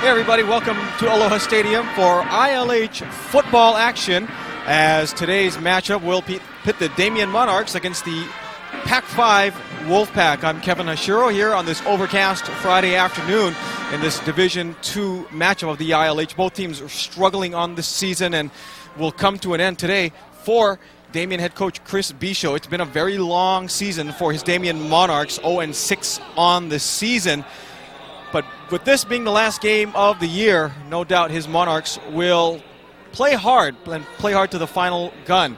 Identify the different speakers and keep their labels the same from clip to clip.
Speaker 1: Hey everybody, welcome to Aloha Stadium for ILH football action, as today's matchup will pit the Damien Monarchs against the Pac-5 Wolfpack. I'm Kevin Hashiro here on this overcast Friday afternoon in this Division II matchup of the ILH. Both teams are struggling on this season and will come to an end today for Damien head coach Chris Bisho. It's been a very long season for his Damien Monarchs, 0-6 on the season. But with this being the last game of the year, no doubt his Monarchs will play hard and play hard to the final gun.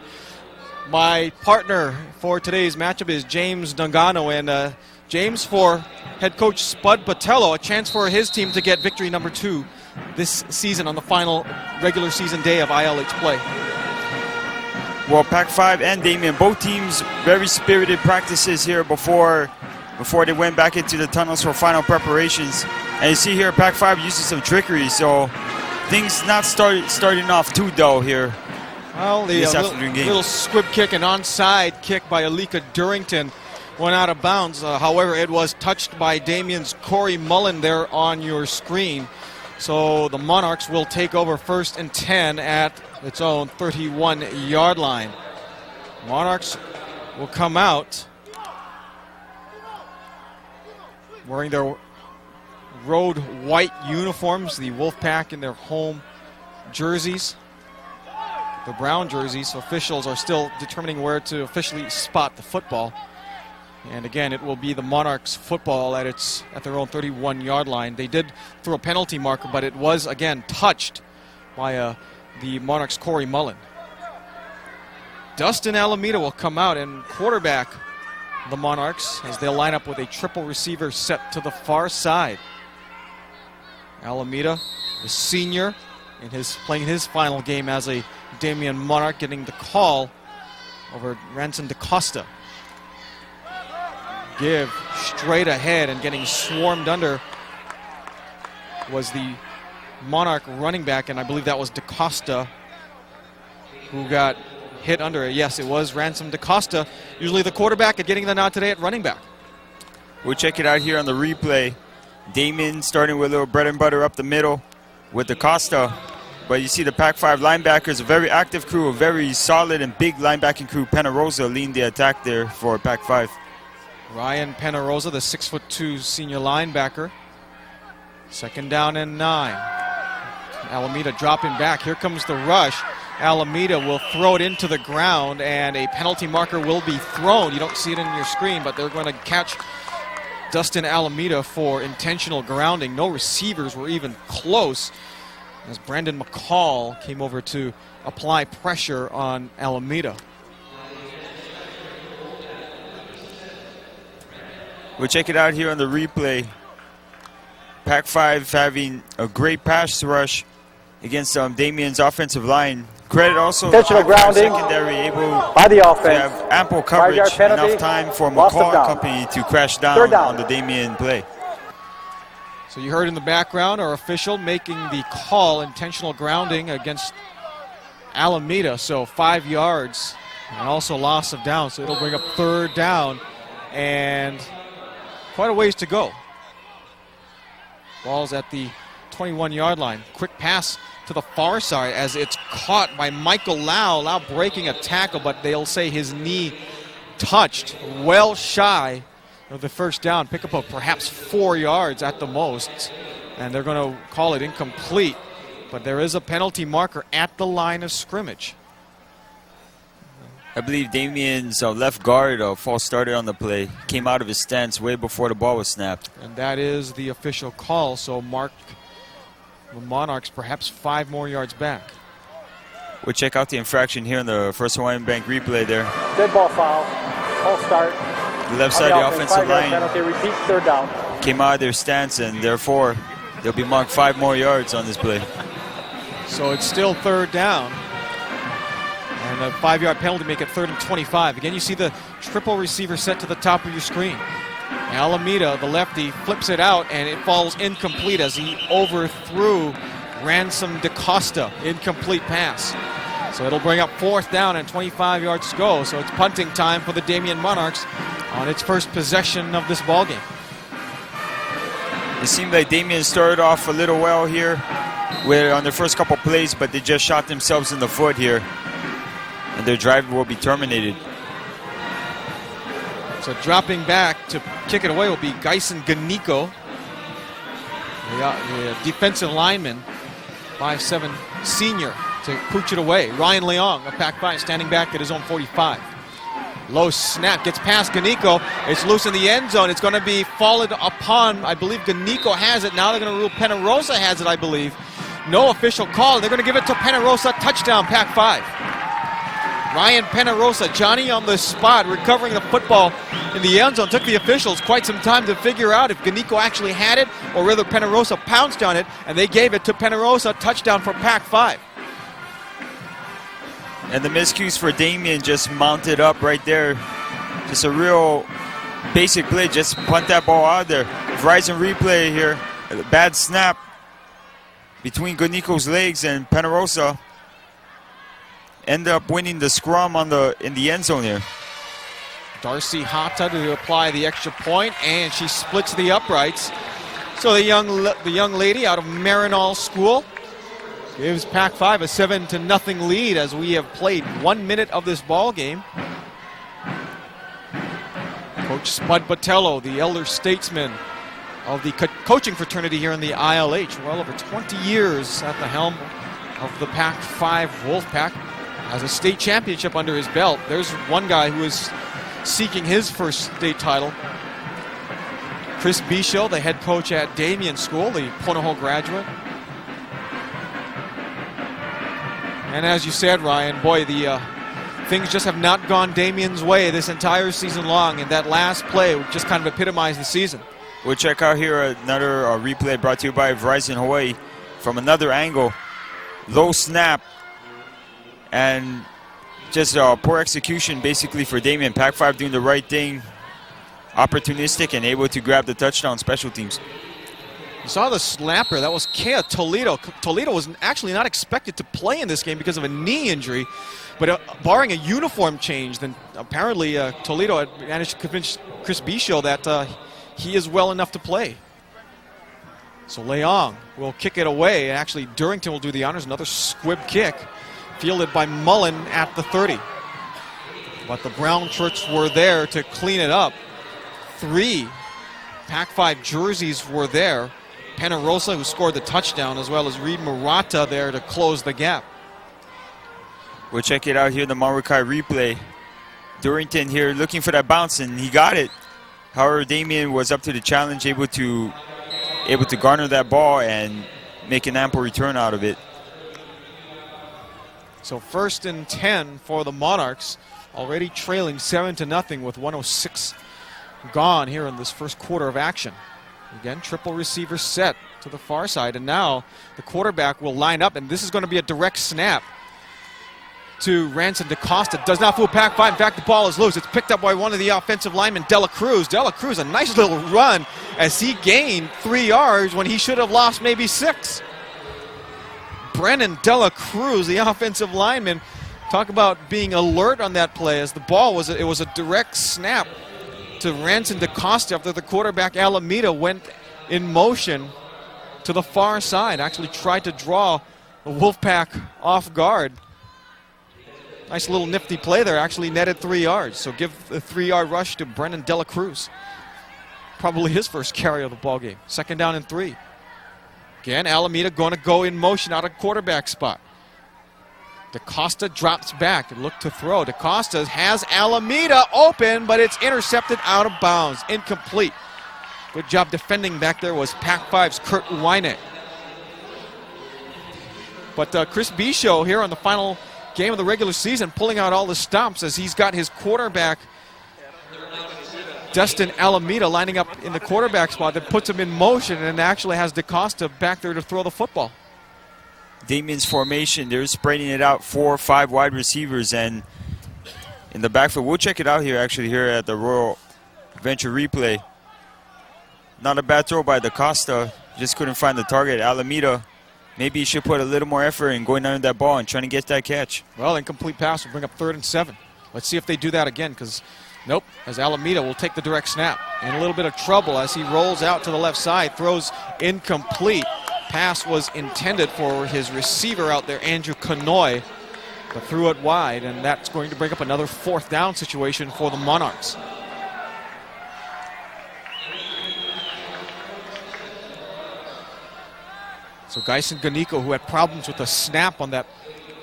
Speaker 1: My partner for today's matchup is James Dungano, and James, for head coach Spud Botello, a chance for his team to get victory number 2 this season on the final regular season day of ILH play.
Speaker 2: Well, Pac-5 and Damien, both teams very spirited practices here before they went back into the tunnels for final preparations. And you see here Pac-5 using some trickery, so things not starting off too dull here.
Speaker 1: Well, the little squib kick and onside kick by Alika Durrington went out of bounds. However, it was touched by Damien's Corey Mullen there on your screen. So the Monarchs will take over 1st and 10 at its own 31-yard line. Monarchs will come out wearing their road white uniforms, the Wolfpack in their home jerseys, the brown jerseys. Officials are still determining where to officially spot the football. And again, it will be the Monarchs football at their own 31-yard line. They did throw a penalty marker, but it was again touched by the Monarchs' Corey Mullen. Dustin Alameda will come out and quarterback the Monarchs as they'll line up with a triple receiver set to the far side. Alameda, the senior, playing his final game as a Damien Monarch, getting the call over Ransom DaCosta. Give straight ahead and getting swarmed under was the Monarch running back, and I believe that was DaCosta who got hit under it. Yes, it was Ransom DaCosta, usually the quarterback, at getting the nod today at running back.
Speaker 2: We'll check it out here on the replay. Damien starting with a little bread and butter up the middle with DaCosta. But you see the Pac-5 linebackers, a very active crew, a very solid and big linebacking crew. Penarosa leading the attack there for Pac-5.
Speaker 1: Ryan Penarosa, the 6'2" senior linebacker. 2nd down and 9. Alameda dropping back. Here comes the rush. Alameda will throw it into the ground, and a penalty marker will be thrown. You don't see it in your screen, but they're going to catch Dustin Alameda for intentional grounding. No receivers were even close, as Brandon McCall came over to apply pressure on Alameda.
Speaker 2: We'll check it out here on the replay. Pac-5 having a great pass rush against Damien's offensive line. Credit also
Speaker 3: intentional grounding
Speaker 2: secondary, able
Speaker 3: by the offense.
Speaker 2: to have ample coverage, enough time for McCall and company to crash down on the Damien play.
Speaker 1: So you heard in the background our official making the call, intentional grounding against Alameda. So 5 yards and also loss of down. So it'll bring up 3rd down and quite a ways to go. Ball's at the 21-yard line. Quick pass to the far side as it's caught by Michael Lau. Lau breaking a tackle, but they'll say his knee touched, well shy of the 1st down. Pick up of perhaps 4 yards at the most, and they're going to call it incomplete. But there is a penalty marker at the line of scrimmage.
Speaker 2: I believe Damien's left guard, false starter on the play, came out of his stance way before the ball was snapped.
Speaker 1: And that is the official call, so mark the Monarchs perhaps 5 more yards back.
Speaker 2: We'll check out the infraction here in the First Hawaiian Bank replay there.
Speaker 3: Dead ball foul. False start.
Speaker 2: The left side of the offensive line
Speaker 3: penalty, repeat, 3rd down.
Speaker 2: Came out of their stance, and therefore they'll be marked 5 more yards on this play.
Speaker 1: So it's still 3rd down. And a 5-yard penalty make it 3rd and 25. Again, you see the triple receiver set to the top of your screen. Alameda, the lefty, flips it out, and it falls incomplete as he overthrew Ransom DaCosta. Incomplete pass. So it'll bring up 4th down and 25 yards to go. So it's punting time for the Damien Monarchs on its first possession of this ballgame.
Speaker 2: You It seemed like Damien started off a little well here on their first couple plays, but they just shot themselves in the foot here, and their drive will be terminated.
Speaker 1: So dropping back to kick it away will be Gyson Ganiko, the defensive lineman, 5'7" senior, to pooch it away. Ryan Leong of Pac-5 standing back at his own 45. Low snap, gets past Ganiko. It's loose in the end zone. It's going to be followed upon. I believe Ganiko has it. Now they're going to rule Penarosa has it, I believe. No official call. They're going to give it to Penarosa. Touchdown, Pac-5. Ryan Penarosa, Johnny on the spot, recovering the football in the end zone. Took the officials quite some time to figure out if Ganiko actually had it or whether Penarosa pounced on it, and they gave it to Penarosa. Touchdown for Pac-5.
Speaker 2: And the miscues for Damien just mounted up right there. Just a real basic play. Just punt that ball out there. Verizon replay here. A bad snap between Ganiko's legs, and Penarosa end up winning the scrum in the end zone here.
Speaker 1: Darcy Hata to apply the extra point, and she splits the uprights. So the young lady out of Marinol School gives Pac-5 a 7-0 lead as we have played 1 minute of this ball game. Coach Spud Botello, the elder statesman of the coaching fraternity here in the ILH, well over 20 years at the helm of the Pac-5 Wolfpack, has a state championship under his belt. There's one guy who is seeking his first state title. Chris Bichot, the head coach at Damien School, the Punahou graduate. And as you said, Ryan, boy, the things just have not gone Damien's way this entire season long, and that last play just kind of epitomized the season.
Speaker 2: We'll check out here another replay brought to you by Verizon Hawaii from another angle. Low snap and just poor execution basically for Damien. Pac-5 doing the right thing, opportunistic and able to grab the touchdown. Special teams.
Speaker 1: You saw the snapper. That was Kea Toledo. Toledo was actually not expected to play in this game because of a knee injury. But barring a uniform change, then apparently Toledo had managed to convince Chris Bichot that he is well enough to play. So Leong will kick it away. Actually, Durrington will do the honors. Another squib kick fielded by Mullen at the 30. But the Brown Shirts were there to clean it up. 3 Pac-5 jerseys were there. Penarosa, who scored the touchdown, as well as Reed Murata there to close the gap.
Speaker 2: We'll check it out here, the Marukai replay. Durrington here looking for that bounce, and he got it. However, Damien was up to the challenge, able to garner that ball and make an ample return out of it. So
Speaker 1: 1st and 10 for the Monarchs, already trailing 7-0 with 1:06 gone here in this first quarter of action. Again, triple receiver set to the far side, and now the quarterback will line up, and this is going to be a direct snap to Ranson DaCosta. Does not fool Pac-5. In fact, the ball is loose. It's picked up by one of the offensive linemen, Dela Cruz. Dela Cruz, a nice little run as he gained 3 yards when he should have lost maybe 6. Brennan Dela Cruz, the offensive lineman, talk about being alert on that play as the ball was a direct snap to Ranson DaCosta after the quarterback Alameda went in motion to the far side. Actually tried to draw the Wolfpack off guard. Nice little nifty play there. Actually netted 3 yards. So give the 3-yard rush to Brennan Dela Cruz. Probably his first carry of the ball game. 2nd down and 3. Again, Alameda going to go in motion out of quarterback spot. DaCosta drops back and look to throw. DaCosta has Alameda open, but it's intercepted out of bounds. Incomplete. Good job defending back there was Pac-5's Kurt Uwaine. But Chris Bichot here on the final game of the regular season pulling out all the stops as he's got his quarterback Dustin Alameda lining up in the quarterback spot that puts him in motion and actually has DaCosta back there to throw the football.
Speaker 2: Damien's formation, they're spreading it out 4 or 5 wide receivers, and in the backfield, we'll check it out here actually here at the Royal Venture replay. Not a bad throw by DaCosta, just couldn't find the target. Alameda, maybe he should put a little more effort in going under that ball and trying to get that catch.
Speaker 1: Well, incomplete pass will bring up 3rd and 7. Let's see if they do that again, because Nope, as Alameda will take the direct snap. In a little bit of trouble as he rolls out to the left side, throws incomplete. Pass was intended for his receiver out there, Andrew Kanoy, but threw it wide, and that's going to bring up another 4th down situation for the Monarchs. So Gyson Ganiko, who had problems with the snap on that,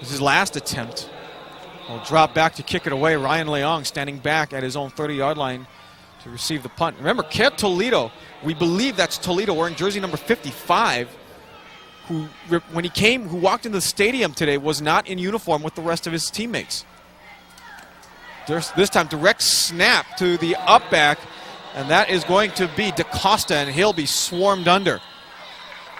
Speaker 1: was his last attempt, will drop back to kick it away. Ryan Leong standing back at his own 30-yard line to receive the punt. Remember, Kev Toledo, we believe that's Toledo wearing jersey number 55, who walked into the stadium today, was not in uniform with the rest of his teammates. This time, direct snap to the up back, and that is going to be DaCosta, and he'll be swarmed under.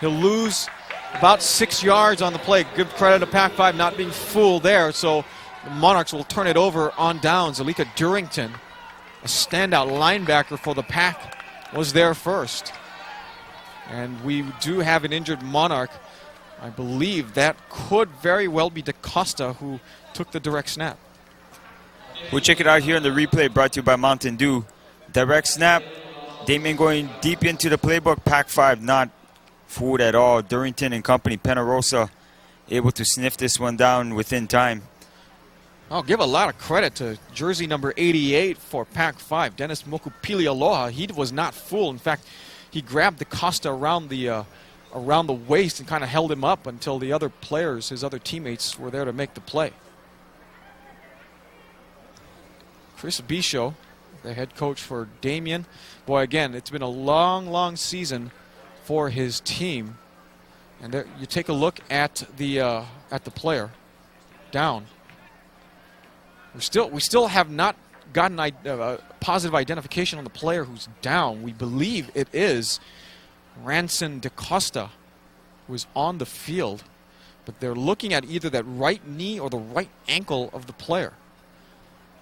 Speaker 1: He'll lose about 6 yards on the play. Give credit to Pac-5 not being fooled there, so the Monarchs will turn it over on downs. Alika Durrington, a standout linebacker for the Pack, was there first. And we do have an injured Monarch. I believe that could very well be DaCosta who took the direct snap.
Speaker 2: We'll check it out here in the replay brought to you by Mountain Dew. Direct snap. Damien going deep into the playbook. Pac-5 not fooled at all. Durrington and company, Penarosa, able to sniff this one down within time.
Speaker 1: I'll give a lot of credit to jersey number 88 for Pac-5, Dennis Mokupili Aloha. He was not fooled. In fact, he grabbed DaCosta around the waist and kind of held him up until the other players, his other teammates, were there to make the play. Chris Bisho, the head coach for Damien. Boy, again, it's been a long, long season for his team. And there, you take a look at the player down. We still have not gotten a positive identification on the player who's down. We believe it is Ranson DaCosta, who is on the field, but they're looking at either that right knee or the right ankle of the player.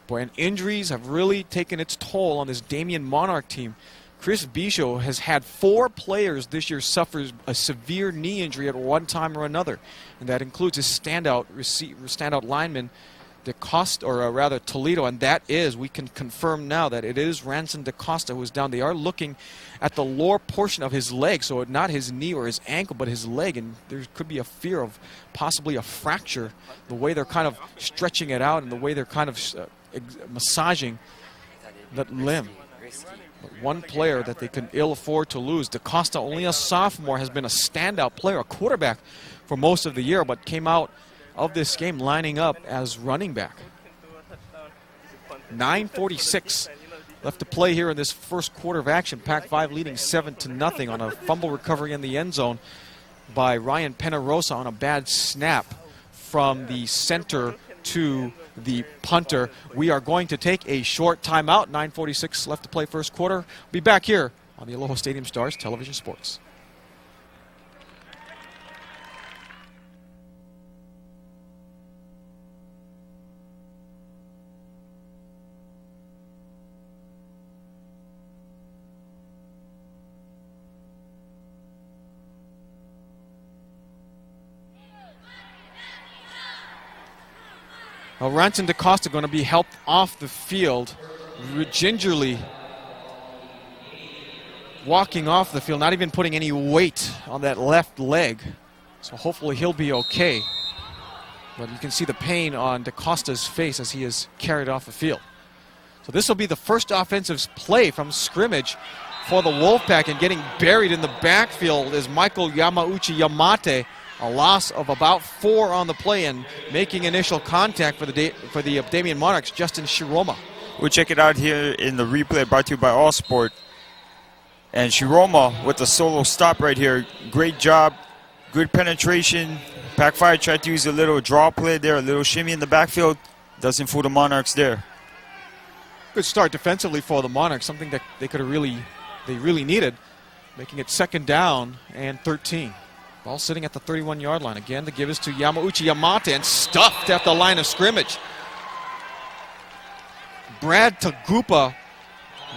Speaker 1: Boy, and injuries have really taken its toll on this Damien Monarch team. Chris Bisho has had 4 players this year suffer a severe knee injury at one time or another, and that includes his standout lineman, DaCosta, or rather Toledo, and that is, we can confirm now that it is Ranson DaCosta who is down. They are looking at the lower portion of his leg, so not his knee or his ankle, but his leg, and there could be a fear of possibly a fracture, the way they're kind of stretching it out and the way they're kind of massaging that limb. But one player that they can ill afford to lose. DaCosta, only a sophomore, has been a standout player, a quarterback for most of the year, but came out of this game lining up as running back. 9:46 left to play here in this first quarter of action. Pac-5 leading 7-0 on a fumble recovery in the end zone by Ryan Penarosa on a bad snap from the center to the punter. We are going to take a short timeout. 9:46 left to play first quarter. Be back here on the Aloha Stadium Stars Television Sports. Well, Ranson DaCosta going to be helped off the field, gingerly walking off the field, not even putting any weight on that left leg. So hopefully he'll be okay. But you can see the pain on DaCosta's face as he is carried off the field. So this will be the first offensive play from scrimmage for the Wolfpack, and getting buried in the backfield is Michael Yamauchi Yamate. A loss of about 4 on the play, and making initial contact for the Damien Monarchs, Justin Shiroma.
Speaker 2: We'll check it out here in the replay brought to you by All Sport. And Shiroma with the solo stop right here. Great job, good penetration. Pac-5 tried to use a little draw play there, a little shimmy in the backfield. Doesn't fool the Monarchs there.
Speaker 1: Good start defensively for the Monarchs, something that they really needed, making it 2nd down and 13. Ball sitting at the 31-yard line. Again, the give is to Yamauchi Yamate, and stuffed at the line of scrimmage. Brad Tagupa,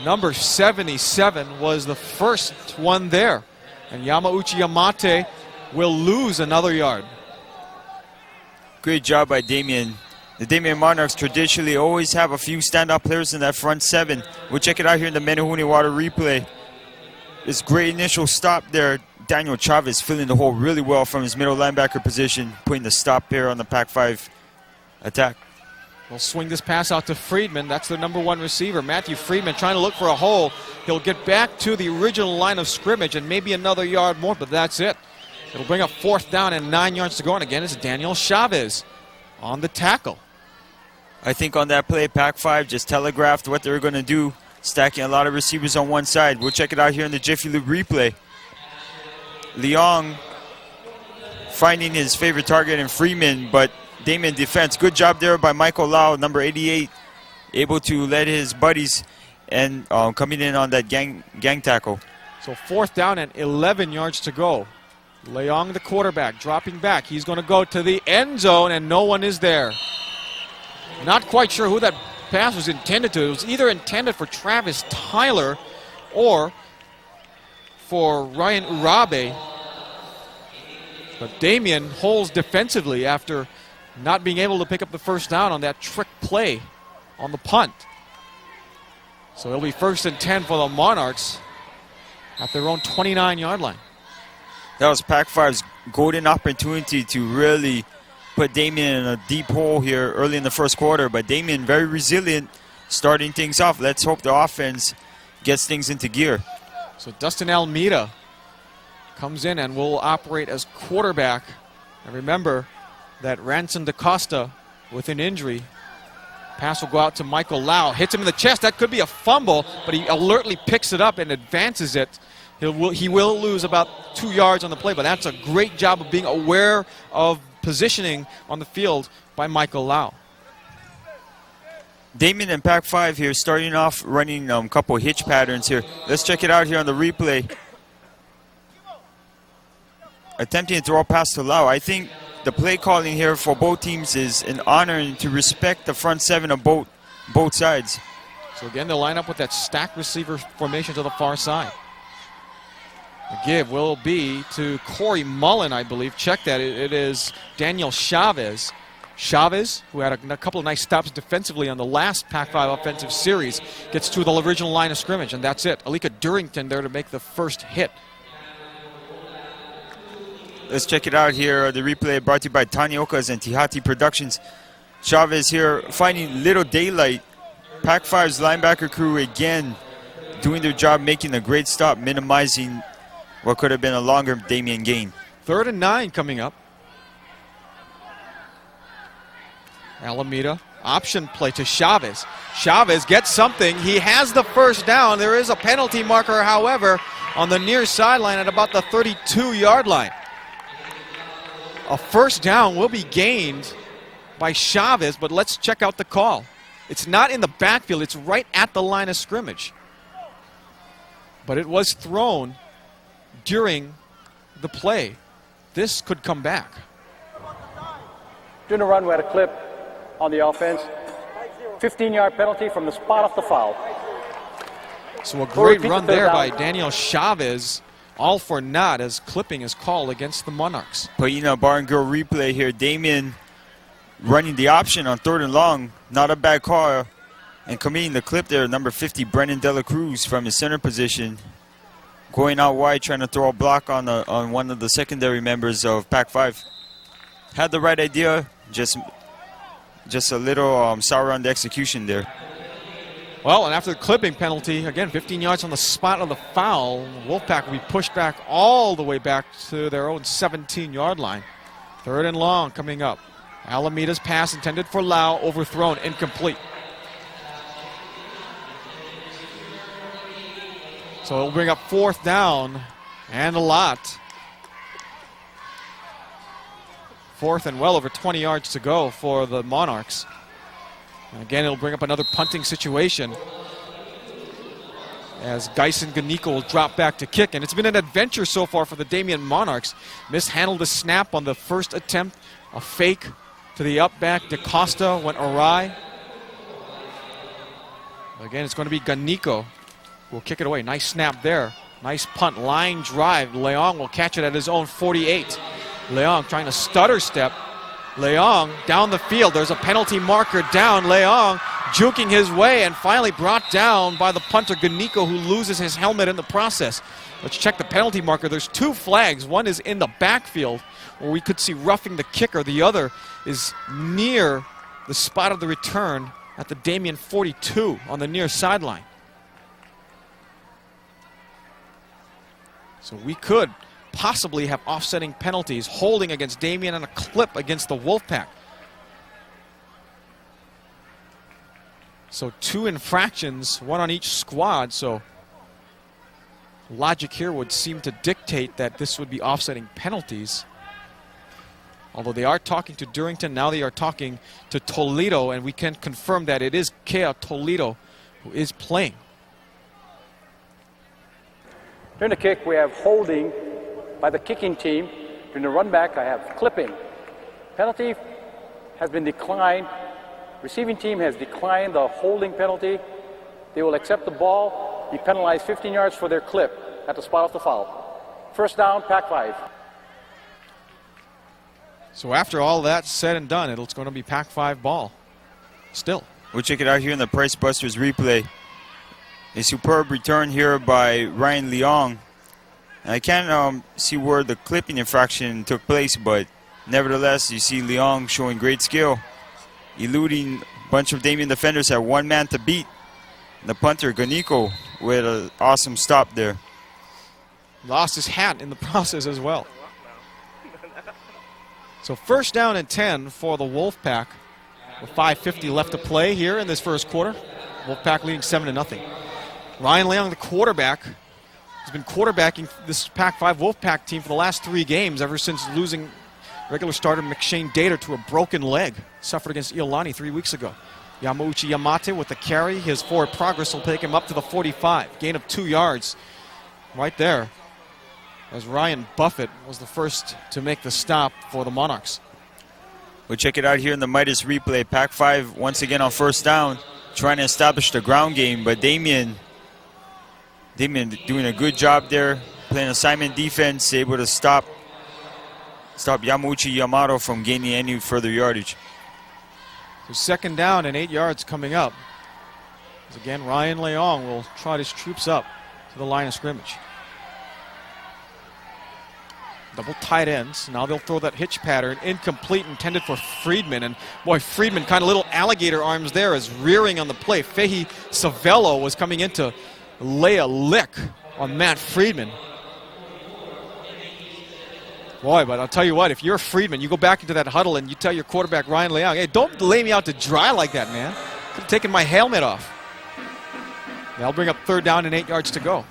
Speaker 1: number 77, was the first one there. And Yamauchi Yamate will lose another yard.
Speaker 2: Great job by Damien The Damien Monarchs traditionally always have a few standout players in that front seven. We'll check it out here in the Menehune Water replay. This great initial stop there. Daniel Chavez filling the hole really well from his middle linebacker position, putting the stop here on the Pac-5 attack.
Speaker 1: We'll swing this pass out to Friedman. That's their number 1 receiver, Matthew Friedman, trying to look for a hole. He'll get back to the original line of scrimmage and maybe another yard more, but that's it. It'll bring up 4th down and 9 yards to go. And again, it's Daniel Chavez on the tackle.
Speaker 2: I think on that play, Pac-5 just telegraphed what they were going to do, stacking a lot of receivers on one side. We'll check it out here in the Jiffy Lube replay. Leong finding his favorite target in Freeman, but Damien defense. Good job there by Michael Lau, number 88, able to lead his buddies and coming in on that gang tackle.
Speaker 1: So 4th down and 11 yards to go. Leong, the quarterback, dropping back. He's going to go to the end zone, and no one is there. Not quite sure who that pass was intended to. It was either intended for Travis Tyler or for Ryan Urabe. But Damien holds defensively after not being able to pick up the 1st down on that trick play on the punt. So it'll be 1st and 10 for the Monarchs at their own 29-yard line.
Speaker 2: That was Pac-5's golden opportunity to really put Damien in a deep hole here early in the 1st quarter. But Damien very resilient, starting things off. Let's hope the offense gets things into gear.
Speaker 1: So Dustin Almeida comes in and will operate as quarterback. And remember that Ranson DaCosta with an injury. Pass will go out to Michael Lau. Hits him in the chest. That could be a fumble, but he alertly picks it up and advances it. He will lose about 2 yards on the play, but that's a great job of being aware of positioning on the field by Michael Lau.
Speaker 2: Damien and Pac-5 here starting off running a couple hitch patterns here. Let's check it out here on the replay. Attempting to throw a pass to Lau. I think the play calling here for both teams is an honor and to respect the front seven of both sides.
Speaker 1: So again, they'll line up with that stack receiver formation to the far side. The give will be to Corey Mullen, I believe. Check that. It is Daniel Chavez. Chavez, who had a couple of nice stops defensively on the last Pac-5 offensive series, gets to the original line of scrimmage, and that's it. Alika Durrington there to make the first hit.
Speaker 2: Let's check it out here. The replay brought to you by Tanioka's and Tihati Productions. Chavez here finding little daylight. Pac-5's linebacker crew again doing their job, making a great stop, minimizing what could have been a longer Damien gain.
Speaker 1: 3rd and 9 coming up. Alameda, option play to Chavez. Chavez gets something. He has the 1st down. There is a penalty marker, however, on the near sideline at about the 32-yard line. A 1st down will be gained by Chavez, but let's check out the call. It's not in the backfield. It's right at the line of scrimmage. But it was thrown during the play. This could come back.
Speaker 3: During the run, we had a clip on the offense. 15-yard penalty from the spot off the foul.
Speaker 1: So a great run there by Daniel Chavez. All for naught as clipping is called against the Monarchs.
Speaker 2: Paina Bar and Grill replay here. Damien running the option on 3rd and long. Not a bad call. And committing the clip there, number 50, Brennan Dela Cruz from his center position. Going out wide, trying to throw a block on one of the secondary members of Pac-5. Had the right idea, just a little sour on the execution there.
Speaker 1: Well, and after the clipping penalty, again, 15 yards on the spot of the foul, Wolfpack will be pushed back all the way back to their own 17-yard line. 3rd and long coming up. Alameda's pass intended for Lau, overthrown, incomplete. So it'll bring up 4th down and a lot. 4th and well over 20 yards to go for the Monarchs. And again, it'll bring up another punting situation as Geisen Ganiko will drop back to kick. And it's been an adventure so far for the Damien Monarchs. Mishandled the snap on the first attempt. A fake to the up back. DaCosta went awry. Again, it's going to be Ganiko who will kick it away. Nice snap there. Nice punt. Line drive. Leong will catch it at his own 48. Leong trying to stutter step. Leong down the field. There's a penalty marker down. Leong juking his way and finally brought down by the punter Ganiko, who loses his helmet in the process. Let's check the penalty marker. There's 2 flags. One is in the backfield where we could see roughing the kicker. The other is near the spot of the return at the Damien 42 on the near sideline. So we could possibly have offsetting penalties, holding against Damien and a clip against the Wolfpack. So 2 infractions, 1 on each squad. So logic here would seem to dictate that this would be offsetting penalties. Although they are talking to Durrington, now they are talking to Toledo, and we can confirm that it is Kea Toledo who is playing.
Speaker 3: During the kick, we have holding by the kicking team. During the run back, I have clipping. Penalty has been declined. Receiving team has declined the holding penalty. They will accept the ball, be penalized 15 yards for their clip at the spot of the foul. First down, Pac-5.
Speaker 1: So after all that's said and done, it's going to be Pac-5 ball still.
Speaker 2: We'll check it out here in the Price Busters replay. A superb return here by Ryan Leong. I can't see where the clipping infraction took place, but nevertheless, you see Leong showing great skill, eluding a bunch of Damien defenders at 1 man to beat. And the punter, Ganiko, with an awesome stop there.
Speaker 1: Lost his hat in the process as well. So first down and 10 for the Wolfpack with 5:50 left to play here in this first quarter. Wolfpack leading 7-0. Ryan Leong, the quarterback, has been quarterbacking this Pac-5 Wolfpack team for the last 3 games ever since losing regular starter McShane Dater to a broken leg. Suffered against Iolani 3 weeks ago. Yamauchi Yamate with the carry. His forward progress will take him up to the 45. Gain of 2 yards right there, as Ryan Buffett was the first to make the stop for the Monarchs.
Speaker 2: We'll check it out here in the Midas replay. Pac-5 once again on first down, trying to establish the ground game, but Damien doing a good job there, playing assignment defense, able to stop Yamauchi Yamato from gaining any further yardage.
Speaker 1: So second down and 8 yards coming up. As again, Ryan Leong will trot his troops up to the line of scrimmage. Double tight ends. Now they'll throw that hitch pattern. Incomplete, intended for Friedman. And boy, Friedman, kind of little alligator arms there, is rearing on the play. Fehi Savello was coming in to lay a lick on Matt Friedman. Boy, but I'll tell you what, if you're Friedman, you go back into that huddle and you tell your quarterback, Ryan Leong, hey, don't lay me out to dry like that, man. Could have taken my helmet off. That'll bring up third down and 8 yards to go.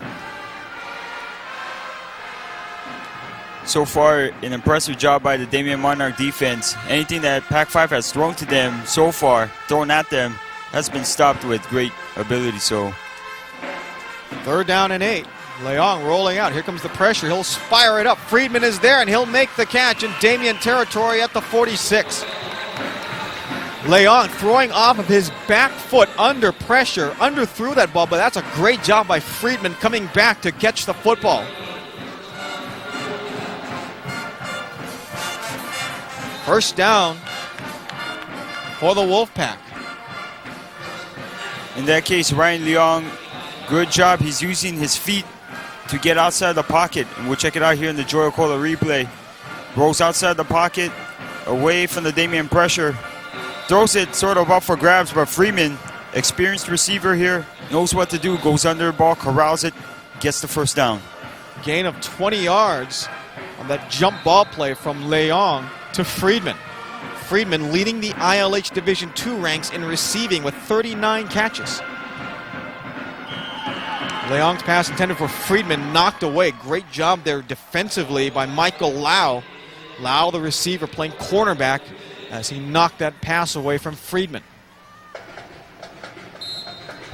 Speaker 2: So far, an impressive job by the Damien Monarch defense. Anything that Pac-5 has thrown to them so far, thrown at them, has been stopped with great ability. So,
Speaker 1: third down and 8. Leong rolling out. Here comes the pressure. He'll fire it up. Friedman is there, and he'll make the catch in Damien territory at the 46. Leong throwing off of his back foot under pressure. Underthrew that ball, but that's a great job by Friedman coming back to catch the football. First down for the Wolfpack.
Speaker 2: in that case, Ryan Leong, good job. He's using his feet to get outside the pocket. And we'll check it out here in the Joy Okola replay. Rolls outside the pocket, away from the Damien pressure. Throws it sort of up for grabs, but Freeman, experienced receiver here, knows what to do. Goes under the ball, corrals it, gets the first down.
Speaker 1: Gain of 20 yards on that jump ball play from Leong to Friedman. Friedman leading the ILH Division II ranks in receiving with 39 catches. Leong's pass intended for Friedman, knocked away. Great job there defensively by Michael Lau. Lau, the receiver, playing cornerback as he knocked that pass away from Friedman.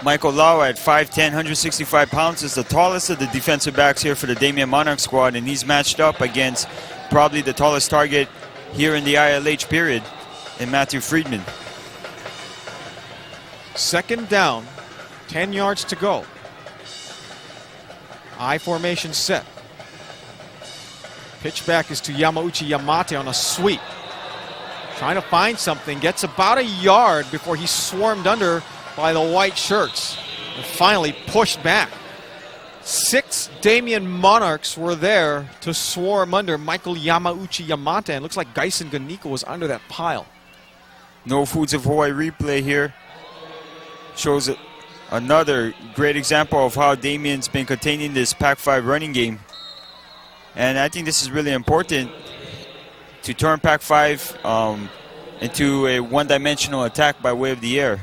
Speaker 2: Michael Lau at 5'10", 165 pounds, is the tallest of the defensive backs here for the Damien Monarchs squad, and he's matched up against probably the tallest target here in the ILH period in Matthew Friedman.
Speaker 1: Second down, 10 yards to go. I formation set. Pitch back is to Yamauchi Yamate on a sweep. trying to find something, gets about a yard before he's swarmed under by the white shirts and finally pushed back. 6 Damien Monarchs were there to swarm under Michael Yamauchi Yamata, and looks like Gaisen Ganika was under that pile.
Speaker 2: No Foods of Hawaii replay here. Shows another great example of how Damien's been containing this Pac-5 running game. And I think this is really important to turn Pac-5 into a one-dimensional attack by way of the air.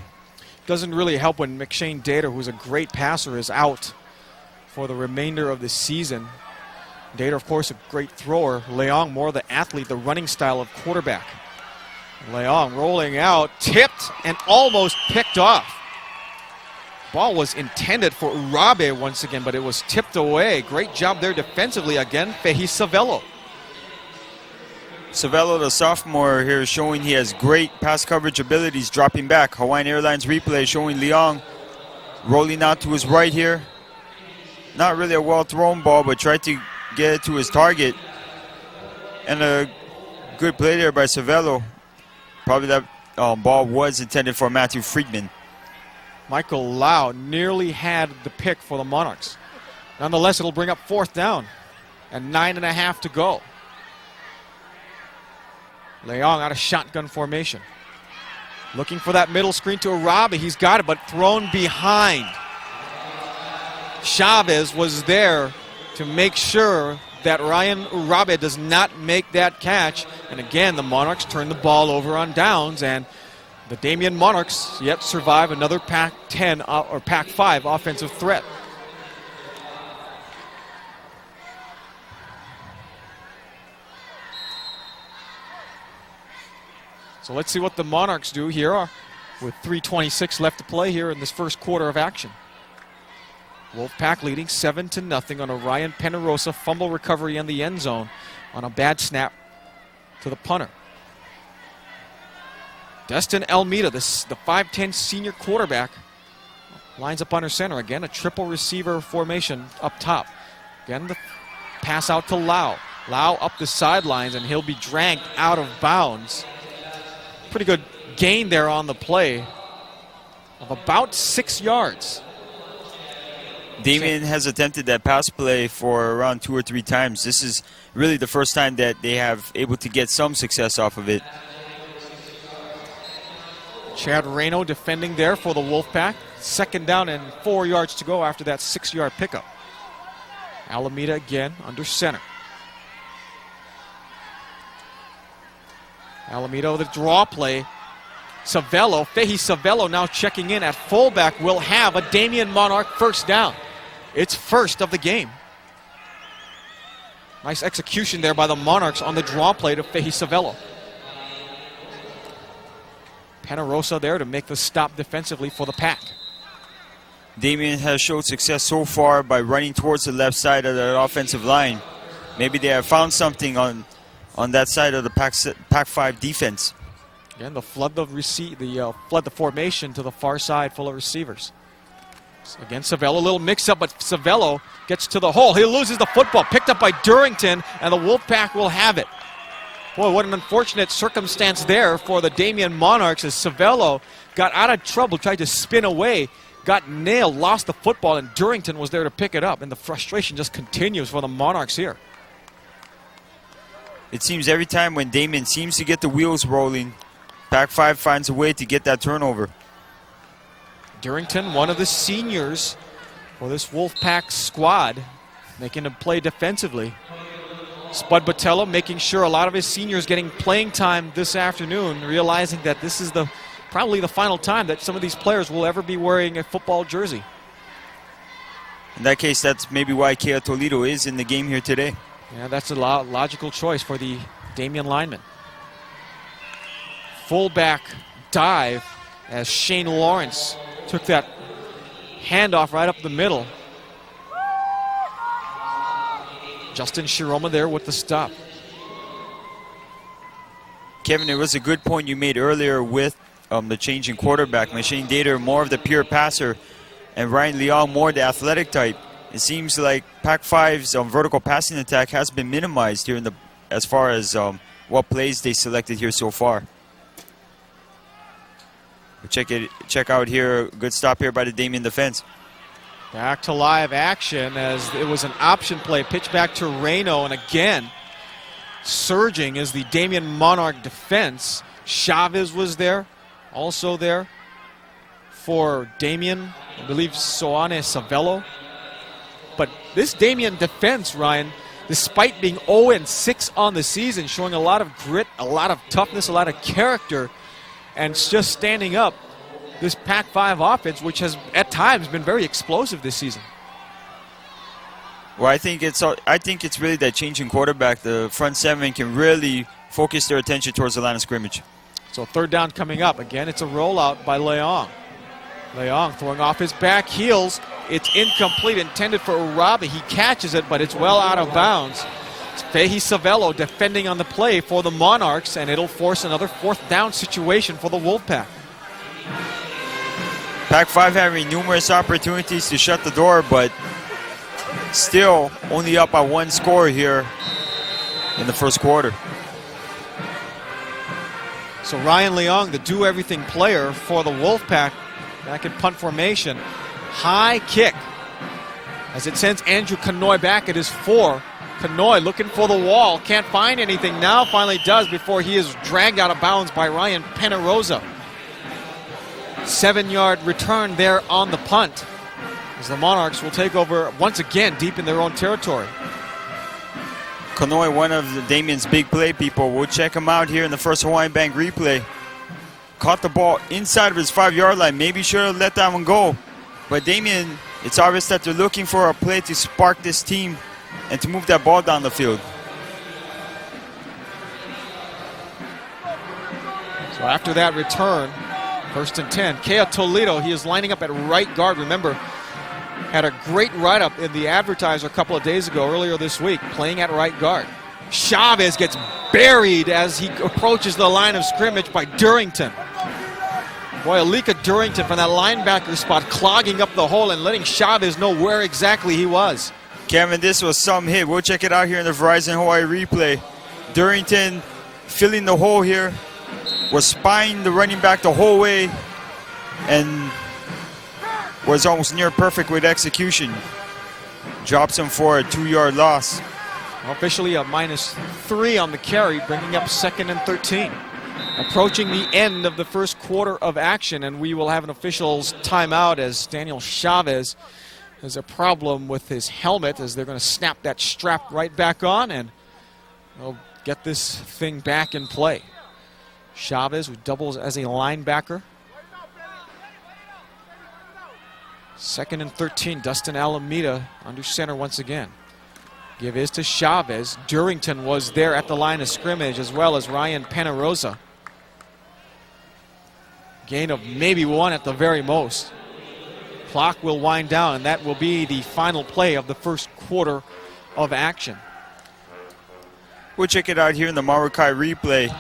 Speaker 1: Doesn't really help when McShane Dater, who's a great passer, is out for the remainder of the season. Dater, of course, a great thrower. Leong, more the athlete, the running style of quarterback. Leong rolling out, tipped, and almost picked off. Ball was intended for Urabe once again, but it was tipped away. Great job there defensively again, Fehi Savello.
Speaker 2: Savello, the sophomore here, showing he has great pass coverage abilities, dropping back. Hawaiian Airlines replay showing Leong rolling out to his right here. Not really a well-thrown ball, but tried to get it to his target. And a good play there by Savello. Probably that ball was intended for Matthew Friedman.
Speaker 1: Michael Lau nearly had the pick for the Monarchs. Nonetheless, it'll bring up 4th down and 9.5 to go. Leong out of shotgun formation. Looking for that middle screen to Urabe. He's got it, but thrown behind. Chavez was there to make sure that Ryan Urabe does not make that catch. And again, the Monarchs turn the ball over on downs, and the Damien Monarchs yet survive another Pac-10 or Pac-5 offensive threat. So let's see what the Monarchs do here with 3:26 left to play here in this first quarter of action. Wolfpack leading 7-0 on a Ryan Penarosa fumble recovery in the end zone on a bad snap to the punter. Destin Almeida, the 5'10 senior quarterback, lines up under center. Again, a triple receiver formation up top. Again, the pass out to Lau. Lau up the sidelines, and he'll be dragged out of bounds. Pretty good gain there on the play of about 6 yards.
Speaker 2: Damien has attempted that pass play for around 2 or 3 times. This is really the first time that they have able to get some success off of it.
Speaker 1: Chad Reno defending there for the Wolfpack. 2nd down and 4 yards to go after that 6-yard pickup. Alameda again under center. Alameda with a draw play. Savello, Fehi Savello now checking in at fullback, will have a Damien Monarch 1st down. It's 1st of the game. Nice execution there by the Monarchs on the draw play to Fehi Savello. Penarosa there to make the stop defensively for the Pack.
Speaker 2: Damien has showed success so far by running towards the left side of the offensive line. Maybe they have found something on that side of the Pac-5 defense.
Speaker 1: Again, the flood the formation to the far side full of receivers. Again, Savello, a little mix-up, but Savello gets to the hole. He loses the football, picked up by Durrington, and the Wolfpack will have it. Boy, what an unfortunate circumstance there for the Damien Monarchs as Savello got out of trouble, tried to spin away, got nailed, lost the football, and Durrington was there to pick it up, and the frustration just continues for the Monarchs here.
Speaker 2: It seems every time when Damien seems to get the wheels rolling, Pac-5 finds a way to get that turnover.
Speaker 1: Durrington, one of the seniors for this Wolfpack squad, making him play defensively. Spud Botello making sure a lot of his seniors getting playing time this afternoon, realizing that this is probably the final time that some of these players will ever be wearing a football jersey.
Speaker 2: In that case, that's maybe why Kea Toledo is in the game here today.
Speaker 1: Yeah, that's a logical choice for the Damien lineman. Fullback dive as Shane Lawrence took that handoff right up the middle. Justin Shiroma there with the stop.
Speaker 2: Kevin, it was a good point you made earlier with the change in quarterback. McShane Dater more of the pure passer, and Ryan Leong more the athletic type. It seems like Pac-5's vertical passing attack has been minimized here as far as what plays they selected here so far. Check out here. Good stop here by the Damien defense.
Speaker 1: Back to live action as it was an option play. Pitch back to Reno, and again, surging is the Damien Monarch defense. Chavez was there, also there for Damien. I believe Soane Savello. But this Damien defense, Ryan, despite being 0-6 on the season, showing a lot of grit, a lot of toughness, a lot of character, and just standing up this Pac-5 offense, which has at times been very explosive this season.
Speaker 2: Well, I think it's really that changing quarterback. The front seven can really focus their attention towards the line of scrimmage.
Speaker 1: So third down coming up. Again, it's a rollout by Leong. Leong throwing off his back heels. It's incomplete, intended for Urabe. He catches it, but it's well out of bounds. It's Fehi Savello defending on the play for the Monarchs, and it'll force another fourth down situation for the Wolfpack.
Speaker 2: Pac-5 having numerous opportunities to shut the door, but still only up by one score here in the first quarter.
Speaker 1: So Ryan Leong, the do-everything player for the Wolfpack, back in punt formation. High kick as it sends Andrew Kanoy back at his 4. Kanoy looking for the wall, can't find anything. Now finally does before he is dragged out of bounds by Ryan Penarosa. 7-yard return there on the punt as the Monarchs will take over once again deep in their own territory.
Speaker 2: Kanoy, one of the Damien's big play people. We'll check him out here in the first Hawaiian Bank replay. Caught the ball inside of his 5-yard line. Maybe should have let that one go. But Damien, it's obvious that they're looking for a play to spark this team and to move that ball down the field.
Speaker 1: So after that return, 1st and 10. Kea Toledo, he is lining up at right guard. Remember, had a great write-up in the Advertiser a couple of days ago, earlier this week, playing at right guard. Chavez gets buried as he approaches the line of scrimmage by Durrington. Boy, Alika Durrington from that linebacker spot clogging up the hole and letting Chavez know where exactly he was.
Speaker 2: Kevin, this was some hit. We'll check it out here in the Verizon Hawaii replay. Durrington filling the hole here, was spying the running back the whole way and was almost near perfect with execution. Drops him for a 2-yard loss.
Speaker 1: Officially a -3 on the carry, bringing up 2nd and 13. Approaching the end of the first quarter of action, and we will have an official's timeout as Daniel Chavez has a problem with his helmet as they're going to snap that strap right back on and they'll get this thing back in play. Chavez, who doubles as a linebacker. 2nd and 13, Dustin Alameda under center once again. Give is to Chavez. Durrington was there at the line of scrimmage as well as Ryan Penarosa. Gain of maybe 1 at the very most. Clock will wind down, and that will be the final play of the first quarter of action.
Speaker 2: We'll check it out here in the Marukai replay.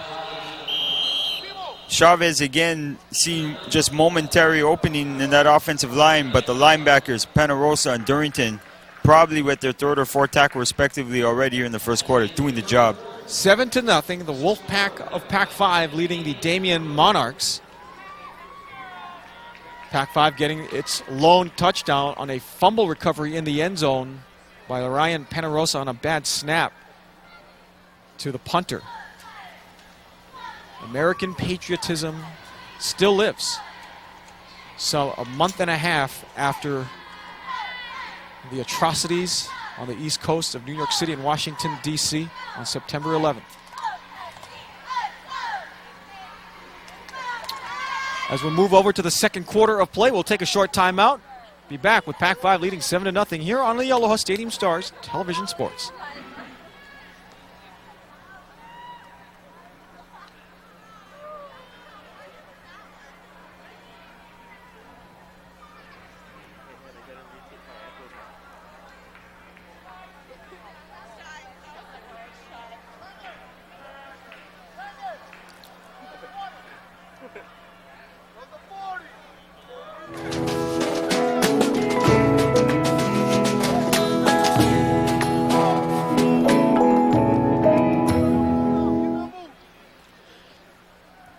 Speaker 2: Chavez again seeing just momentary opening in that offensive line, but the linebackers, Penarosa and Durrington, probably with their 3rd or 4th tackle respectively already here in the first quarter, doing the job.
Speaker 1: 7-0, the Wolfpack of Pac-5 leading the Damien Monarchs. Pac-5 getting its lone touchdown on a fumble recovery in the end zone by Ryan Penarosa on a bad snap to the punter. American patriotism still lives. So a month and a half after the atrocities on the east coast of New York City and Washington, D.C. on September 11th. As we move over to the second quarter of play, we'll take a short timeout. Be back with Pac-5 leading 7-0 here on the Aloha Stadium Stars Television Sports.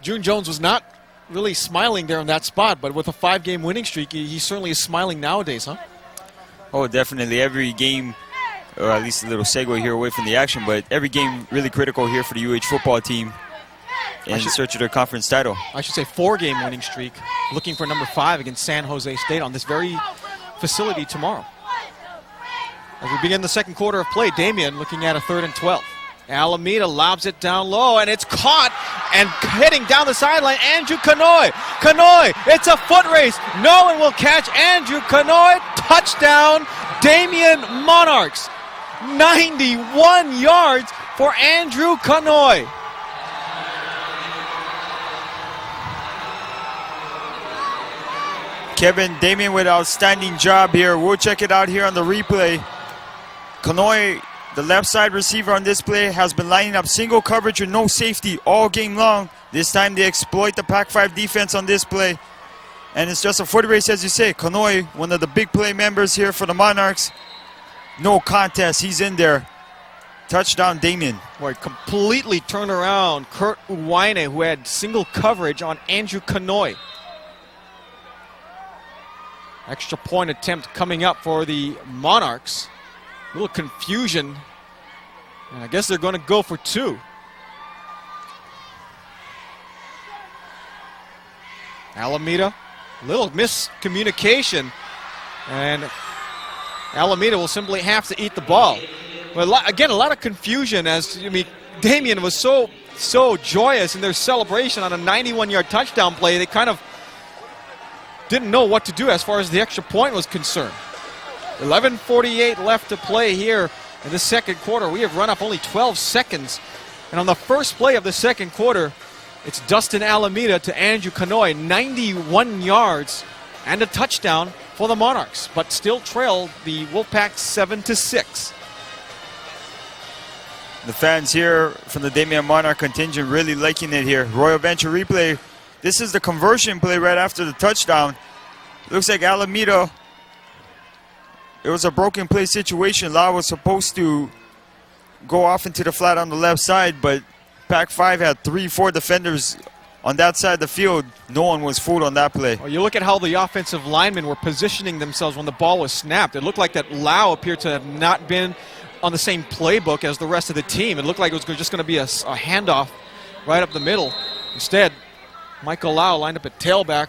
Speaker 1: June Jones was not really smiling there in that spot, but with a 5-game winning streak, he certainly is smiling nowadays, huh?
Speaker 2: Oh, definitely. Every game, or at least a little segue here away from the action, but every game really critical here for the UH football team in search of their conference title.
Speaker 1: I should say 4-game winning streak, looking for number 5 against San Jose State on this very facility tomorrow. As we begin the second quarter of play, Damien looking at a 3rd and 12. Alameda lobs it down low, and it's caught, and heading down the sideline, Andrew Kanoy. Kanoy, it's a foot race. No one will catch Andrew Kanoy. Touchdown, Damien Monarchs. 91 yards for Andrew Kanoy.
Speaker 2: Kevin, Damien with an outstanding job here. We'll check it out here on the replay. Kanoy, the left side receiver on this play, has been lining up single coverage with no safety all game long. This time they exploit the Pac-5 defense on this play. And it's just a foot race, as you say. Kanoy, one of the big play members here for the Monarchs. No contest. He's in there. Touchdown, Damien.
Speaker 1: Boy, completely turned around Kurt Uwaine, who had single coverage on Andrew Kanoy. Extra point attempt coming up for the Monarchs. A little confusion. And I guess they're going to go for 2. Alameda, little miscommunication. And Alameda will simply have to eat the ball. But again, a lot of confusion as, Damien was so joyous in their celebration on a 91-yard touchdown play. They kind of didn't know what to do as far as the extra point was concerned. 11:48 left to play here in the second quarter. We have run up only 12 seconds. And on the first play of the second quarter, it's Dustin Alameda to Andrew Kanoy. 91 yards and a touchdown for the Monarchs, but still trail the Wolfpack 7-6.
Speaker 2: The fans here from the Damien Monarch contingent really liking it here. Royal Venture replay. This is the conversion play right after the touchdown. Looks like Alameda, it was a broken play situation. Lau was supposed to go off into the flat on the left side, but Pac-5 had 3-4 defenders on that side of the field. No one was fooled on that play.
Speaker 1: Well, you look at how the offensive linemen were positioning themselves when the ball was snapped. It looked like that Lau appeared to have not been on the same playbook as the rest of the team. It looked like it was just going to be a handoff right up the middle. Instead, Michael Lau lined up at tailback,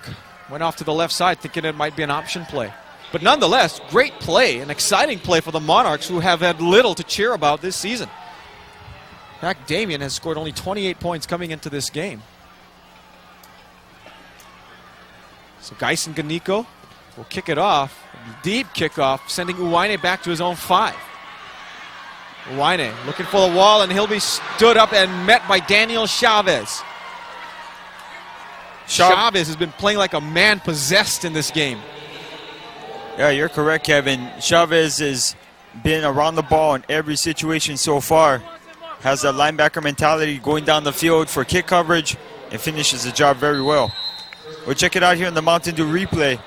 Speaker 1: went off to the left side thinking it might be an option play. But nonetheless, great play, an exciting play for the Monarchs, who have had little to cheer about this season. In fact, Damien has scored only 28 points coming into this game. So Geisen Ganiko will kick it off. Deep kickoff, sending Uwaine back to his own 5. Uwaine looking for the wall, and he'll be stood up and met by Daniel Chavez. Chavez has been playing like a man possessed in this game.
Speaker 2: Yeah, you're correct, Kevin. Chavez has been around the ball in every situation so far. Has that linebacker mentality, going down the field for kick coverage, and finishes the job very well. We'll check it out here in the Mountain Dew replay.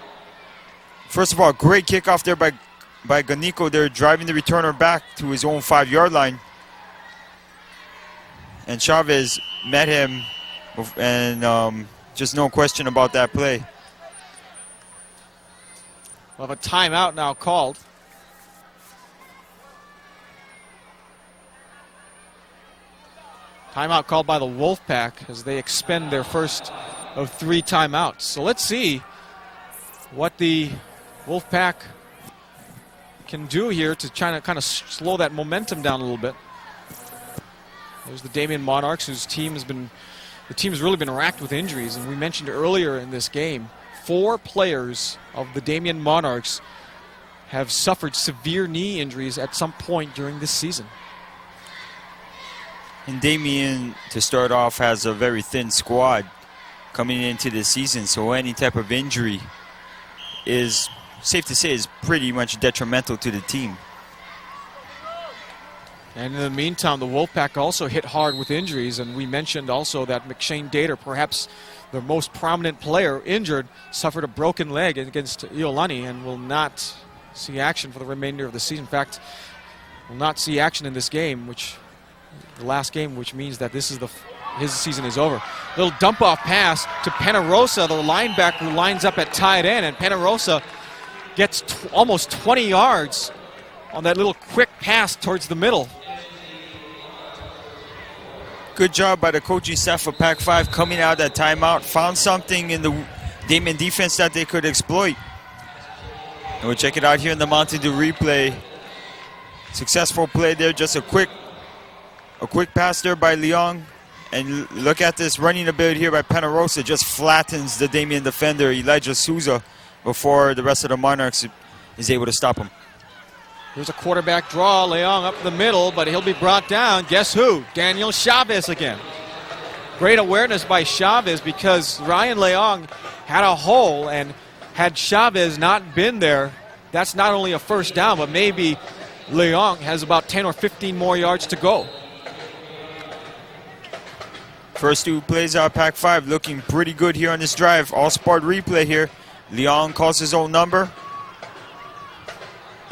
Speaker 2: First of all, great kickoff there by Ganiko. They're driving the returner back to his own 5-yard line. And Chavez met him, and just no question about that play.
Speaker 1: We'll have a timeout now called. Timeout called by the Wolfpack as they expend their first of 3 timeouts. So let's see what the Wolfpack can do here to try to kind of slow that momentum down a little bit. There's the Damien Monarchs, whose team has really been racked with injuries, and we mentioned earlier in this game, 4 players of the Damien Monarchs have suffered severe knee injuries at some point during this season.
Speaker 2: And Damien, to start off, has a very thin squad coming into this season, so any type of injury is, safe to say, is pretty much detrimental to the team.
Speaker 1: And in the meantime, the Wolfpack also hit hard with injuries, and we mentioned also that McShane Dater, perhaps their most prominent player, injured, suffered a broken leg against Iolani and will not see action for the remainder of the season. In fact, will not see action in this game, the last game, which means that this is the his season is over. Little dump-off pass to Penarosa, the linebacker who lines up at tight end, and Penarosa gets almost 20 yards on that little quick pass towards the middle.
Speaker 2: Good job by the coaching staff of Pac-5 coming out of that timeout. Found something in the Damien defense that they could exploit. And we'll check it out here in the Mountain Dew replay. Successful play there, just a quick pass there by Leong. And look at this running ability here by Penarosa. Just flattens the Damien defender, Elijah Souza, before the rest of the Monarchs is able to stop him.
Speaker 1: Here's a quarterback draw, Leong up the middle, but he'll be brought down. Guess who? Daniel Chavez again. Great awareness by Chavez because Ryan Leong had a hole, and had Chavez not been there, that's not only a first down, but maybe Leong has about 10 or 15 more yards to go.
Speaker 2: First two plays out, Pac-5 looking pretty good here on this drive. All-sport replay here. Leong calls his own number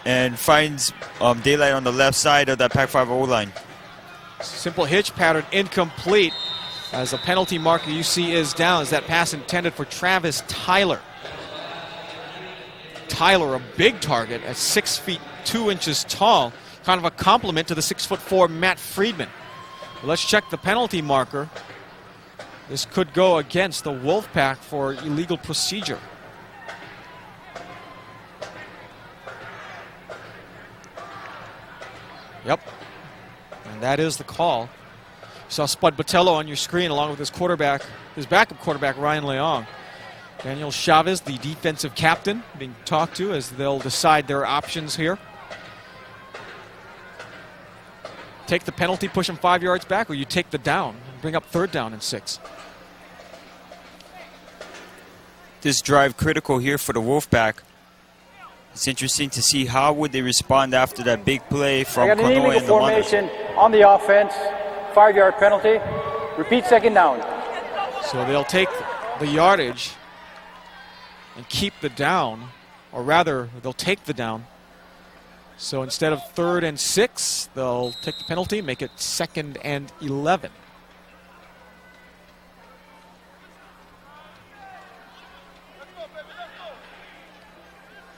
Speaker 2: and finds daylight on the left side of that Pac-5 O-line.
Speaker 1: Simple hitch pattern incomplete, as the penalty marker you see is down. Is that pass intended for Travis Tyler? Tyler, a big target at 6 feet 2 inches tall, kind of a compliment to the 6'4" Matt Friedman. Let's check the penalty marker. This could go against the Wolfpack for illegal procedure. Yep, and that is the call. You saw Spud Botello on your screen along with his quarterback, his backup quarterback, Ryan Leong. Daniel Chavez, the defensive captain, being talked to as they'll decide their options here. Take the penalty, push him 5 yards back, or you take the down, bring up 3rd down and 6.
Speaker 2: This drive critical here for the Wolfpack. It's interesting to see how would they respond after that big play from
Speaker 3: I got an
Speaker 2: Konoe
Speaker 3: illegal
Speaker 2: and the Monarchs.
Speaker 3: formation on the offense, 5-yard penalty. Repeat 2nd down.
Speaker 1: So they'll take the yardage and keep the down, or rather, they'll take the down. So instead of 3rd and 6, they'll take the penalty, make it 2nd and 11.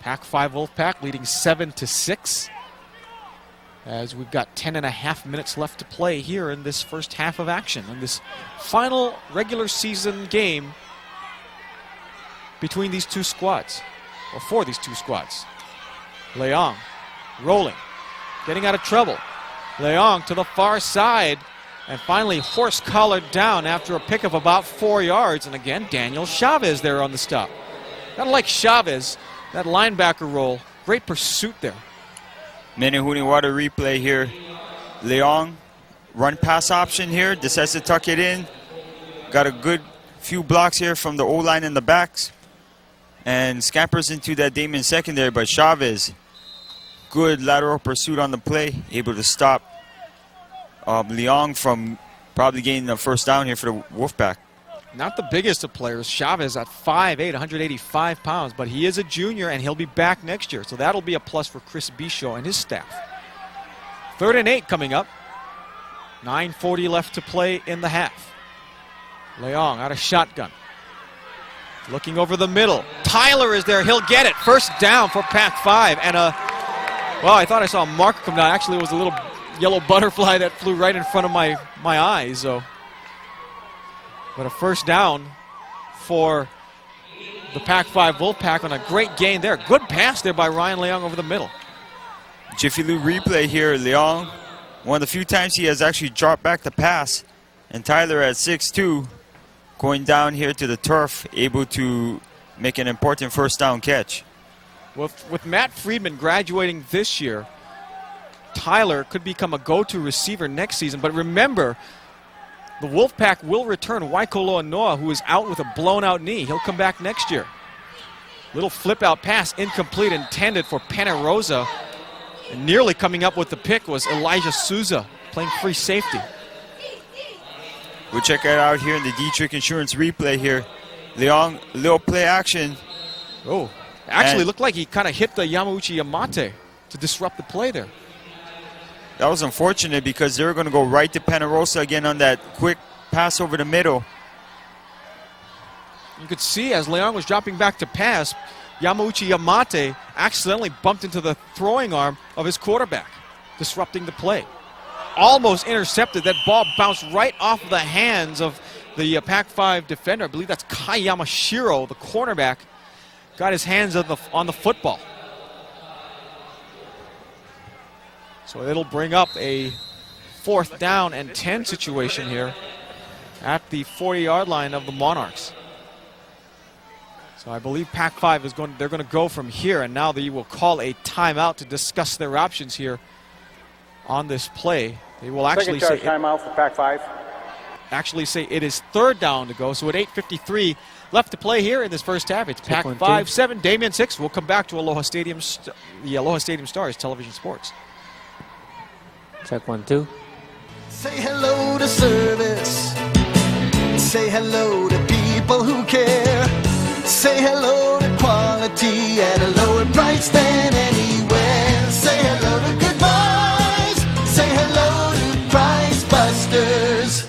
Speaker 1: Pac-5 Wolfpack leading 7-6, as we've got 10.5 minutes left to play here in this first half of action, in this final regular season game between these two squads, or for these two squads. Leong rolling, getting out of trouble. Leong to the far side, and finally horse-collared down after a pick of about 4 yards. And again, Daniel Chavez there on the stop. Gotta like Chavez, that linebacker role. Great pursuit there.
Speaker 2: Menehune Water replay here. Leong, run pass option here, decides to tuck it in. Got a good few blocks here from the O-line in the backs. And scampers into that Damien secondary, but Chavez, good lateral pursuit on the play, able to stop Leong from probably getting the first down here for the Wolfpack.
Speaker 1: Not the biggest of players. Chavez at 5'8", 185 pounds, but he is a junior and he'll be back next year. So that'll be a plus for Chris Bishaw and his staff. 3rd and 8 coming up. 9:40 left to play in the half. Leong out of shotgun. Looking over the middle. Tyler is there. He'll get it. First down for Pac-5. And well, I thought I saw a marker come down. Actually, it was a little yellow butterfly that flew right in front of my eyes. So. But a first down for the Pac-5 Wolfpack on a great gain there. Good pass there by Ryan Leong over the middle.
Speaker 2: Jiffy Lube replay here. Leong, one of the few times he has actually dropped back the pass. And Tyler at 6'2", going down here to the turf, able to make an important first down catch.
Speaker 1: With Matt Friedman graduating this year, Tyler could become a go-to receiver next season. But remember, the Wolfpack will return Waikoloa Noah, who is out with a blown-out knee. He'll come back next year. Little flip-out pass, incomplete, intended for Penarosa. And nearly coming up with the pick was Elijah Souza, playing free safety.
Speaker 2: We'll check it out here in the Dietrich Insurance replay here. Leong, little play action.
Speaker 1: Oh, actually looked like he kind of hit the Yamauchi Yamate to disrupt the play there.
Speaker 2: That was unfortunate because they were going to go right to Penarosa again on that quick pass over the middle.
Speaker 1: You could see as Leong was dropping back to pass, Yamauchi Yamate accidentally bumped into the throwing arm of his quarterback, disrupting the play. Almost intercepted. That ball bounced right off the hands of the Pac-5 defender. I believe that's Kai Yamashiro, the cornerback, got his hands on the football. So it'll bring up a 4th down and 10 situation here at the 40-yard line of the Monarchs. So I believe Pac-5 is they're going to go from here, and now they will call a timeout to discuss their options here on this play. They will actually say
Speaker 3: timeout for Pac-5.
Speaker 1: Actually say it is 3rd down to go. So at 8:53 left to play here in this first half. It's Pac-5 7, Damien 6. We'll come back to Aloha Stadium, the Aloha Stadium Stars Television Sports.
Speaker 4: Check 1, 2.
Speaker 5: Say hello to service. Say hello to people who care. Say hello to quality at a lower price than anywhere. Say hello to good buys. Say hello to Price Busters.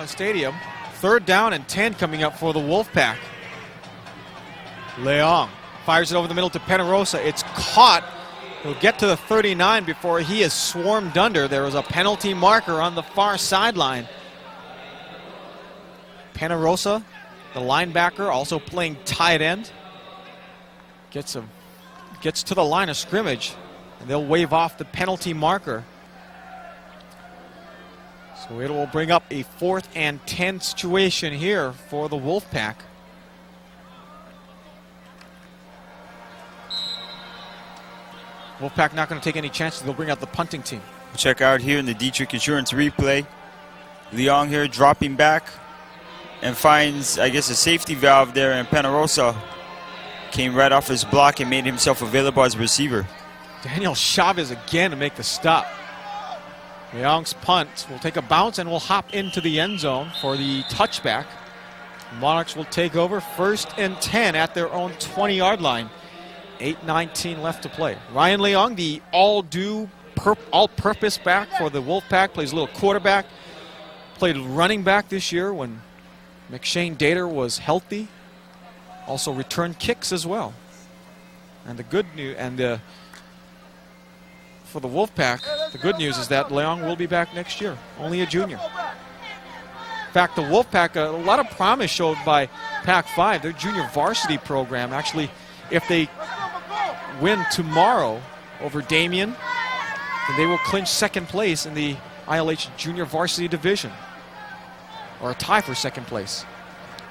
Speaker 1: Stadium. 3rd down and 10 coming up for the Wolfpack. Leong fires it over the middle to Penarosa. It's caught. He'll get to the 39 before he is swarmed under. There is a penalty marker on the far sideline. Penarosa, the linebacker, also playing tight end, gets to the line of scrimmage, and they'll wave off the penalty marker. So it will bring up a 4th and 10 situation here for the Wolfpack. Wolfpack not going to take any chances. They'll bring out the punting team.
Speaker 2: Check out here in the Dietrich Insurance replay. Leong here dropping back and finds, I guess, a safety valve there, and Penarosa came right off his block and made himself available as a receiver.
Speaker 1: Daniel Chavez again to make the stop. Leong's punt will take a bounce and will hop into the end zone for the touchback. Monarchs will take over 1st and 10 at their own 20-yard line. 8:19 left to play. Ryan Leong, the all-purpose back for the Wolfpack, plays a little quarterback. Played running back this year when McShane Dater was healthy. Also returned kicks as well. And the good news, for the Wolfpack, the good news is that Leong will be back next year, only a junior. In fact, the Wolfpack, a lot of promise showed by Pac-5, their junior varsity program. Actually, if they win tomorrow over Damien, then they will clinch 2nd place in the ILH junior varsity division, or a tie for 2nd place.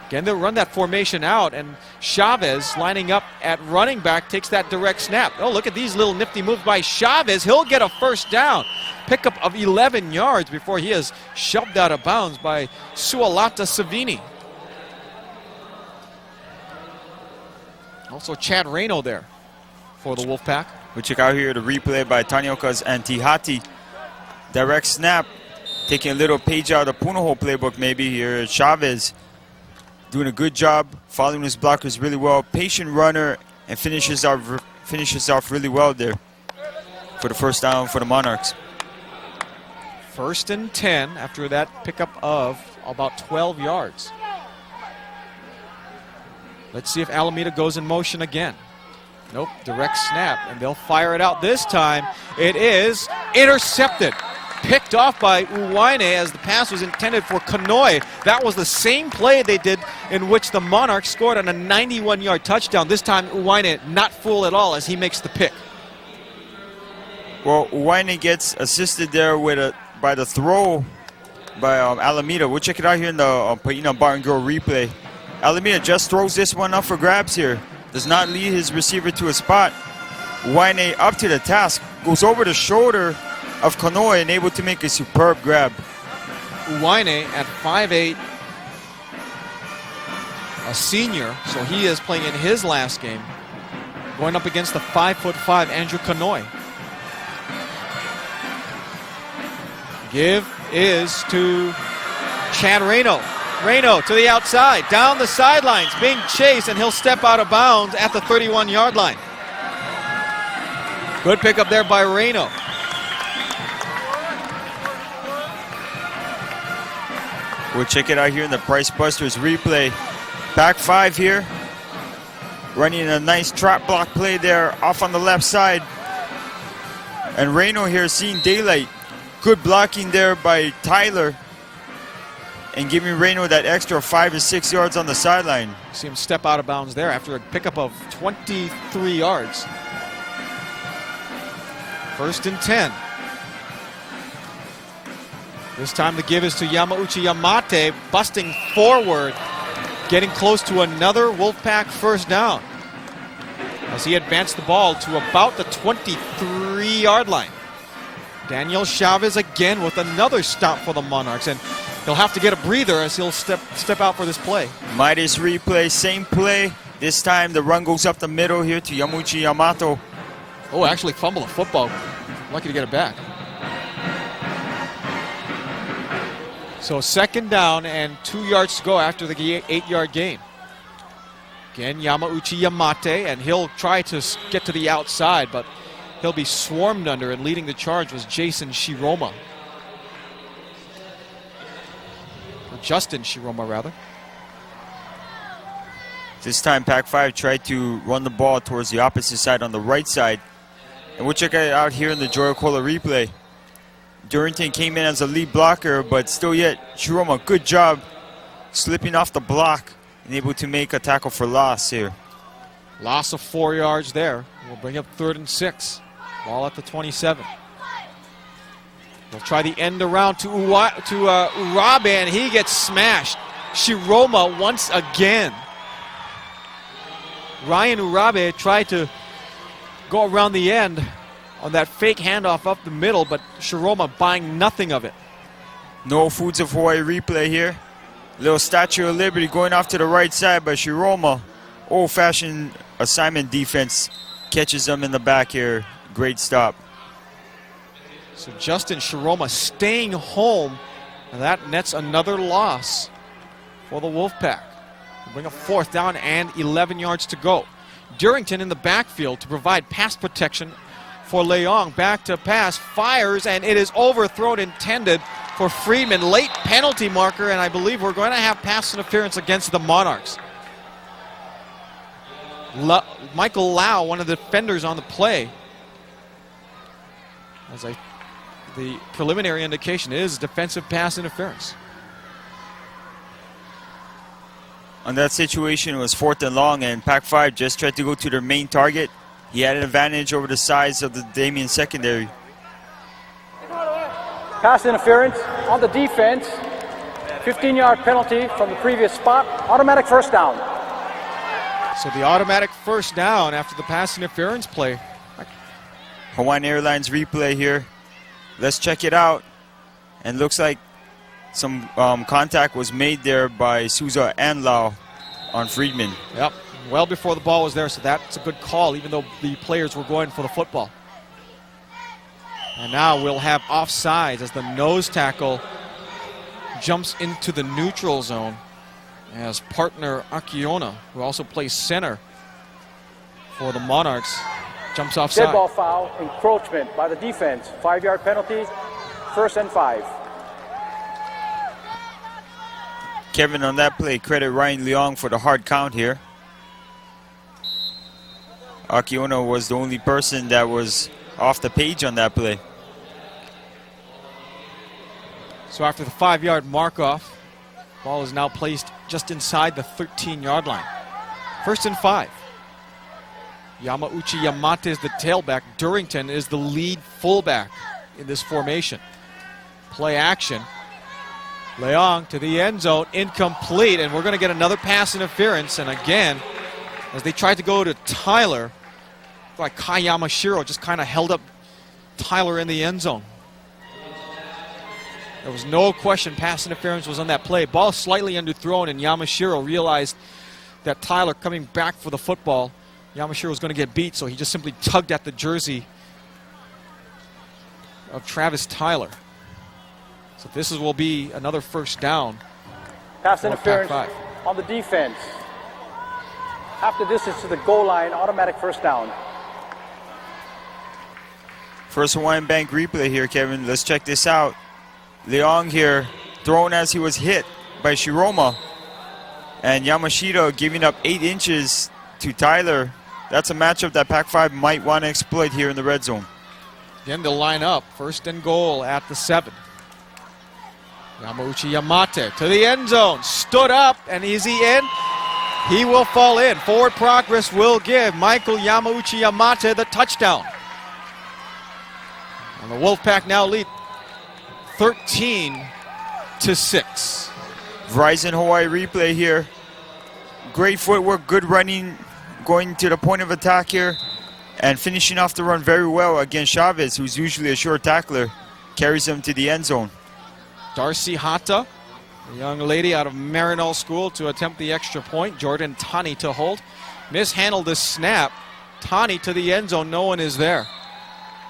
Speaker 1: Again, they'll run that formation out, and Chavez lining up at running back takes that direct snap. Oh, look at these little nifty moves by Chavez. He'll get a 1st down. Pickup of 11 yards before he is shoved out of bounds by Sualata Savini. Also Chad Reno there for the Wolfpack.
Speaker 2: We check out here the replay by Taniokas and Tihati. Direct snap, taking a little page out of the Punahou playbook maybe here. Chavez doing a good job, following his blockers really well. Patient runner, and finishes off really well there for the 1st down for the Monarchs.
Speaker 1: 1st and 10 after that pickup of about 12 yards. Let's see if Alameda goes in motion again. Nope, direct snap, and they'll fire it out this time. It is intercepted. Picked off by Uwaine as the pass was intended for Kanoy. That was the same play they did in which the Monarchs scored on a 91-yard touchdown. This time Uwaine not fooled at all as he makes the pick.
Speaker 2: Well, Uwaine gets assisted there with by the throw by Alameda. We'll check it out here in the Paina Bar and Grill replay. Alameda just throws this one up for grabs here. Does not lead his receiver to a spot. Uwaine up to the task. Goes over the shoulder of Kanoy and able to make a superb grab.
Speaker 1: Uwaine at 5'8", a senior, so he is playing in his last game, going up against the 5'5" Andrew Kanoy. Give is to Chad Reno. Reno to the outside, down the sidelines, being chased, and he'll step out of bounds at the 31-yard line. Good pickup there by Reno.
Speaker 2: We'll check it out here in the Price Busters replay. Back 5 here. Running a nice trap block play there off on the left side. And Reno here seeing daylight. Good blocking there by Tyler. And giving Reno that extra 5 to 6 yards on the sideline.
Speaker 1: See him step out of bounds there after a pickup of 23 yards. 1st and 10. This time the give is to Yamauchi Yamate, busting forward, getting close to another Wolfpack first down as he advanced the ball to about the 23-yard line. Daniel Chavez again with another stop for the Monarchs, and he'll have to get a breather as he'll step out for this play.
Speaker 2: Midas replay, same play. This time the run goes up the middle here to Yamauchi Yamato.
Speaker 1: Oh, actually fumbled a football. Lucky to get it back. So 2nd down and 2 yards to go after the 8-yard gain. Again, Yamauchi Yamate, and he'll try to get to the outside, but he'll be swarmed under, and leading the charge was Jason Shiroma. Or Justin Shiroma, rather.
Speaker 2: This time Pac-5 tried to run the ball towards the opposite side on the right side. And we'll check it out here in the Joy Cola replay. Durrington came in as a lead blocker, but still yet, Shiroma, good job slipping off the block and able to make a tackle for loss here.
Speaker 1: Loss of 4 yards there. We'll bring up 3rd and 6. Ball at the 27. We'll try the end around to Urabe, and he gets smashed. Shiroma once again. Ryan Urabe tried to go around the end on that fake handoff up the middle, but Shiroma buying nothing of it.
Speaker 2: No Foods of Hawaii replay here. Little Statue of Liberty going off to the right side, but Shiroma, old-fashioned assignment defense, catches them in the back here. Great stop.
Speaker 1: So Justin Shiroma staying home, and that nets another loss for the Wolfpack. We'll bring up 4th down and 11 yards to go. Durrington in the backfield to provide pass protection for Leong. Back to pass, fires, and it is overthrown, intended for Friedman. Late penalty marker, and I believe we're going to have pass interference against the Monarchs. Michael Lau, one of the defenders on the play. The preliminary indication is defensive pass interference.
Speaker 2: On that situation, it was 4th and long, and Pac-5 just tried to go to their main target. He had an advantage over the size of the Damien secondary.
Speaker 3: Pass interference on the defense. 15-yard penalty from the previous spot. Automatic first down.
Speaker 1: So the automatic first down after the pass interference play.
Speaker 2: Hawaiian Airlines replay here. Let's check it out. And looks like some contact was made there by Souza and Lau on Friedman.
Speaker 1: Yep, well before the ball was there, so that's a good call, even though the players were going for the football. And now we'll have offsides as the nose tackle jumps into the neutral zone as partner Akiona, who also plays center for the Monarchs, jumps offside.
Speaker 3: Dead ball foul, encroachment by the defense. 5-yard penalty, 1st and 5.
Speaker 2: Kevin, on that play, credit Ryan Leong for the hard count here. Akiona was the only person that was off the page on that play.
Speaker 1: So after the 5-yard mark-off, ball is now placed just inside the 13-yard line. 1st and 5. Yamauchi Yamate is the tailback. Durrington is the lead fullback in this formation. Play action. Leong to the end zone, incomplete, and we're going to get another pass interference. And again, as they tried to go to Tyler, like Kai Yamashiro just kind of held up Tyler in the end zone. There was no question pass interference was on that play. Ball slightly underthrown, and Yamashiro realized that Tyler coming back for the football, Yamashiro was going to get beat, so he just simply tugged at the jersey of Travis Tyler. So this will be another first down.
Speaker 3: Pass
Speaker 1: for
Speaker 3: interference
Speaker 1: Pac-5.
Speaker 3: on the defense. Half the distance to the goal line, automatic first down.
Speaker 2: First Hawaiian Bank replay here, Kevin. Let's check this out. Leong here, thrown as he was hit by Shiroma. And Yamashita giving up 8 inches to Tyler. That's a matchup that Pac-5 might want to exploit here in the red zone.
Speaker 1: Again, they'll line up. First and goal at the 7. Yamauchi Yamate to the end zone. Stood up, and is he in? He will fall in. Forward progress will give Michael Yamauchi Yamate the touchdown. And the Wolfpack now lead 13-6.
Speaker 2: Verizon Hawaii replay here. Great footwork, good running, going to the point of attack here, and finishing off the run very well against Chavez, who's usually a short tackler. Carries him to the end zone.
Speaker 1: Darcy Hata, a young lady out of Marinol School, to attempt the extra point. Jordan Tani to hold. Mishandled the snap. Tani to the end zone. No one is there.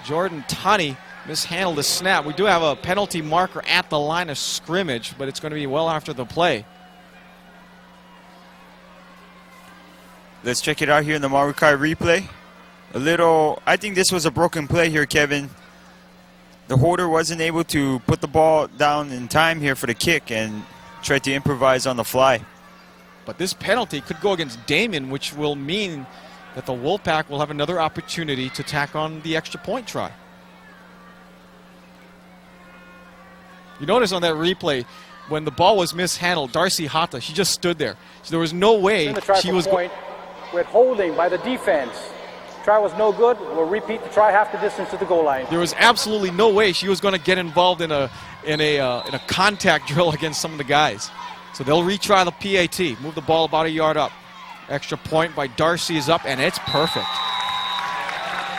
Speaker 1: Jordan Tani mishandled the snap. We do have a penalty marker at the line of scrimmage, but it's going to be well after the play.
Speaker 2: Let's check it out here in the Marukai replay. I think this was a broken play here, Kevin. The holder wasn't able to put the ball down in time here for the kick and tried to improvise on the fly.
Speaker 1: But this penalty could go against Damien, which will mean that the Wolfpack will have another opportunity to tack on the extra point try. You notice on that replay, when the ball was mishandled, Darcy Hata, she just stood there. So there was no way she was
Speaker 3: going. With holding by the defense. Try was no good. We'll repeat the try half the distance to the goal line.
Speaker 1: There was absolutely no way she was going to get involved in a contact drill against some of the guys. So they'll retry the PAT. Move the ball about a yard up. Extra point by Darcy is up, and it's perfect.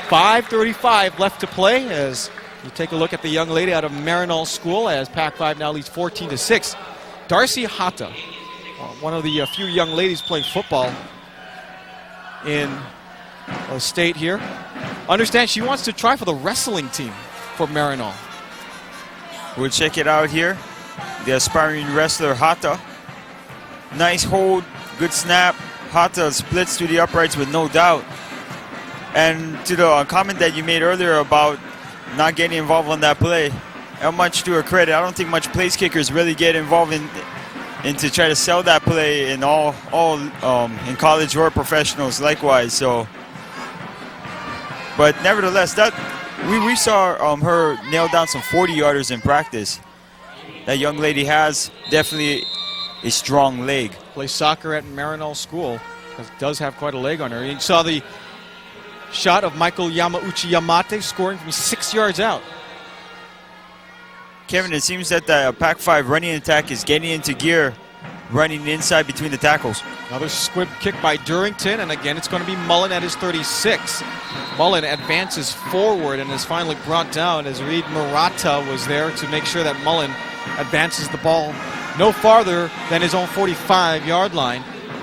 Speaker 1: 5:35 left to play as you take a look at the young lady out of Marinol School as Pac-5 now leads 14-6. Darcy Hata, one of the few young ladies playing football in the state here. Understand she wants to try for the wrestling team for Marinol.
Speaker 2: We'll check it out here. The aspiring wrestler Hata. Nice hold, good snap. Hata splits to the uprights with no doubt. And to the comment that you made earlier about not getting involved on that play, how much to her credit, I don't think much place kickers really get involved in to try to sell that play in all in college or professionals likewise. So, but nevertheless, that we saw her nail down some 40-yarders in practice. That young lady has definitely a strong leg.
Speaker 1: Plays soccer at Marinol School. Does have quite a leg on her. You saw the shot of Michael Yamauchi Yamate scoring from 6 yards out.
Speaker 2: Kevin, it seems that the Pac-5 running attack is getting into gear, running inside between the tackles.
Speaker 1: Another squib kick by Durrington, and again it's going to be Mullen at his 36. Mullen advances forward and is finally brought down as Reed Murata was there to make sure that Mullen advances the ball no farther than his own 45-yard line.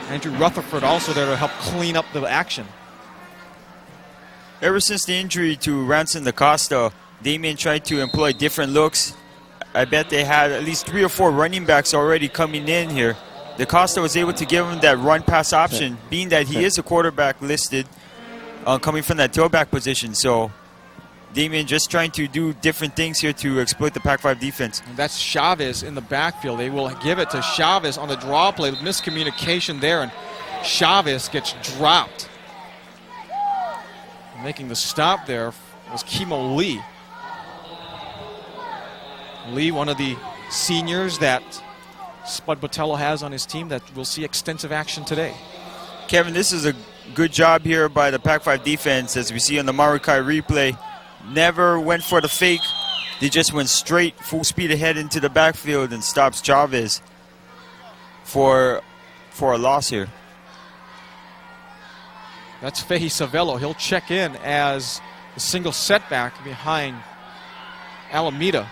Speaker 1: Andrew Rutherford also there to help clean up the action.
Speaker 2: Ever since the injury to Ranson DaCosta, Damien tried to employ different looks. I bet they had at least 3 or 4 running backs already coming in here. DaCosta was able to give him that run-pass option, being that he is a quarterback listed, coming from that tailback position. So Damien just trying to do different things here to exploit the Pac-5 defense.
Speaker 1: And that's Chavez in the backfield. They will give it to Chavez on the draw play. Miscommunication there, and Chavez gets dropped. Making the stop there was Kimo Lee. Lee, one of the seniors that Spud Botello has on his team that will see extensive action today.
Speaker 2: Kevin, this is a good job here by the Pac-5 defense, as we see on the Marukai replay. Never went for the fake. They just went straight, full speed ahead into the backfield and stops Chavez for a loss here.
Speaker 1: That's Fehi Savello. He'll check in as a single setback behind Alameda.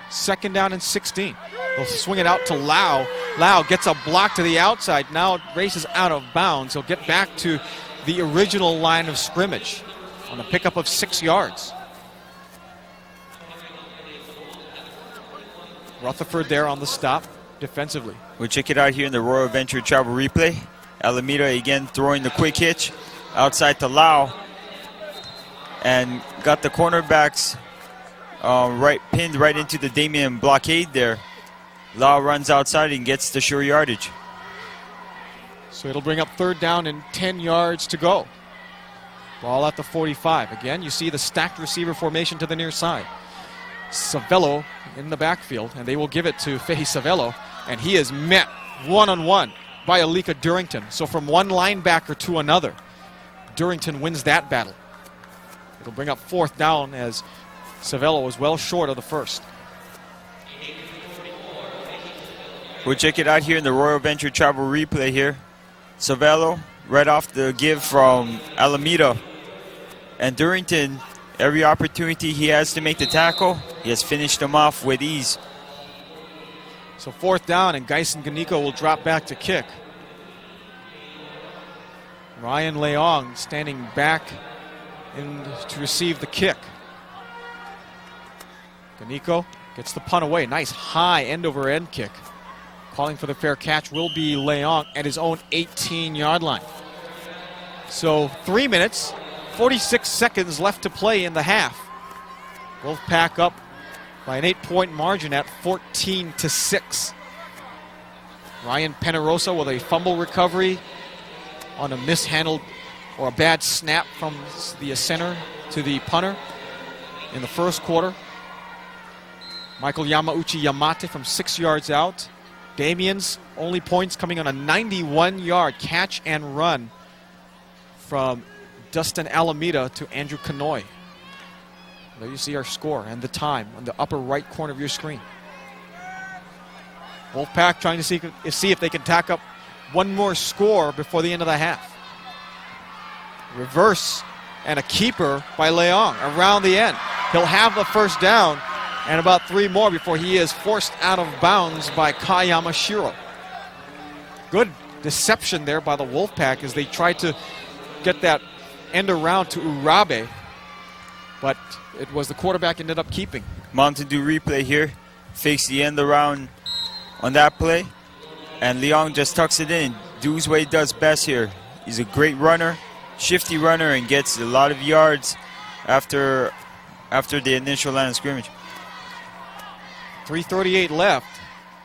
Speaker 1: 2nd down and 16. They'll swing it out to Lau. Lau gets a block to the outside. Now it races out of bounds. He'll get back to the original line of scrimmage on a pickup of 6 yards. Rutherford there on the stop defensively.
Speaker 2: We'll check it out here in the Royal Venture Travel replay. Alameda again throwing the quick hitch outside to Lau. And got the cornerbacks pinned right into the Damien blockade there. Lau runs outside and gets the sure yardage.
Speaker 1: So it'll bring up 3rd down and 10 yards to go. Ball at the 45. Again, you see the stacked receiver formation to the near side. Savello in the backfield, and they will give it to Fehi Savello, and he is met one-on-one by Alika Durrington. So from one linebacker to another, Durrington wins that battle. It'll bring up 4th down as Savello was well short of the first.
Speaker 2: We'll check it out here in the Royal Venture Travel replay here. Savello right off the give from Alameda. And Durrington, every opportunity he has to make the tackle, he has finished him off with ease.
Speaker 1: So 4th down, and Geisen Ganiko will drop back to kick. Ryan Leong standing back in to receive the kick. Ganiko gets the punt away. Nice high end-over-end kick. Calling for the fair catch will be Leong at his own 18-yard line. So 3 minutes, 46 seconds left to play in the half. Wolfpack up by an 8-point margin at 14-6. Ryan Penarosa with a fumble recovery on a mishandled or a bad snap from the center to the punter in the first quarter. Michael Yamauchi Yamate from 6 yards out. Damien's only points coming on a 91-yard catch and run from Dustin Alameda to Andrew Kanoy. There you see our score and the time on the upper right corner of your screen. Wolfpack trying to see if they can tack up one more score before the end of the half. Reverse and a keeper by Leong around the end. He'll have the 1st down and about 3 more before he is forced out of bounds by Kai Yamashiro. Good deception there by the Wolfpack as they tried to get that end around to Urabe, but it was the quarterback ended up keeping.
Speaker 2: Mountain Dew replay here. Fakes the end around on that play, and Leong just tucks it in. Dew's way does best here. He's a great runner, shifty runner, and gets a lot of yards after the initial line of scrimmage.
Speaker 1: 3:38 left.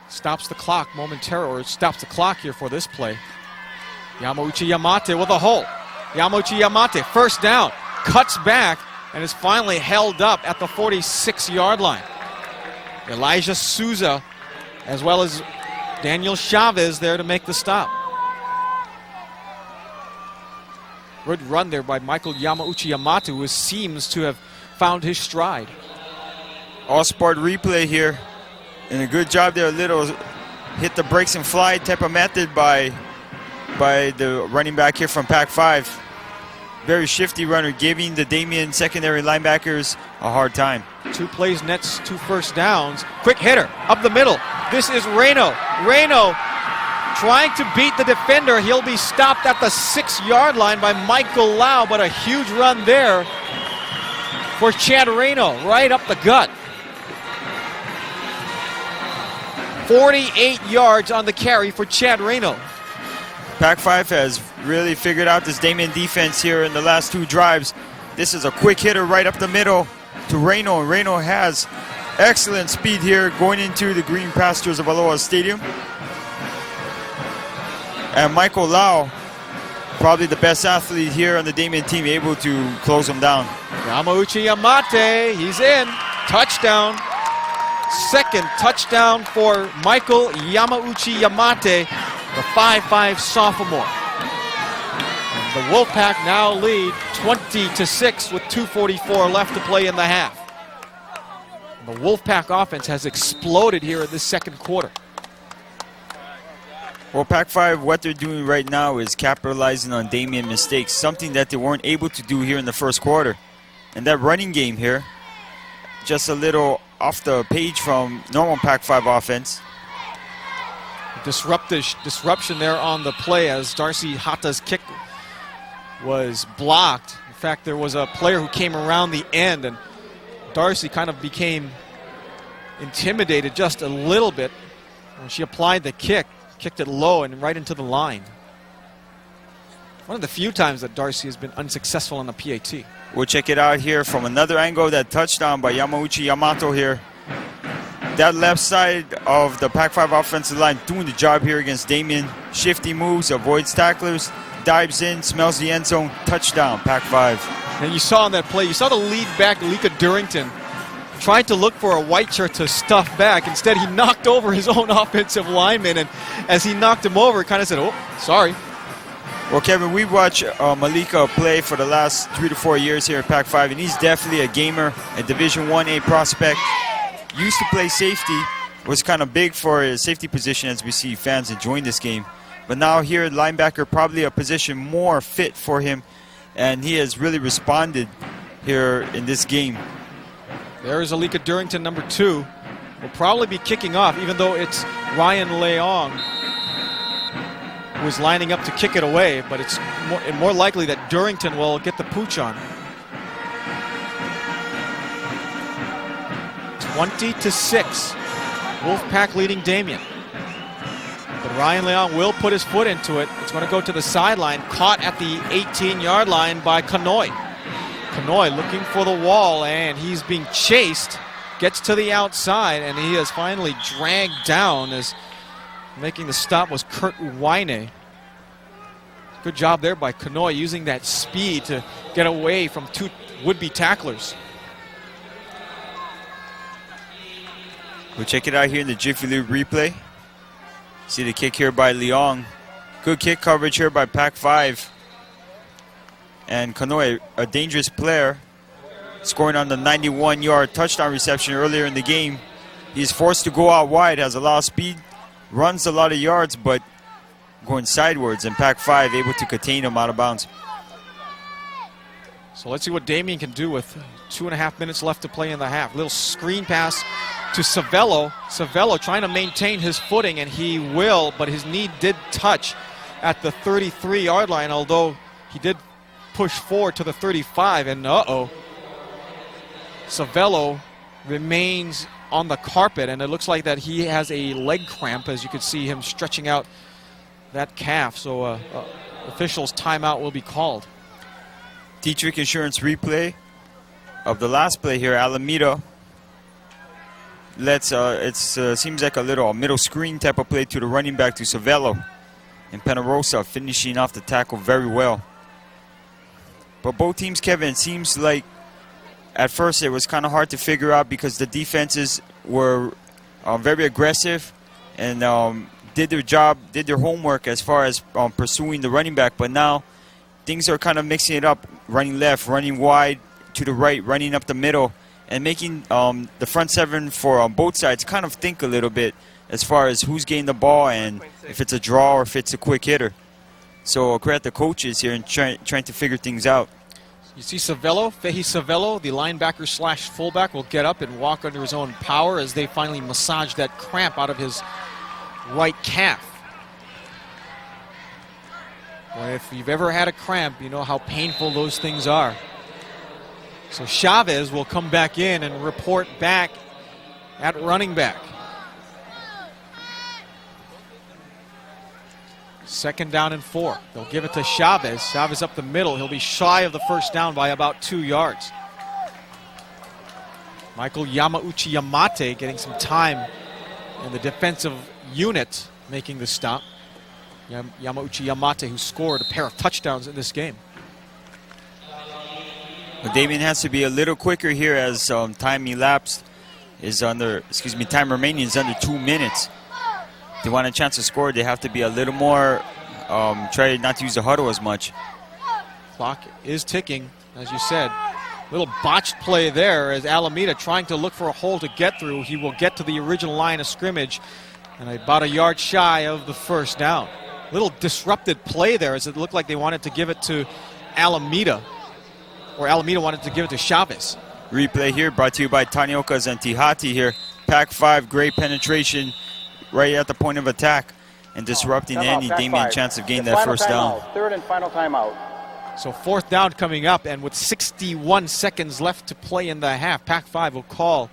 Speaker 1: Stops the clock momentarily, or stops the clock here for this play. Yamauchi Yamate with a hole. Yamauchi Yamate, 1st down, cuts back, and is finally held up at the 46-yard line. Elijah Souza, as well as Daniel Chavez there to make the stop. Good run there by Michael Yamauchi Yamate, who seems to have found his stride.
Speaker 2: All-sport replay here. And a good job there, a little hit the brakes and fly type of method by the running back here from Pac-5. Very shifty runner, giving the Damien secondary linebackers a hard time.
Speaker 1: 2 plays nets 2 first downs. Quick hitter up the middle. This is Reno. Reno trying to beat the defender. He'll be stopped at the 6-yard line by Michael Lau, but a huge run there for Chad Reno, right up the gut. 48 yards on the carry for Chad Reno.
Speaker 2: Pac-5 has really figured out this Damien defense here in the last 2 drives. This is a quick hitter right up the middle to Reno. And Reno has excellent speed here going into the green pastures of Aloha Stadium. And Michael Lau, probably the best athlete here on the Damien team, able to close him down.
Speaker 1: Yamauchi Yamate, he's in. Touchdown. 2nd touchdown for Michael Yamauchi Yamate, the 5'5" sophomore. And the Wolfpack now lead 20-6 with 2:44 left to play in the half. The Wolfpack offense has exploded here in this 2nd quarter.
Speaker 2: Well, Pac-5, what they're doing right now is capitalizing on Damien mistakes, something that they weren't able to do here in the 1st quarter. And that running game here, just a little off the page from normal Pac-5 offense.
Speaker 1: disruption there on the play as Darcy Hata's kick was blocked. In fact, there was a player who came around the end, and Darcy kind of became intimidated just a little bit when she applied the kick, kicked it low and right into the line. One of the few times that Darcy has been unsuccessful on the PAT.
Speaker 2: We'll check it out here from another angle. That touchdown by Yamauchi Yamato here. That left side of the Pac-5 offensive line doing the job here against Damien. Shifty moves, avoids tacklers, dives in, smells the end zone. Touchdown, Pac-5.
Speaker 1: And you saw on that play, you saw the lead back, Lika Durrington, tried to look for a white shirt to stuff back. Instead, he knocked over his own offensive lineman, and as he knocked him over, kind of said, oh, sorry.
Speaker 2: Well, Kevin, we watched Malika play for the last 3 to 4 years here at Pac-5, and he's definitely a gamer, a Division 1A prospect. Used to play safety, was kind of big for his safety position as we see fans enjoying this game. But now here at linebacker, probably a position more fit for him, and he has really responded here in this game.
Speaker 1: There is Alika Durrington, number 2. Will probably be kicking off, even though it's Ryan Leong who is lining up to kick it away, but it's more likely that Durrington will get the pooch on. 20-6. Wolfpack leading Damien. But Ryan Leong will put his foot into it. It's going to go to the sideline, caught at the 18-yard line by Kanoy. Kanoy looking for the wall, and he's being chased. Gets to the outside, and he is finally dragged down as making the stop was Kurt Weine. Good job there by Kanoy using that speed to get away from 2 would-be tacklers.
Speaker 2: We'll check it out here in the Jiffy Lube replay. See the kick here by Leong. Good kick coverage here by Pac-5. And Kanoy, a dangerous player, scoring on the 91-yard touchdown reception earlier in the game. He's forced to go out wide, has a lot of speed, runs a lot of yards, but going sidewards, and Pac-5 able to contain him out of bounds.
Speaker 1: So let's see what Damien can do with 2.5 minutes left to play in the half. Little screen pass to Savello. Savello trying to maintain his footing, and he will, but his knee did touch at the 33-yard line, although he did push forward to the 35, and Savello remains on the carpet, and it looks like that he has a leg cramp, as you could see him stretching out that calf. So officials' timeout will be called.
Speaker 2: Dietrich Insurance replay of the last play here. Alameda seems like a little middle screen type of play to the running back to Savello, and Penarosa finishing off the tackle very well. But both teams, Kevin, it seems like at first it was kind of hard to figure out because the defenses were very aggressive and did their job, did their homework as far as pursuing the running back. But now things are kind of mixing it up, running left, running wide to the right, running up the middle, and making the front seven for both sides kind of think a little bit as far as who's getting the ball and if it's a draw or if it's a quick hitter. So credit the coaches here and trying to figure things out.
Speaker 1: You see Savello, Fehi Savello, the linebacker slash fullback, will get up and walk under his own power as they finally massage that cramp out of his right calf. Well, if you've ever had a cramp, you know how painful those things are. So Chavez will come back in and report back at running back. 2nd down and 4. They'll give it to Chavez. Chavez up the middle. He'll be shy of the first down by about 2 yards. Michael Yamauchi Yamate getting some time in the defensive unit, making the stop. Yamauchi Yamate, who scored a pair of touchdowns in this game.
Speaker 2: But Damien has to be a little quicker here as time remaining is under 2 minutes. If they want a chance to score, they have to be a little more, try not to use the huddle as much.
Speaker 1: Clock is ticking, as you said. Little botched play there as Alameda trying to look for a hole to get through. He will get to the original line of scrimmage and about a yard shy of the first down. Little disrupted play there as it looked like they wanted to give it to Alameda, or Alameda wanted to give it to Chavez.
Speaker 2: Replay here brought to you by Tanioka Zantihati here. Pac-5, great penetration right at the point of attack. and disrupting
Speaker 3: Timeout,
Speaker 2: any
Speaker 3: Pac
Speaker 2: Damien
Speaker 3: 5.
Speaker 2: chance of getting
Speaker 3: The
Speaker 2: that
Speaker 3: final
Speaker 2: first down.
Speaker 3: timeout, third and final timeout.
Speaker 1: So 4th down coming up, and with 61 seconds left to play in the half, Pac-5 will call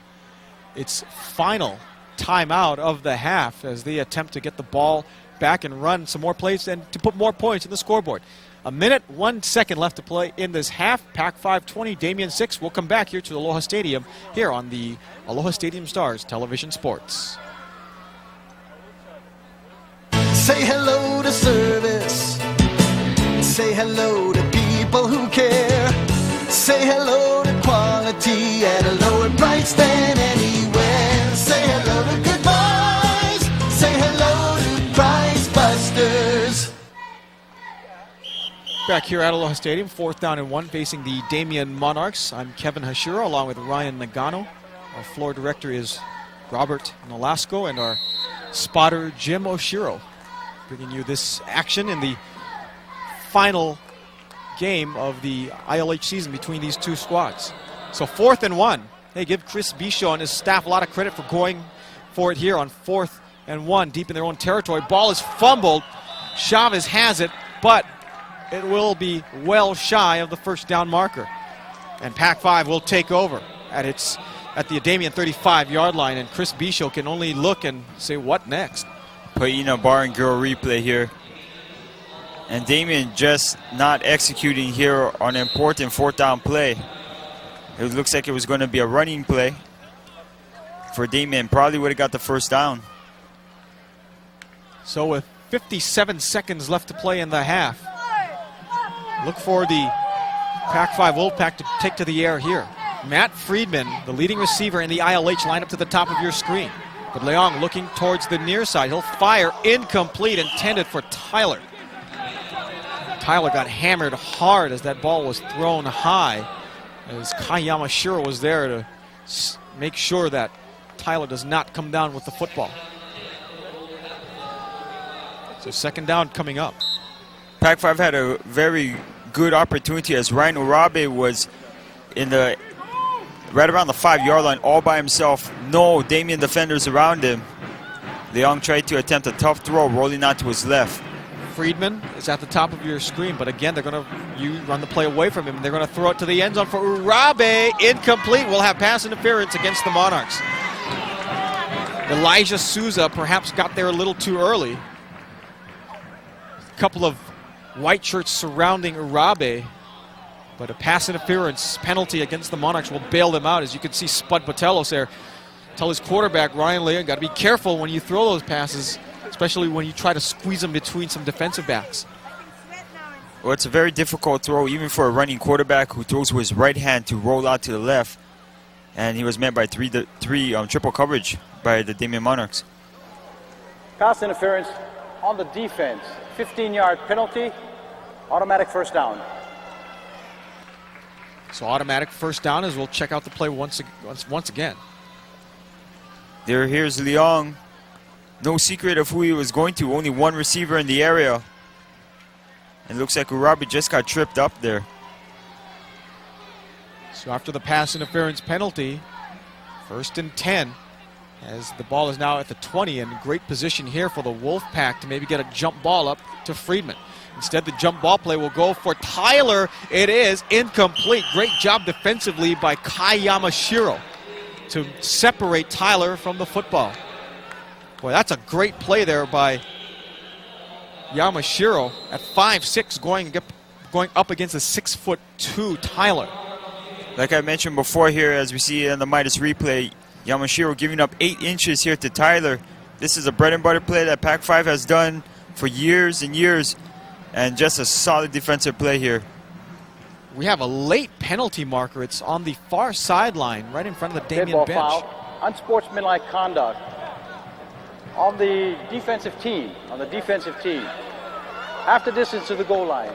Speaker 1: its final timeout of the half as they attempt to get the ball back and run some more plays and to put more points in the scoreboard. 1 minute, 1 second left to play in this half. Pac-5 20, Damien 6. We'll come back here to Aloha Stadium here on the Aloha Stadium Stars Television Sports.
Speaker 5: Say hello to service. Say hello to people who care. Say hello to quality at a lower price than anywhere. Say hello to goodbyes. Say hello to Price Busters.
Speaker 1: Back here at Aloha Stadium, 4th down and 1, facing the Damien Monarchs. I'm Kevin Hashiro along with Ryan Nagano. Our floor director is Robert Nolasco, and our spotter Jim Oshiro, bringing you this action in the final game of the ILH season between these two squads. So 4th and 1. Hey, give Chris Bisho and his staff a lot of credit for going for it here on 4th and 1, deep in their own territory. Ball is fumbled. Chavez has it, but it will be well shy of the first down marker. And Pac-5 will take over at the Damien 35-yard line, and Chris Bisho can only look and say, what next?
Speaker 2: Putting a bar and girl replay here. And Damien just not executing here on an important 4th down play. It looks like it was going to be a running play for Damien. Probably would have got the first down.
Speaker 1: So with 57 seconds left to play in the half, look for the Pac-5 Wolfpack to take to the air here. Matt Friedman, the leading receiver in the ILH, line up to the top of your screen. But Leong looking towards the near side. He'll fire, incomplete, intended for Tyler. Tyler got hammered hard as that ball was thrown high, as Kai Yamashiro was there to make sure that Tyler does not come down with the football. So 2nd down coming up.
Speaker 2: Pac-5 had a very good opportunity as Ryan Urabe was in the right around the 5-yard line all by himself. No Damien defenders around him. Leong tried to attempt a tough throw, rolling out to his left.
Speaker 1: Friedman is at the top of your screen, but again, they're going to run the play away from him, and they're going to throw it to the end zone for Urabe. Incomplete. We'll have pass interference against the Monarchs. Elijah Souza perhaps got there a little too early. A couple of white shirts surrounding Urabe, but a pass interference penalty against the Monarchs will bail them out. As you can see, Spud Patelos there tell his quarterback, Ryan Leong, got to be careful when you throw those passes, especially when you try to squeeze them between some defensive backs.
Speaker 2: Well, it's a very difficult throw, even for a running quarterback who throws with his right hand to roll out to the left. And he was met by three triple coverage by the Damien Monarchs.
Speaker 3: Pass interference on the defense. 15-yard penalty, automatic first down.
Speaker 1: So automatic first down as we'll check out the play once again.
Speaker 2: Here's Leong. No secret of who he was going to. Only one receiver in the area. It looks like Urabe just got tripped up there.
Speaker 1: So after the pass interference penalty, 1st and 10, as the ball is now at the 20, and great position here for the Wolfpack to maybe get a jump ball up to Friedman. Instead, the jump ball play will go for Tyler. It is incomplete. Great job defensively by Kai Yamashiro to separate Tyler from the football. Boy, that's a great play there by Yamashiro at 5'6", going up against a 6'2" Tyler.
Speaker 2: Like I mentioned before here, as we see in the Midas replay, Yamashiro giving up 8 inches here to Tyler. This is a bread and butter play that Pac-5 has done for years and years, and just a solid defensive play here.
Speaker 1: We have a late penalty marker. It's on the far sideline, right in front of the
Speaker 3: Dead
Speaker 1: Damien
Speaker 3: ball
Speaker 1: bench.
Speaker 3: foul, unsportsmanlike conduct on the defensive team. Half the distance to the goal line.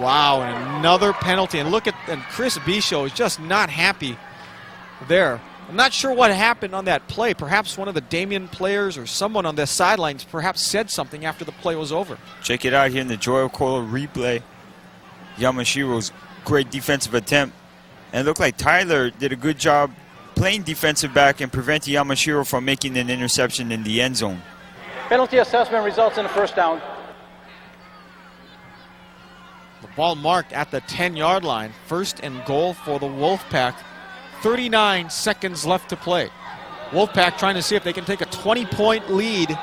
Speaker 1: Wow, and another penalty. And look at, and Chris Bisho is just not happy there. I'm not sure what happened on that play. Perhaps one of the Damien players or someone on the sidelines perhaps said something after the play was over.
Speaker 2: Check it out here in the Joy Okolo replay. Yamashiro's great defensive attempt. And it looked like Tyler did a good job playing defensive back and preventing Yamashiro from making an interception in the end zone.
Speaker 3: Penalty assessment results in a first down.
Speaker 1: The ball marked at the 10-yard line. First and goal for the Wolfpack. 39 seconds left to play. Wolfpack trying to see if they can take a 20-point lead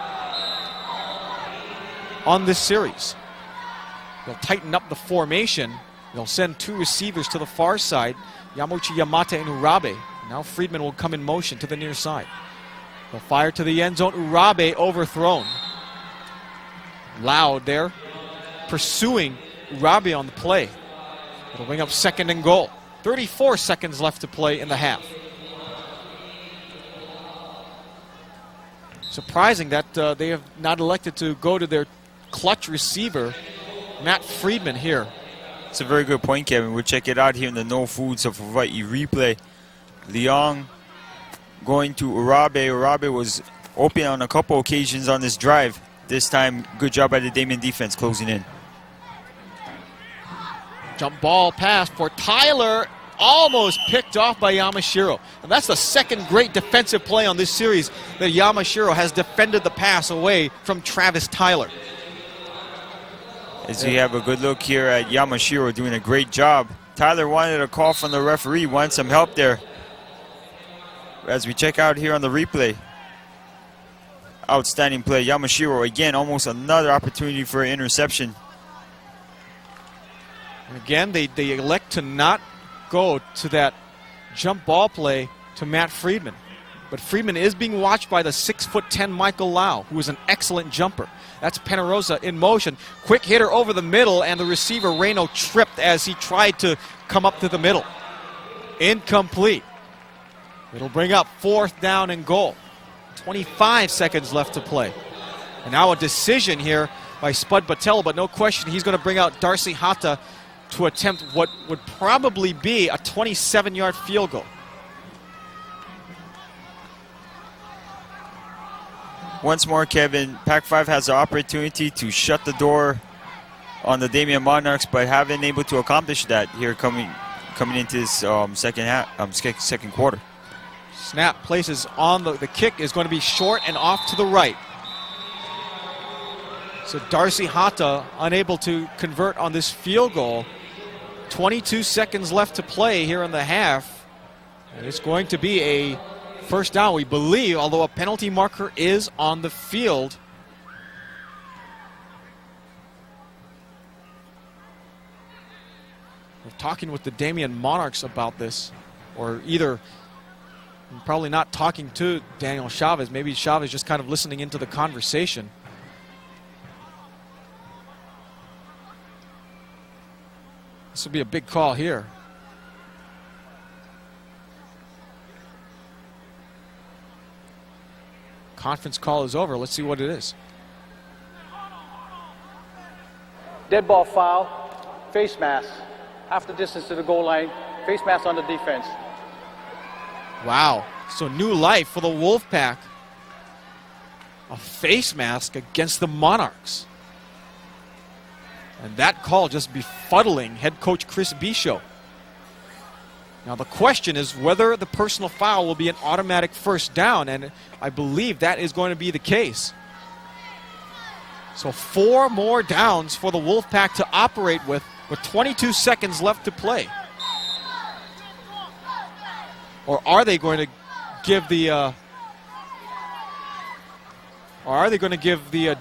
Speaker 1: on this series. They'll tighten up the formation. They'll send two receivers to the far side, Yamuchi Yamate and Urabe. Now Friedman will come in motion to the near side. They'll fire to the end zone. Urabe overthrown. Loud there, pursuing Urabe on the play. It'll bring up second and goal. 34 seconds left to play in the half. Surprising that they have not elected to go to their clutch receiver, Matt Friedman, here.
Speaker 2: It's a very good point, Kevin. We'll check it out here in the No Foods of Hawaii replay. Leong going to Urabe. Urabe was open on a couple occasions on this drive. This time, good job by the Damien defense closing in.
Speaker 1: Jump ball pass for Tyler, almost picked off by Yamashiro. And that's the second great defensive play on this series that Yamashiro has defended the pass away from Travis Tyler.
Speaker 2: As we have a good look here at Yamashiro doing a great job. Tyler wanted a call from the referee, wanted some help there. As we check out here on the replay. Outstanding play. Yamashiro, again, almost another opportunity for an interception.
Speaker 1: And again, they elect to not go to that jump ball play to Matt Friedman. But Friedman is being watched by the 6'10" Michael Lau, who is an excellent jumper. That's Penarosa in motion. Quick hitter over the middle, and the receiver, Reno, tripped as he tried to come up to the middle. Incomplete. It'll bring up fourth down and goal. 25 seconds left to play. And now a decision here by Spud Patel, but no question he's going to bring out Darcy Hata to attempt what would probably be a 27-yard field goal.
Speaker 2: Once more, Kevin, Pac-5 has the opportunity to shut the door on the Damien Monarchs, but haven't been able to accomplish that here coming into this second quarter.
Speaker 1: Snap places on the kick is going to be short and off to the right. So Darcy Hata unable to convert on this field goal. 22 seconds left to play here in the half. And it's going to be a first down, we believe, although a penalty marker is on the field. We're talking with the Damien Monarchs about this, or either probably not talking to Daniel Chavez. Maybe Chavez just kind of listening into the conversation. This will be a big call here. Conference call is over. Let's see what it is.
Speaker 3: Dead ball foul, face mask, half the distance to the goal line, face mask on the defense.
Speaker 1: Wow. So new life for the Wolfpack. A face mask against the Monarchs. And that call just befuddling head coach Chris Bisho. Now the question is whether the personal foul will be an automatic first down, and I believe that is going to be the case. So 4 more downs for the Wolfpack to operate with 22 seconds left to play. Or are they going to give the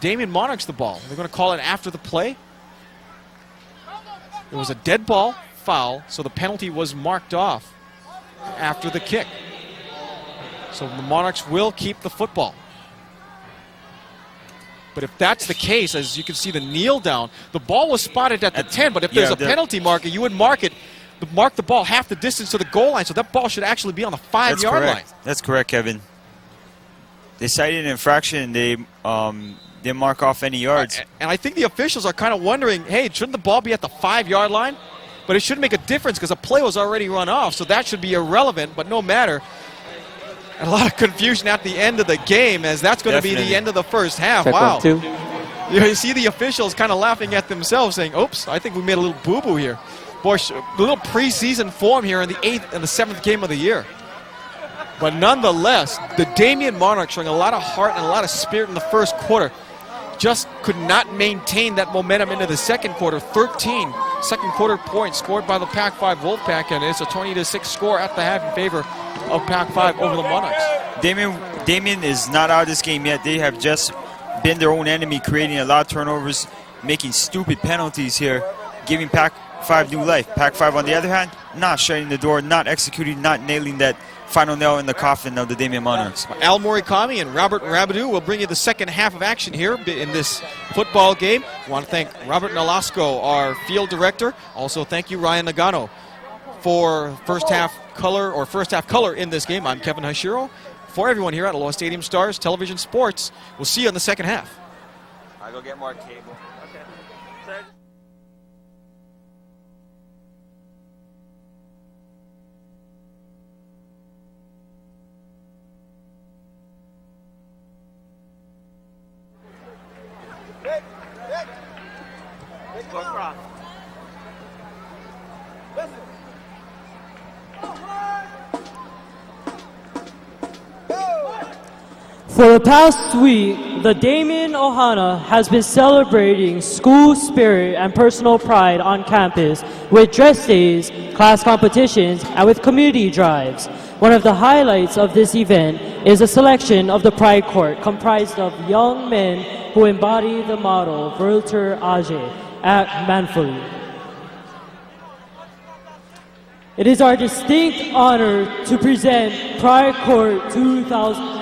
Speaker 1: Damien Monarchs the ball? They're going to call it after the play. It was a dead ball foul, so the penalty was marked off after the kick. So the Monarchs will keep the football. But if that's the case, as you can see the kneel down, the ball was spotted at the 10, but if there's a penalty marker, you would mark the ball half the distance to the goal line, so that ball should actually be on the 5-yard line.
Speaker 2: That's correct, Kevin. They cited an infraction, they didn't mark off any yards.
Speaker 1: And I think the officials are kind of wondering, hey, shouldn't the ball be at the 5-yard line? But it shouldn't make a difference because a play was already run off, so that should be irrelevant, but no matter. And a lot of confusion at the end of the game, as that's going to be the end of the first half. Wow. You see the officials kind of laughing at themselves, saying, oops, I think we made a little boo-boo here. Boy, a little preseason form here in the 7th game of the year. But nonetheless, the Damien Monarchs showing a lot of heart and a lot of spirit in the first quarter. Just could not maintain that momentum into the second quarter. 13 second quarter points scored by the Pac-5 Wolfpack, and it's a 20-6 score at the half in favor of Pac-5 over the Monarchs.
Speaker 2: Damien is not out of this game yet. They have just been their own enemy, creating a lot of turnovers, making stupid penalties here, giving Pac-5 new life. Pac-5, on the other hand, not shutting the door, not executing, not nailing that final nail in the coffin of the Damien Monarchs.
Speaker 1: Al Morikami and Robert Rabidou will bring you the second half of action here in this football game. I want to thank Robert Nolasco, our field director. Also, thank you, Ryan Nagano, for first half color in this game. I'm Kevin Hashiro. For everyone here at Aloha Stadium Stars Television Sports, we'll see you in the second half.
Speaker 2: I'll go get more cable. Okay.
Speaker 6: For the past week, the Damien Ohana has been celebrating school spirit and personal pride on campus with dress days, class competitions, and with community drives. One of the highlights of this event is a selection of the Pride Court comprised of young men who embody the motto Verter Age, act manfully. It is our distinct honor to present Pride Court 2000.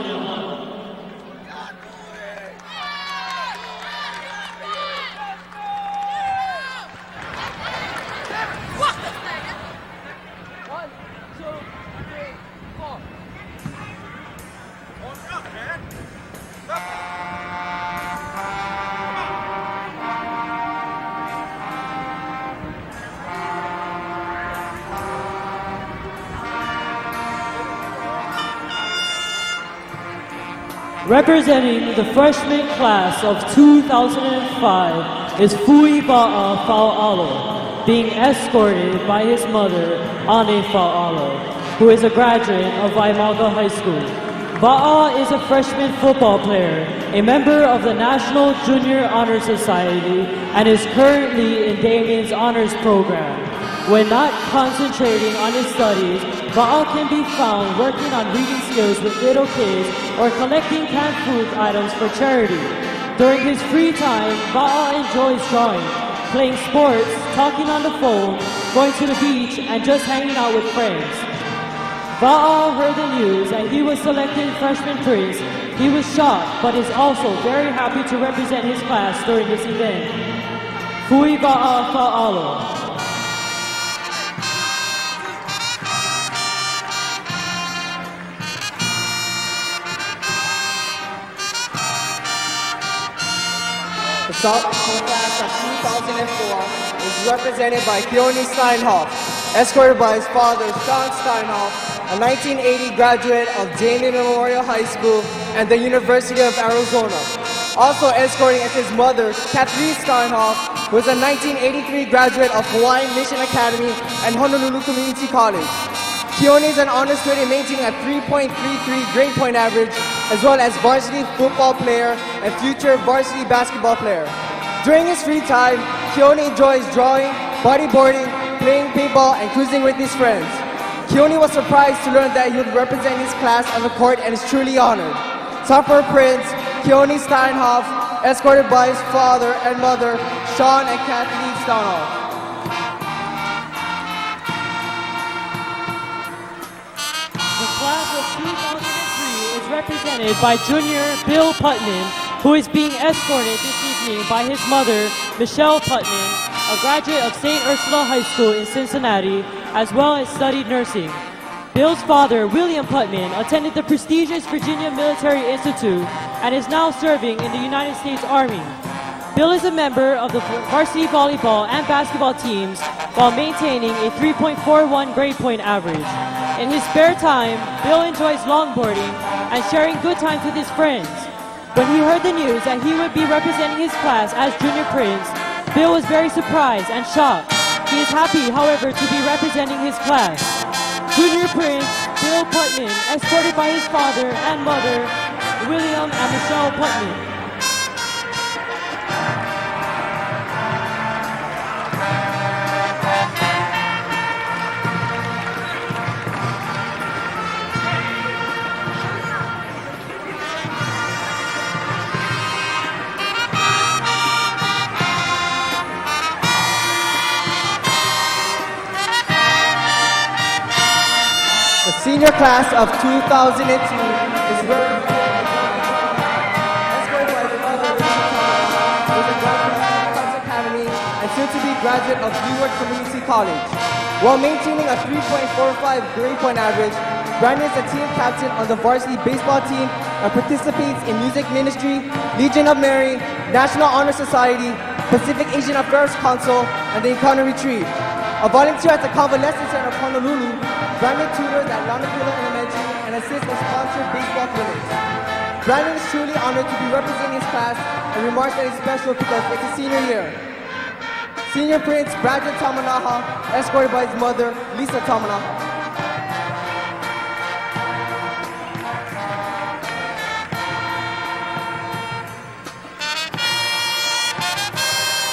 Speaker 6: Representing the freshman class of 2005 is Fuiba'a Fa'alo, being escorted by his mother, Ane Fa'alo, who is a graduate of Waimaga High School. Ba'a is a freshman football player, a member of the National Junior Honor Society, and is currently in Damien's honors program. When not concentrating on his studies, Ba'a can be found working on reading skills with little kids or collecting canned food items for charity. During his free time, Ba'a enjoys drawing, playing sports, talking on the phone, going to the beach, and just hanging out with friends. Ba'a heard the news and he was selected freshman prince. He was shocked, but is also very happy to represent his class during this event. Fuiba'a Fa'alo.
Speaker 7: The sophomore class of 2004 is represented by Keone Steinhoff, escorted by his father, Sean Steinhoff, a 1980 graduate of Damien Memorial High School and the University of Arizona. Also escorting is his mother, Kathleen Steinhoff, who is a 1983 graduate of Hawaiian Mission Academy and Honolulu Community College. Keone is an honor student maintaining a 3.33 grade point average, as well as varsity football player and future varsity basketball player. During his free time, Keone enjoys drawing, bodyboarding, playing paintball, and cruising with his friends. Keone was surprised to learn that he would represent his class on the court and is truly honored. Sophomore Prince Keone Steinhoff, escorted by his father and mother, Sean and Kathleen Steinhoff.
Speaker 6: The class of 2003 is represented by junior Bill Putman, who is being escorted this evening by his mother, Michelle Putman, a graduate of St. Ursula High School in Cincinnati, as well as studied nursing. Bill's father, William Putman, attended the prestigious Virginia Military Institute and is now serving in the United States Army. Bill is a member of the varsity volleyball and basketball teams while maintaining a 3.41 grade point average. In his spare time, Bill enjoys longboarding and sharing good times with his friends. When he heard the news that he would be representing his class as Junior Prince, Bill was very surprised and shocked. He is happy, however, to be representing his class. Junior Prince Bill Putman, escorted by his father and mother, William and Michelle Putman.
Speaker 7: The senior class of 2002 is escorted by his mother, who is a graduate of Cox Academy and soon to be graduate of Leeward Community College. While maintaining a 3.45 grade point average, Brandon is a team captain on the varsity baseball team and participates in music ministry, Legion of Mary, National Honor Society, Pacific Asian Affairs Council, and the Encounter Retreat. A volunteer at the Convalescent Center of Honolulu, Brandon tutors at Lanakula Elementary and assists in sponsored baseball clinics. Brandon is truly honored to be representing his class and remarks that it's special because it's his senior year. Senior Prince Brandon Tamanaha, escorted by his mother, Lisa Tamanaha.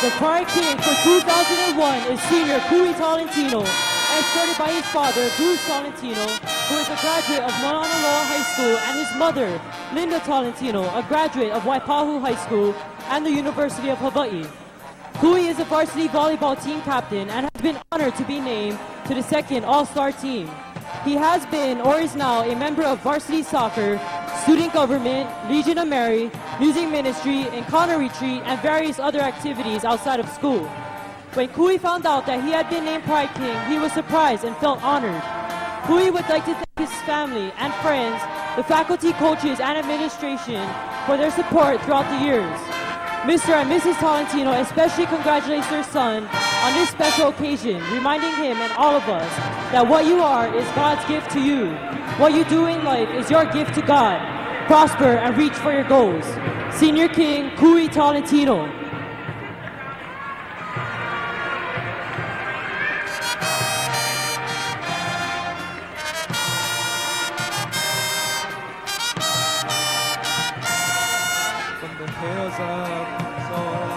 Speaker 6: The Pride King for 2001 is senior Kui Tolentino, escorted by his father, Bruce Tolentino, who is a graduate of Mauna Loa High School, and his mother, Linda Tolentino, a graduate of Waipahu High School and the University of Hawaii. Kui is a varsity volleyball team captain and has been honored to be named to the second All-Star team. He has been, or is now, a member of varsity soccer, student government, Legion of Mary, music ministry, Encounter Retreat, and various other activities outside of school. When Kui found out that he had been named Pride King, he was surprised and felt honored. Kui would like to thank his family and friends, the faculty, coaches, and administration for their support throughout the years. Mr. and Mrs. Tolentino especially congratulates their son on this special occasion, reminding him and all of us that what you are is God's gift to you. What you do in life is your gift to God. Prosper and reach for your goals. Senior King Kui Tolentino.
Speaker 8: From the hills of Missouri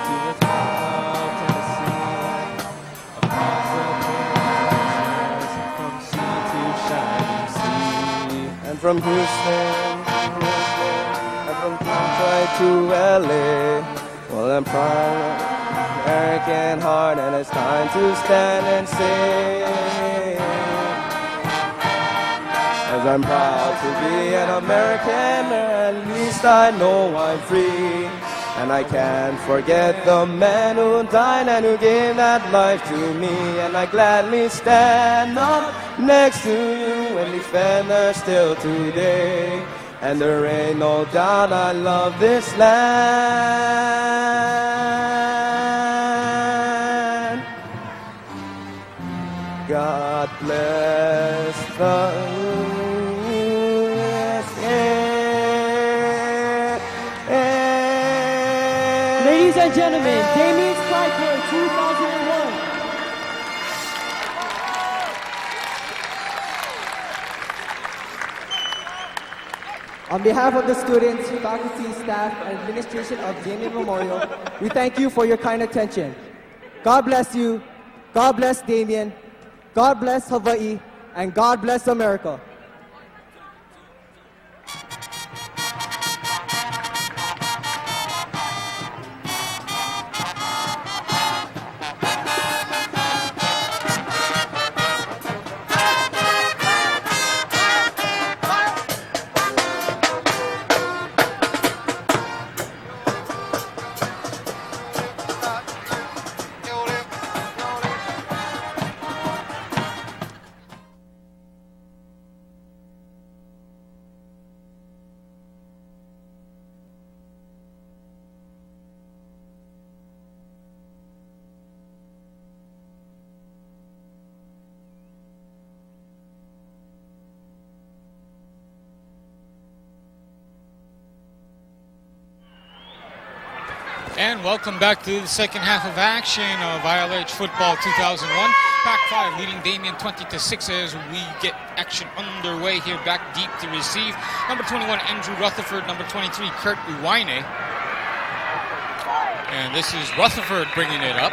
Speaker 8: to the top of Tennessee, across the hills, from sea to shining sea,
Speaker 5: And from Houston to Whistler, and from Detroit to LA. Well, I'm proud, American heart, and it's time to stand and sing. As I'm proud to be an American, at least I know I'm free. And I can't forget the man who died and who gave that life to me. And I gladly stand up next to you and defend her still today. And there ain't no doubt I love this land. God bless the
Speaker 6: Ladies and gentlemen, Damien's Pride King 2001.
Speaker 7: On behalf of the students, faculty, staff, and administration of Damien Memorial, we thank you for your kind attention. God bless you, God bless Damien, God bless Hawaii, and God bless America.
Speaker 9: And welcome back to the second half of action of ILH Football 2001. Pac-5 leading Damien 20-6 as we get action underway here. Back deep to receive. Number 21, Andrew Rutherford. Number 23, Kurt Uwaine. And this is Rutherford bringing it up.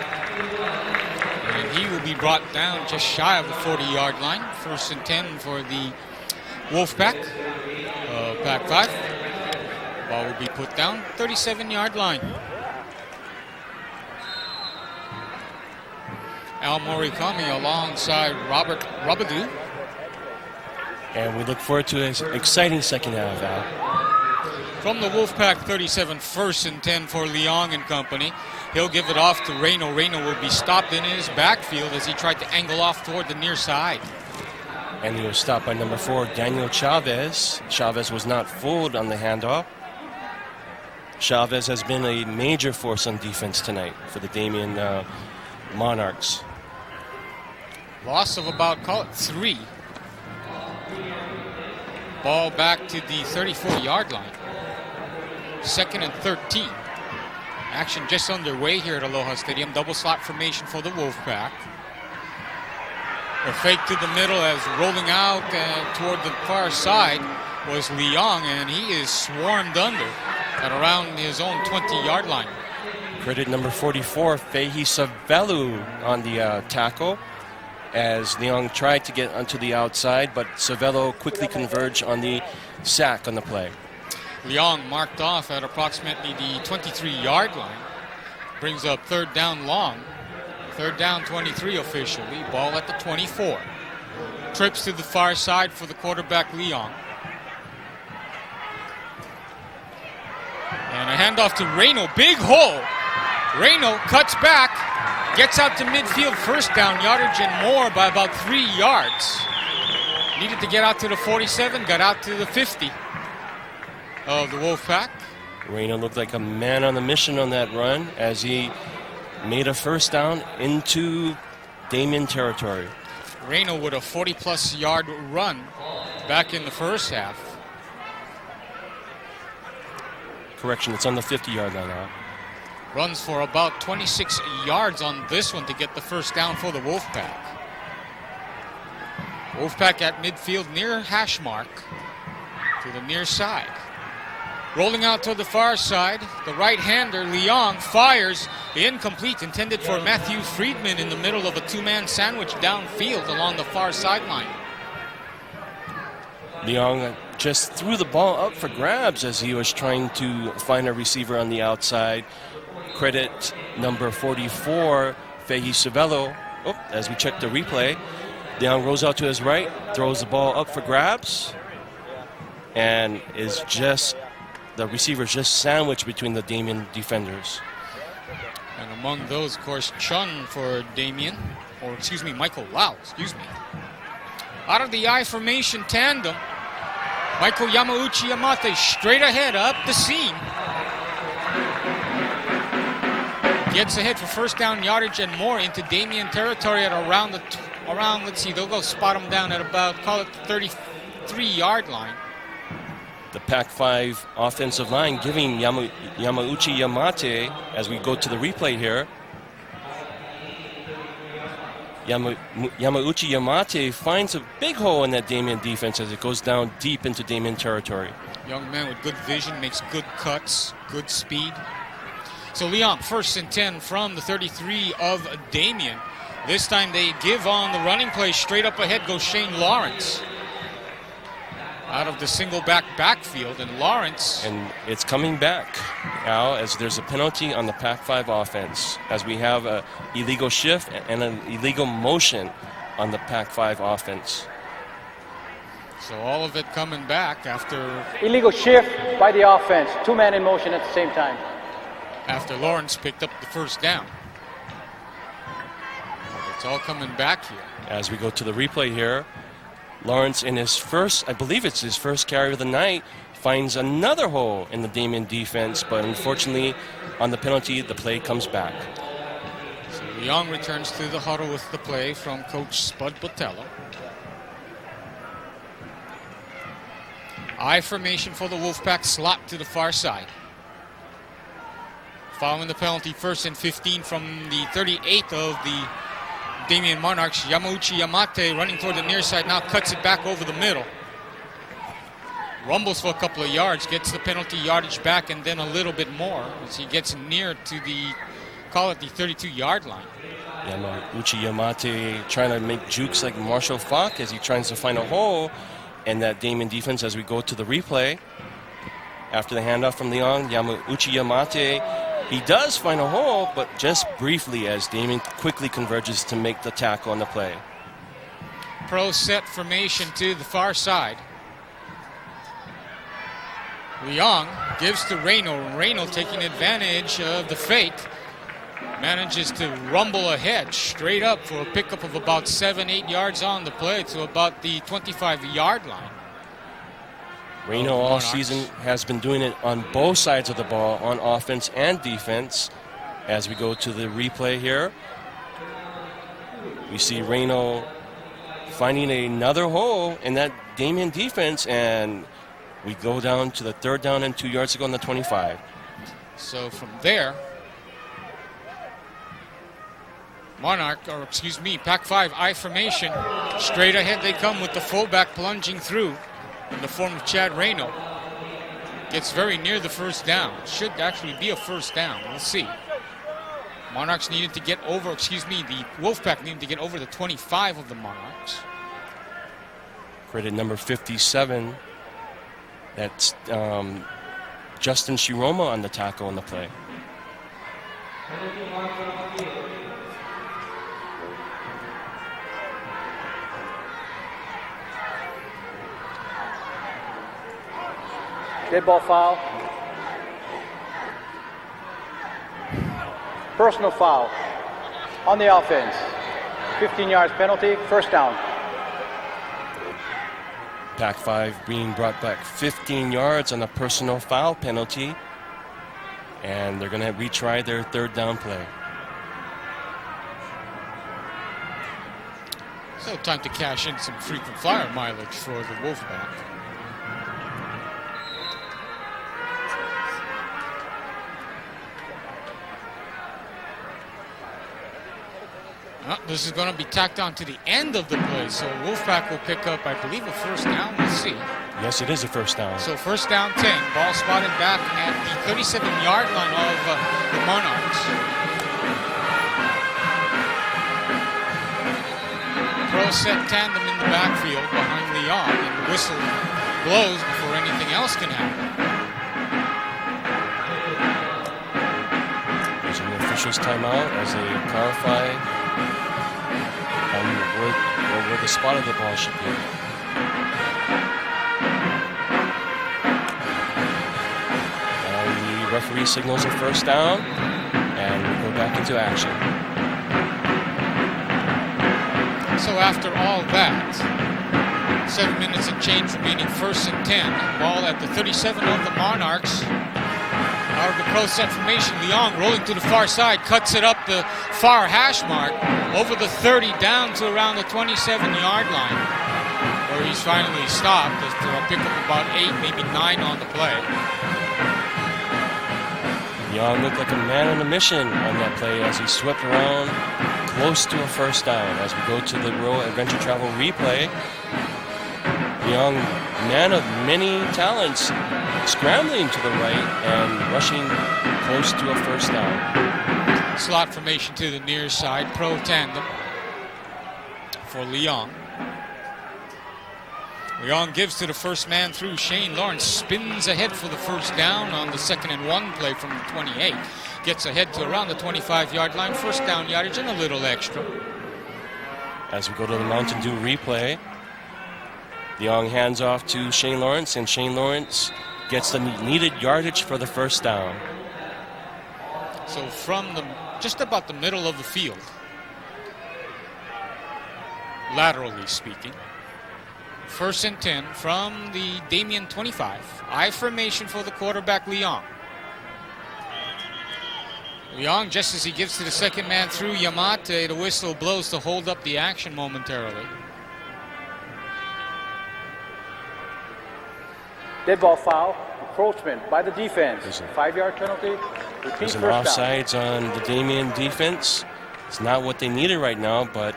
Speaker 9: And he will be brought down just shy of the 40-yard line. 1st and 10 for the Wolfpack. Pac-5. Ball will be put down, 37-yard line. Al Morikami alongside Robert Rabadou.
Speaker 10: And we look forward to an exciting second half, Al.
Speaker 9: From the Wolfpack 37, 1st and 10 for Leong and company. He'll give it off to Reno. Reno will be stopped in his backfield as he tried to angle off toward the near side.
Speaker 10: And he was stopped by number 4, Daniel Chavez. Chavez was not fooled on the handoff. Chavez has been a major force on defense tonight for the Damien Monarchs.
Speaker 9: Loss of about, call it 3. Ball back to the 34-yard line. 2nd and 13. Action just underway here at Aloha Stadium. Double slot formation for the Wolfpack. A fake to the middle as rolling out toward the far side was Leong, and he is swarmed under at around his own 20-yard line.
Speaker 10: Credit number 44, Fehi Savelu on the tackle as Leong tried to get onto the outside, but Savelu quickly converged on the sack on the play.
Speaker 9: Leong marked off at approximately the 23-yard line. Brings up 3rd down long. 3rd down 23 officially. Ball at the 24. Trips to the far side for the quarterback Leong. And a handoff to Reno. Big hole. Reno cuts back. Gets out to midfield. 1st down yardage and more by about 3 yards. Needed to get out to the 47. Got out to the 50 of the Wolfpack.
Speaker 10: Reno looked like a man on the mission on that run as he made a 1st down into Damien territory.
Speaker 9: Reno with a 40-plus yard run back in the 1st half.
Speaker 10: Correction, it's on the 50-yard line now.
Speaker 9: Runs for about 26 yards on this one to get the 1st down for the Wolfpack. Wolfpack at midfield near hash mark to the near side. Rolling out to the far side, the right-hander, Leong, fires. Incomplete, intended for Matthew Friedman in the middle of a 2-man sandwich downfield along the far sideline.
Speaker 10: Leong just threw the ball up for grabs as he was trying to find a receiver on the outside. Credit number 44, Fehi Savelu. Oh, as we check the replay, Leong rolls out to his right, throws the ball up for grabs, and is just... the receiver just sandwiched between the Damien defenders.
Speaker 9: And among those, of course, Chun for Damien, or excuse me, Michael Lau, excuse me. Out of the I formation tandem, Michael Yamauchi Yamate straight ahead up the seam. Gets ahead for 1st down yardage and more into Damien territory at around, let's see, they'll go spot him down at about, call it the 33-yard line.
Speaker 10: The Pac-5 offensive line giving Yamauchi Yamate, as we go to the replay here, Yamauchi Yamate finds a big hole in that Damien defense as it goes down deep into Damien territory.
Speaker 9: Young man with good vision, makes good cuts, good speed. So Leong, 1st and 10 from the 33 of Damien. This time they give on the running play. Straight up ahead goes Shane Lawrence. Out of the single backfield, and Lawrence.
Speaker 10: And it's coming back, Al, as there's a penalty on the Pac-5 offense, as we have an illegal shift and an illegal motion on the Pac-5 offense.
Speaker 9: So all of it coming back after...
Speaker 3: illegal shift by the offense. 2-man in motion at the same time.
Speaker 9: After Lawrence picked up the 1st down. It's all coming back here.
Speaker 10: As we go to the replay here, Lawrence, in his first, I believe it's his first carry of the night, finds another hole in the Damien defense, but unfortunately, on the penalty, the play comes back.
Speaker 9: So Leong returns to the huddle with the play from Coach Spud Botello. I formation for the Wolfpack, slot to the far side. Following the penalty, 1st and 15 from the 38 of the Damien Monarchs. Yamauchi Yamate running toward the near side now, cuts it back over the middle. Rumbles for a couple of yards, gets the penalty yardage back and then a little bit more as he gets near to the, call it the 32-yard line.
Speaker 10: Yamauchi Yamate trying to make jukes like Marshall Falk as he tries to find a hole in that Damien defense as we go to the replay. After the handoff from Leon, Yamauchi Yamate, he does find a hole, but just briefly as Damien quickly converges to make the tackle on the play.
Speaker 9: Pro set formation to the far side. Leong gives to Reyno. Reyno taking advantage of the fake. Manages to rumble ahead straight up for a pickup of about 7-8 yards on the play to about the 25-yard line.
Speaker 10: Reyno all season has been doing it on both sides of the ball, on offense and defense. As we go to the replay here, we see Reyno finding another hole in that Damien defense, and we go down to the 3rd down and 2 yards to go on the 25.
Speaker 9: So from there, Pac-5 I formation. Straight ahead they come with the fullback plunging through in the form of Chad Reyno. Gets very near the first down. Should actually be a first down. We'll see. Monarchs needed to get over, the Wolfpack needed to get over the 25 of the Monarchs.
Speaker 10: Credit number 57. That's Justin Shiroma on the tackle on the play.
Speaker 3: Dead ball foul. Personal foul on the offense. 15 yards penalty, first down.
Speaker 10: Pac-5 being brought back 15 yards on a personal foul penalty. And they're going to retry their 3rd down play.
Speaker 9: So time to cash in some frequent flyer mileage for the Wolfpack. This is going to be tacked on to the end of the play, so Wolfpack will pick up, I believe, a first down. We'll see.
Speaker 10: Yes, it is a first down.
Speaker 9: So first down 10. Ball spotted back at the 37-yard line of the Monarchs. Pro set tandem in the backfield behind Leon, and the whistle blows before anything else can happen.
Speaker 10: There's an official's timeout as they clarify where the spot of the ball should be. And the referee signals a first down, and we go back into action.
Speaker 9: So after all that, 7 minutes and change remaining, 1st and 10. Ball at the 37 of the Monarchs. Out of the pro set formation, Leong rolling to the far side, cuts it up the far hash mark, over the 30 down to around the 27-yard line, where he's finally stopped after a pickup about 8, maybe 9 on the play.
Speaker 10: Leong looked like a man on a mission on that play as he swept around close to a first down. As we go to the Rural Adventure Travel replay, Leong, man of many talents, scrambling to the right and rushing close to a first down.
Speaker 9: Slot formation to the near side, pro tandem for Leong. Leong gives to the first man through. Shane Lawrence spins ahead for the first down on the 2nd and 1 play from the 28. Gets ahead to around the 25-yard line, first down yardage and a little extra.
Speaker 10: As we go to the Mountain Dew replay, Leong hands off to Shane Lawrence, and Shane Lawrence gets the needed yardage for the first down.
Speaker 9: So from just about the middle of the field, laterally speaking, 1st and 10 from the Damien 25. I formation for the quarterback, Leong. Leong, just as he gives to the second man through Yamate, the whistle blows to hold up the action momentarily.
Speaker 3: Dead ball foul, encroachment by the defense. 5-yard penalty.
Speaker 10: There's an offsides on the Damien defense. It's not what they needed right now, but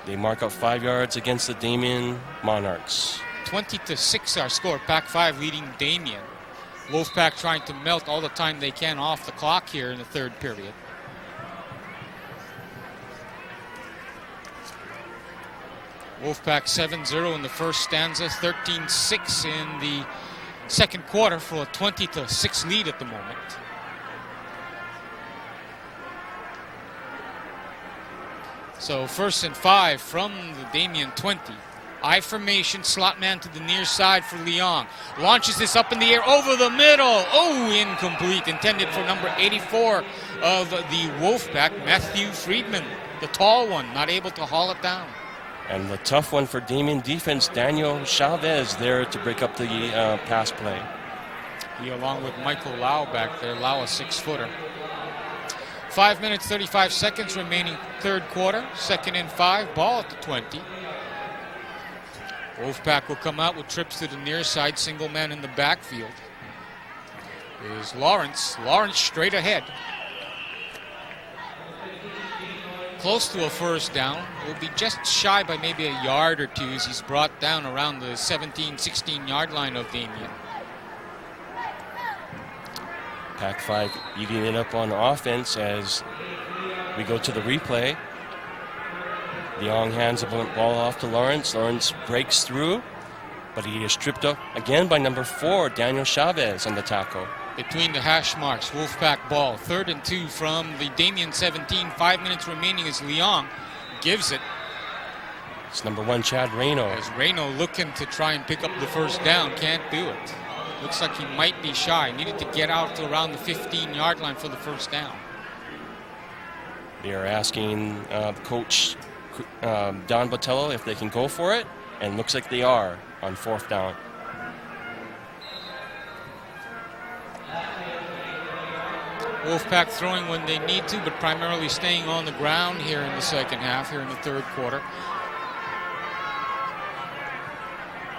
Speaker 10: they mark up 5 yards against the Damien Monarchs.
Speaker 9: 20-6 our score. Pac-5 leading Damien. Wolfpack trying to melt all the time they can off the clock here in the third period. Wolfpack 7-0 in the first stanza, 13-6 in the second quarter for a 20-6 lead at the moment. So 1st and 5 from the Damien 20. I formation, slot man to the near side for Leong. Launches this up in the air over the middle. Oh, incomplete. Intended for number 84 of the Wolfpack, Matthew Friedman. The tall one, not able to haul it down.
Speaker 10: And the tough one for Damien defense, Daniel Chavez there to break up the pass play.
Speaker 9: He along with Michael Lau back there. Lau a 6-footer. 5 minutes, 35 seconds remaining third quarter. 2nd and 5, ball at the 20. Wolfpack will come out with trips to the near side. Single man in the backfield is Lawrence. Lawrence straight ahead. Close to a first down. Will be just shy by maybe a yard or two as he's brought down around the 17, 16-yard line of Damien.
Speaker 10: Pac-5 eating it up on offense as we go to the replay. Leong hands the ball off to Lawrence. Lawrence breaks through, but he is tripped up again by number 4, Daniel Chavez, on the tackle.
Speaker 9: Between the hash marks, Wolfpack ball. 3rd and 2 from the Damien 17. 5 minutes remaining as Leong gives it.
Speaker 10: It's number 1, Chad Reno.
Speaker 9: As Reno looking to try and pick up the first down, can't do it. Looks like he might be shy. Needed to get out to around the 15-yard line for the first down.
Speaker 10: They are asking Coach Don Botello if they can go for it, and looks like they are on 4th down.
Speaker 9: Wolfpack throwing when they need to, but primarily staying on the ground here in the second half, here in the third quarter.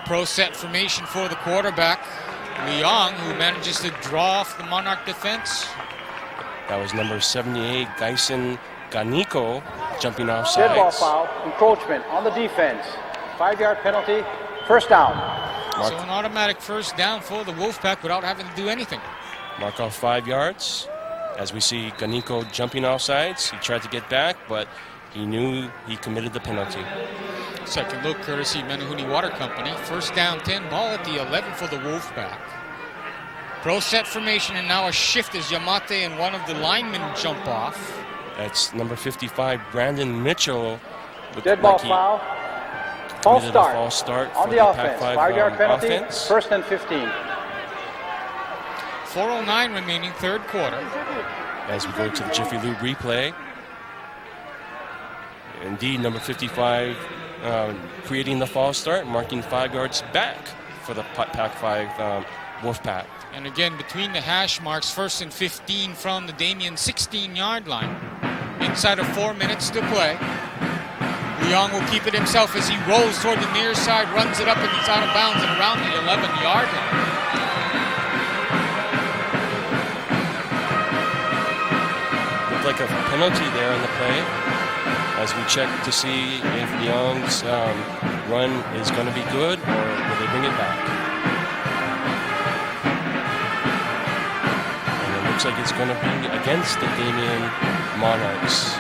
Speaker 9: Pro set formation for the quarterback, Leong, who manages to draw off the Monarch defense.
Speaker 10: That was number 78, Gyson Ganico, jumping off sides.
Speaker 3: Dead ball foul, encroachment on the defense. 5-yard penalty, first down.
Speaker 9: So an automatic first down for the Wolfpack without having to do anything.
Speaker 10: Mark off 5 yards. As we see Ganico jumping off sides. He tried to get back, but he knew he committed the penalty.
Speaker 9: Second look courtesy Menahuni Water Company. First down 10, ball at the 11 for the Wolfpack. Pro set formation, and now a shift as Yamate and one of the linemen jump off.
Speaker 10: That's number 55, Brandon Mitchell.
Speaker 3: Dead ball foul. False start.
Speaker 10: False start
Speaker 3: on the offense. 5-yard penalty,
Speaker 10: offense.
Speaker 3: 1st and 15.
Speaker 9: 4:09 remaining, third quarter.
Speaker 10: As we go to the Jiffy Lube replay. Indeed, number 55 creating the false start, marking 5 yards back for the Pac-5 Wolfpack.
Speaker 9: And again, between the hash marks, 1st and 15 from the Damien 16-yard line. Inside of 4 minutes to play. Leong will keep it himself as he rolls toward the near side, runs it up, and he's out of bounds and around the 11-yard line.
Speaker 10: Like a penalty there on the play as we check to see if Leong's run is going to be good or will they bring it back. And it looks like it's going to be against the Damien Monarchs.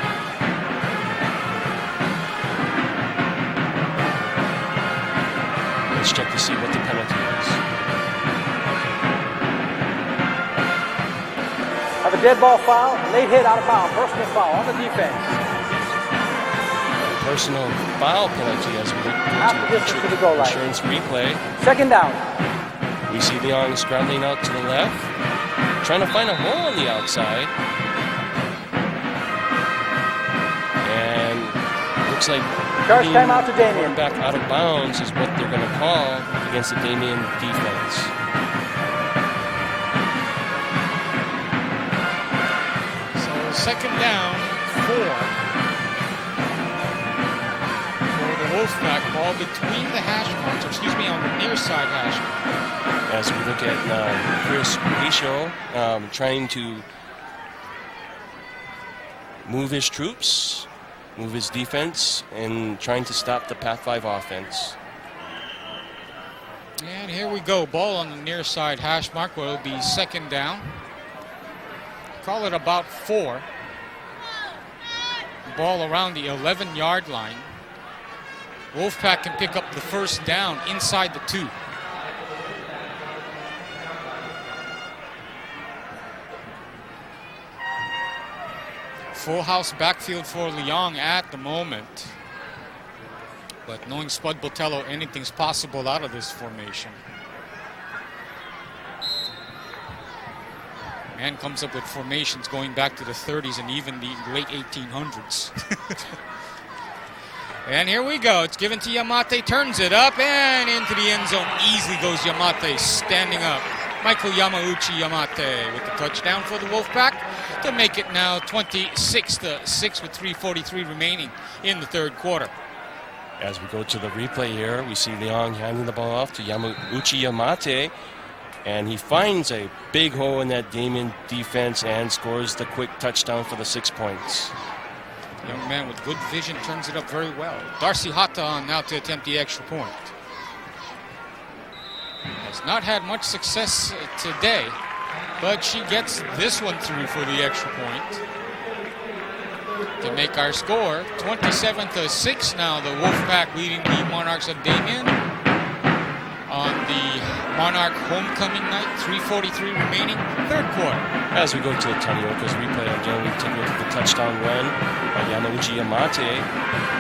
Speaker 10: Let's check to see what the penalty is.
Speaker 3: Have a dead ball foul, late hit out of bounds, personal foul on the defense.
Speaker 10: Personal foul penalty as we look
Speaker 3: Half the distance to the goal line.
Speaker 10: Insurance replay.
Speaker 3: 2nd down.
Speaker 10: We see Leong scrambling out to the left, trying to find a hole on the outside. And looks like
Speaker 3: Charge timeout to Damien.
Speaker 10: Back out of bounds is what they're going to call against the Damien defense.
Speaker 9: Second down, 4 for the Wolfpack. Ball between the hash marks, on the near side hash mark.
Speaker 10: As we look at Chris Richo trying to move his troops move his defense and trying to stop the Pac-5 offense.
Speaker 9: And here we go. Ball on the near side hash mark where it'll be second down. Call it about 4. Ball around the 11-yard line. Wolfpack can pick up the first down inside the 2. Full house backfield for Leong at the moment. But knowing Spud Botello, anything's possible out of this formation. Man comes up with formations going back to the 30s and even the late 1800s. And here we go. It's given to Yamate, turns it up and into the end zone. Easily goes Yamate, standing up. Michael Yamauchi Yamate with the touchdown for the Wolfpack to make it now 26-6 with 3:43 remaining in the third quarter.
Speaker 10: As we go to the replay here, we see Leong handing the ball off to Yamauchi Yamate, and he finds a big hole in that Damien defense and scores the quick touchdown for the 6 points.
Speaker 9: Young man with good vision turns it up very well. Darcy Hata on now to attempt the extra point. Has not had much success today, but she gets this one through for the extra point to make our score 27-6 now. The Wolfpack leading the Monarchs of Damien on the Monarch homecoming night. 3:43 remaining, third quarter.
Speaker 10: As we go to Tanioka's replay again, we take a look at the touchdown run by Yamauchi Yamate.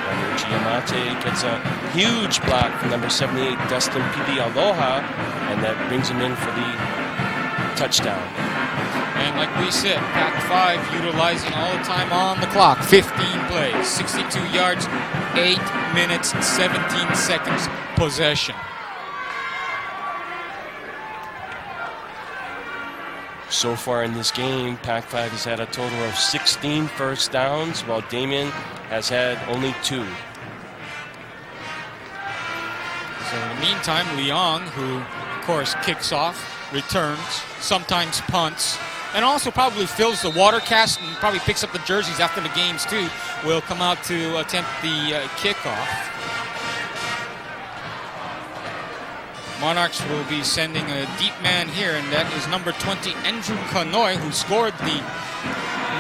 Speaker 10: Yamauchi Yamate gets a huge block from number 78, Dustin Pili Aloha, and that brings him in for the touchdown.
Speaker 9: And like we said, Pac-5 utilizing all the time on the clock. 15 plays, 62 yards, 8 minutes, 17 seconds possession.
Speaker 10: So far in this game, Pac-5 has had a total of 16 first downs, while Damien has had only 2.
Speaker 9: So in the meantime, Leong, who of course kicks off, returns, sometimes punts, and also probably fills the water cast and probably picks up the jerseys after the games too, will come out to attempt the kickoff. Monarchs will be sending a deep man here, and that is number 20, Andrew Kanoy, who scored the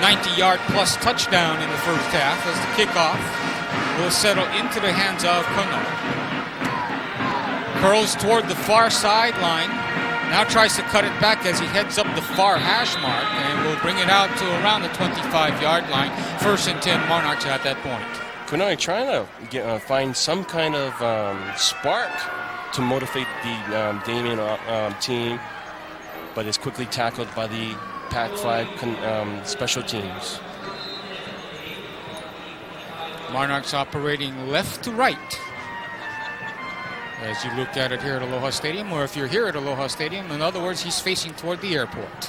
Speaker 9: 90-yard plus touchdown in the first half, as the kickoff will settle into the hands of Kanoy. Curls toward the far sideline, now tries to cut it back as he heads up the far hash mark, and will bring it out to around the 25-yard line. 1st and 10 Monarchs at that point.
Speaker 10: Kanoy trying to find some kind of spark to motivate the Damien team, but is quickly tackled by the Pac-5 special teams.
Speaker 9: Monarchs operating left to right as you look at it here at Aloha Stadium, or if you're here at Aloha Stadium, in other words, he's facing toward the airport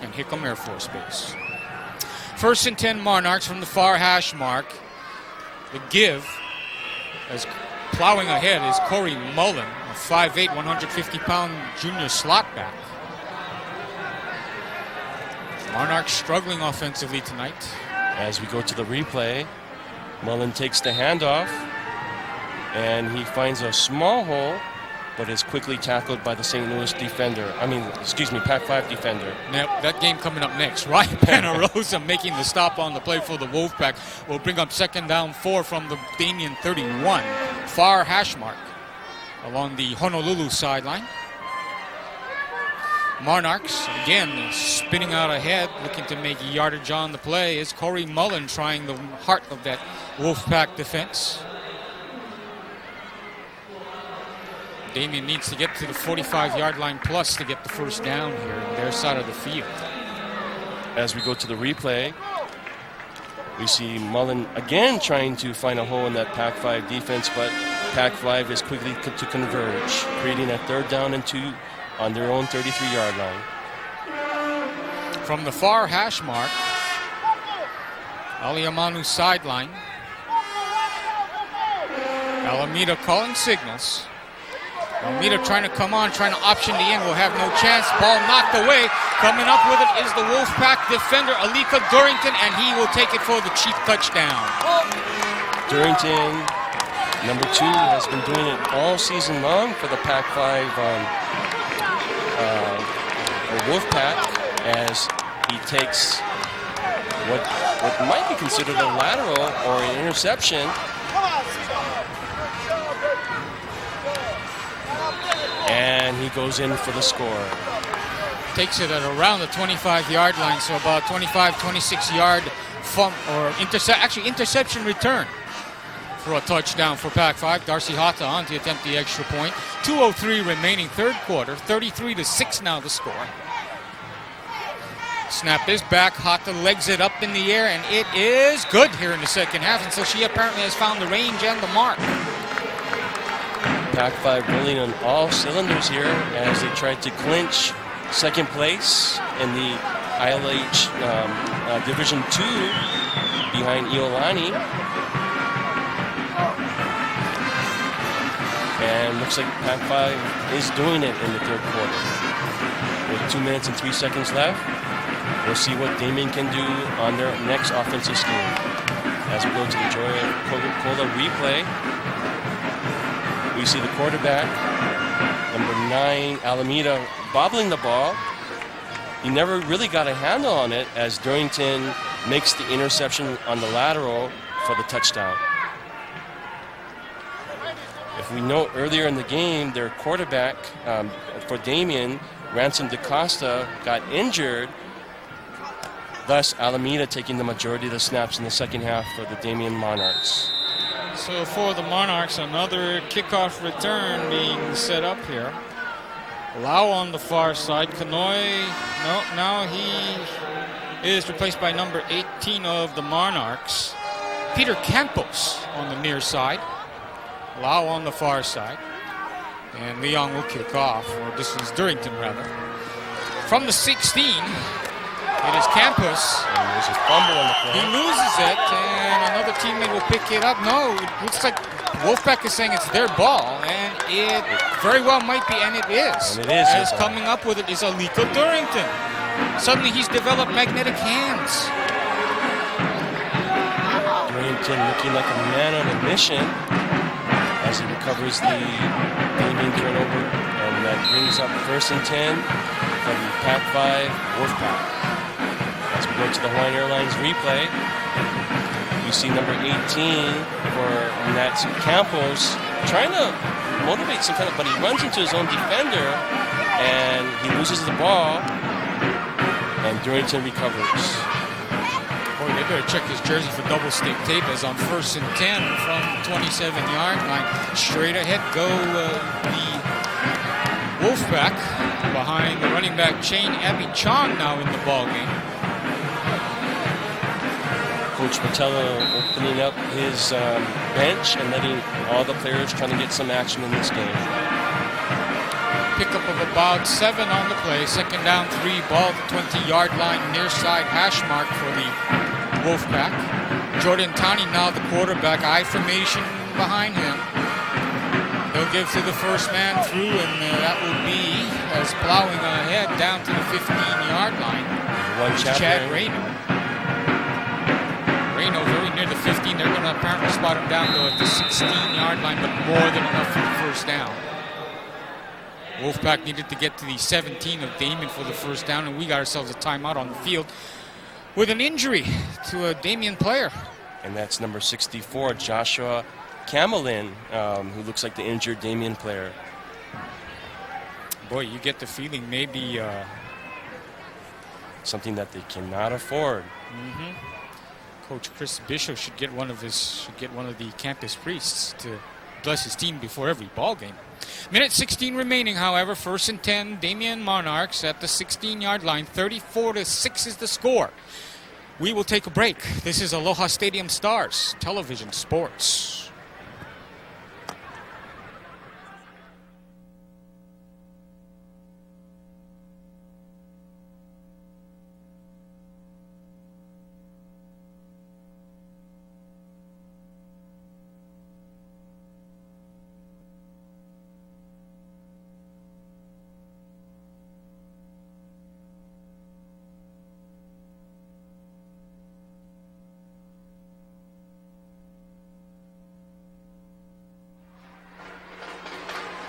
Speaker 9: and Hickam Air Force Base. 1st and 10 Monarchs from the far hash mark. The give, as plowing ahead, is Corey Mullen, a 5'8", 150-pound junior slot back. Monarchs struggling offensively tonight.
Speaker 10: As we go to the replay, Mullen takes the handoff, and he finds a small hole, but is quickly tackled by the St. Louis defender. Pac-5 defender.
Speaker 9: Now, that game coming up next. Ryan Panarosa making the stop on the play for the Wolfpack will bring up 2nd down 4 from the Damien 31. Far hash mark along the Honolulu sideline. Monarchs, again, spinning out ahead, looking to make yardage on the play, is Corey Mullen trying the heart of that Wolfpack defense. Damien needs to get to the 45-yard line plus to get the first down here on their side of the field.
Speaker 10: As we go to the replay, we see Mullen again trying to find a hole in that Pac-5 defense, but Pac-5 is quickly to converge, creating a 3rd down and 2 on their own 33-yard line.
Speaker 9: From the far hash mark, Aliamanu sideline. Alameda calling signals. Alameda trying to come on, trying to option the end, will have no chance. Ball knocked away. Coming up with it is the Wolfpack defender, Alika Dorrington, and he will take it for the cheap touchdown.
Speaker 10: Durrington, number 2, has been doing it all season long for the Pac-5 Wolfpack, as he takes what might be considered a lateral or an interception. And he goes in for the score.
Speaker 9: Takes it at around the 25-yard line, so about 25, 26-yard interception return for a touchdown for Pac-5. Darcy Hata on to attempt the extra point. 2:03 remaining third quarter. 33-6 now the score. Snap is back. Hata legs it up in the air, and it is good here in the second half. And so she apparently has found the range and the mark.
Speaker 10: Pac-5 rolling on all cylinders here as they tried to clinch second place in the ILH Division 2 behind Iolani. And looks like Pac-5 is doing it in the third quarter. With 2 minutes and 3 seconds left, we'll see what Damien can do on their next offensive scheme. As we go to the Joy Coca-Cola replay, we see the quarterback, number 9, Alameda, bobbling the ball. He never really got a handle on it as Durrington makes the interception on the lateral for the touchdown. If we know earlier in the game, their quarterback for Damien, Ransom DaCosta, got injured. Thus, Alameda taking the majority of the snaps in the second half for the Damien Monarchs.
Speaker 9: So for the Monarchs, another kickoff return being set up here. Lau on the far side. Kanoy, no, now he is replaced by number 18 of the Monarchs. Peter Campos on the near side. Lau on the far side. And Leon will kick off, or this is Durrington rather. From the 16, it is Campos.
Speaker 10: And there's his fumble on the play.
Speaker 9: He loses it, and another teammate will pick it up. No, it looks like Wolfpack is saying it's their ball, and it very well might be, and it is.
Speaker 10: And it is.
Speaker 9: As coming up with it is Aliko Durrington. Suddenly he's developed magnetic hands.
Speaker 10: Durrington looking like a man on a mission as he recovers the Damien turnover, and that brings up 1st and 10 for the Pac-5 Wolfpack. As we go to the Hawaiian Airlines replay, you see number 18 for Nats Campos trying to motivate some kind of, but he runs into his own defender and he loses the ball, and Durrington recovers.
Speaker 9: Boy, they better check his jersey for double stick tape, as on 1st and 10 from the 27-yard line. Straight ahead go the Wolfpack behind the running back Chain Abby Chong now in the ballgame.
Speaker 10: Coach Patella opening up his bench and letting all the players trying to get some action in this game.
Speaker 9: Pickup of about 7 on the play. 2nd down, 3, ball at the 20-yard line, near side hash mark for the Wolfpack. Jordan Tani now the quarterback, I formation behind him. He'll give to the first man through, and that will be as plowing ahead down to the 15-yard line. Chad Rayno. Rayno very near the 15. They're going to apparently spot him down to the 16-yard line, but more than enough for the first down. Wolfpack needed to get to the 17 of Damien for the first down, and we got ourselves a timeout on the field with an injury to a Damien player.
Speaker 10: And that's number 64, Joshua Camelin, who looks like the injured Damien player.
Speaker 9: Boy, you get the feeling maybe
Speaker 10: something that they cannot afford.
Speaker 9: Coach Chris Bishop should get one of the campus priests to bless his team before every ball game. Minute 16 remaining, however. 1st and 10, Damien Monarchs at the 16-yard line. 34-6 is the score. We will take a break. This is Aloha Stadium Stars Television Sports.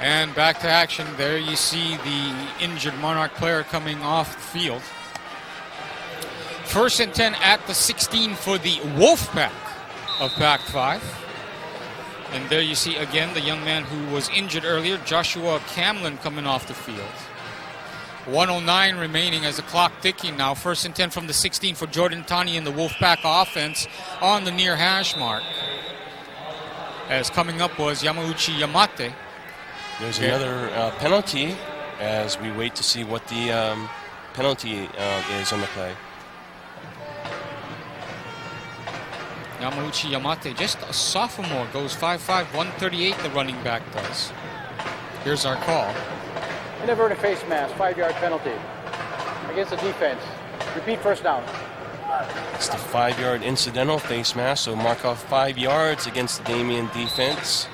Speaker 9: And back to action. There you see the injured Monarch player coming off the field. 1st and 10 at the 16 for the Wolfpack of Pac-5. And there you see again the young man who was injured earlier, Joshua Camlin, coming off the field. 1:09 remaining as the clock ticking now. 1st and 10 from the 16 for Jordan Tani in the Wolfpack offense on the near hash mark. As coming up was Yamauchi Yamate.
Speaker 10: There's another penalty as we wait to see what the penalty is on the play.
Speaker 9: Yamauchi Yamate, just a sophomore, goes 5'5", 138, the running back does. Here's our call.
Speaker 3: Inadvertent face mask, 5-yard penalty against the defense. Repeat first down.
Speaker 10: It's the 5-yard incidental face mask, so mark off 5 yards against the Damien defense.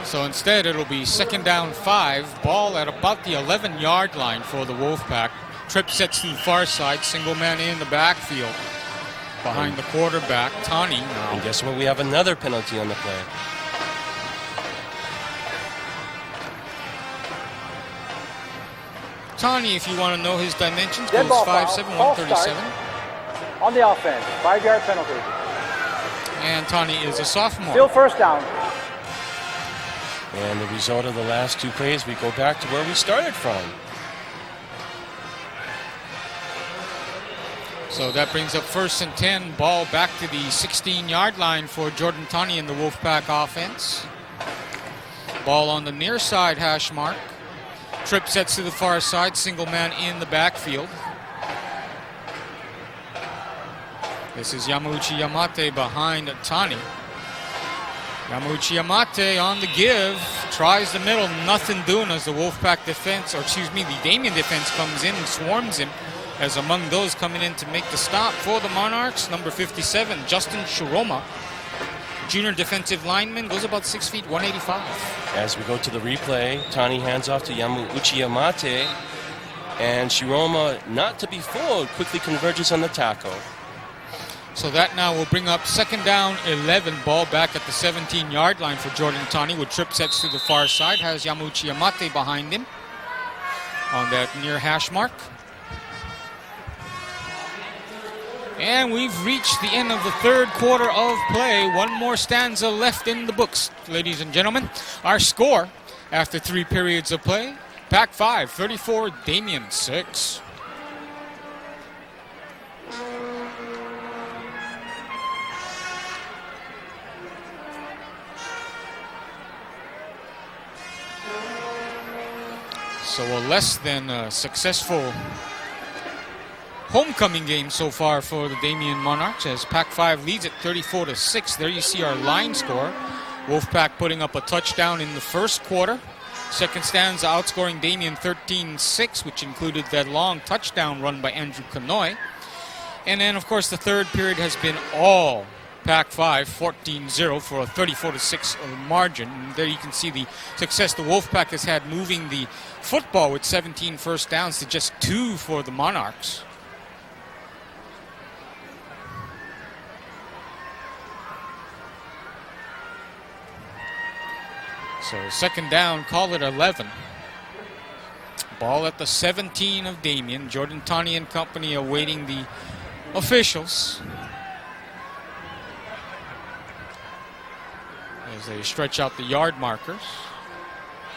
Speaker 9: So instead, it'll be 2nd down 5, ball at about the 11-yard line for the Wolfpack. Trip sets to the far side, single man in the backfield behind the quarterback, Tani now.
Speaker 10: And guess what? We have another penalty on the play.
Speaker 9: Tani, if you want to know his dimensions,
Speaker 3: Dead
Speaker 9: goes
Speaker 3: ball
Speaker 9: 5'7",
Speaker 3: foul.
Speaker 9: 137.
Speaker 3: On the offense, 5-yard penalty.
Speaker 9: And Tani is a sophomore.
Speaker 3: Still first down.
Speaker 10: And the result of the last 2 plays, we go back to where we started from.
Speaker 9: So that brings up 1st and 10, ball back to the 16-yard line for Jordan Tani in the Wolfpack offense. Ball on the near side hash mark. Trip sets to the far side, single man in the backfield. This is Yamauchi Yamate behind Tani. Yamauchi Yamate on the give, tries the middle, nothing doing as the Wolfpack defense, or excuse me, the Damien defense comes in and swarms him. As among those coming in to make the stop for the Monarchs, number 57, Justin Shiroma, junior defensive lineman, goes about 6 feet, 185.
Speaker 10: As we go to the replay, Tani hands off to Yamauchi Yamate, and Shiroma, not to be fooled, quickly converges on the tackle.
Speaker 9: So that now will bring up 2nd down 11, ball back at the 17-yard line for Jordan Tani with trip sets to the far side, has Yamauchi Yamate behind him on that near hash mark. And we've reached the end of the 3rd quarter of play. One more stanza left in the books, ladies and gentlemen. Our score after 3 periods of play, Pac-5, 34, Damien 6. So a less than successful homecoming game so far for the Damien Monarchs as Pac-5 leads at 34-6. There you see our line score. Wolfpack putting up a touchdown in the 1st quarter. 2nd stanza outscoring Damien 13-6, which included that long touchdown run by Andrew Kanoy. And then, of course, the 3rd period has been all Pac-5, 14-0 for a 34-6 margin. And there you can see the success the Wolfpack has had moving the football with 17 first downs to just 2 for the Monarchs. So 2nd down, call it 11. Ball at the 17 of Damien. Jordan Tani and company awaiting the officials as they stretch out the yard markers.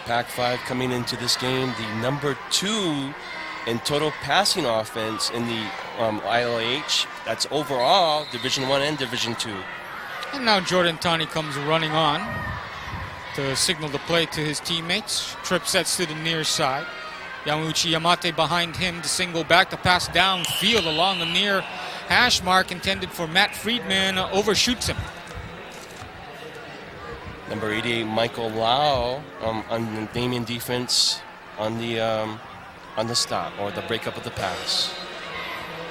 Speaker 10: Pac-5 coming into this game, the number 2 in total passing offense in the ILH. That's overall Division 1 and Division 2.
Speaker 9: And now Jordan Tani comes running on to signal the play to his teammates. Trip sets to the near side. Yamauchi Yamate behind him to single back. The pass downfield along the near hash mark intended for Matt Friedman overshoots him.
Speaker 10: Number 88, Michael Lau on the Damien defense on the stop or the breakup of the pass.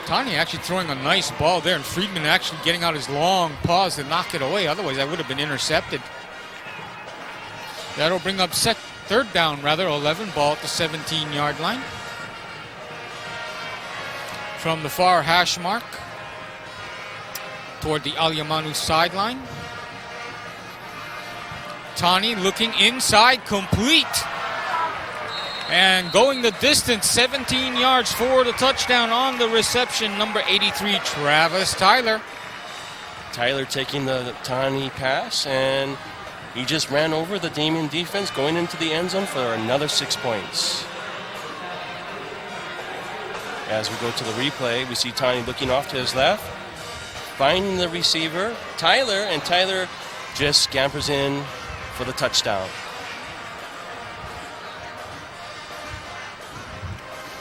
Speaker 9: Tani actually throwing a nice ball there, and Friedman actually getting out his long paws to knock it away. Otherwise, that would have been intercepted. That'll bring up 3rd down, 11, ball at the 17-yard line. From the far hash mark toward the Alyamanu sideline. Tani looking inside, complete. And going the distance, 17 yards for the touchdown on the reception, number 83, Travis Tyler.
Speaker 10: Tyler taking the Tani pass, and he just ran over the Damien defense, going into the end zone for another 6 points. As we go to the replay, we see Tani looking off to his left, finding the receiver, Tyler, and Tyler just scampers in for the touchdown.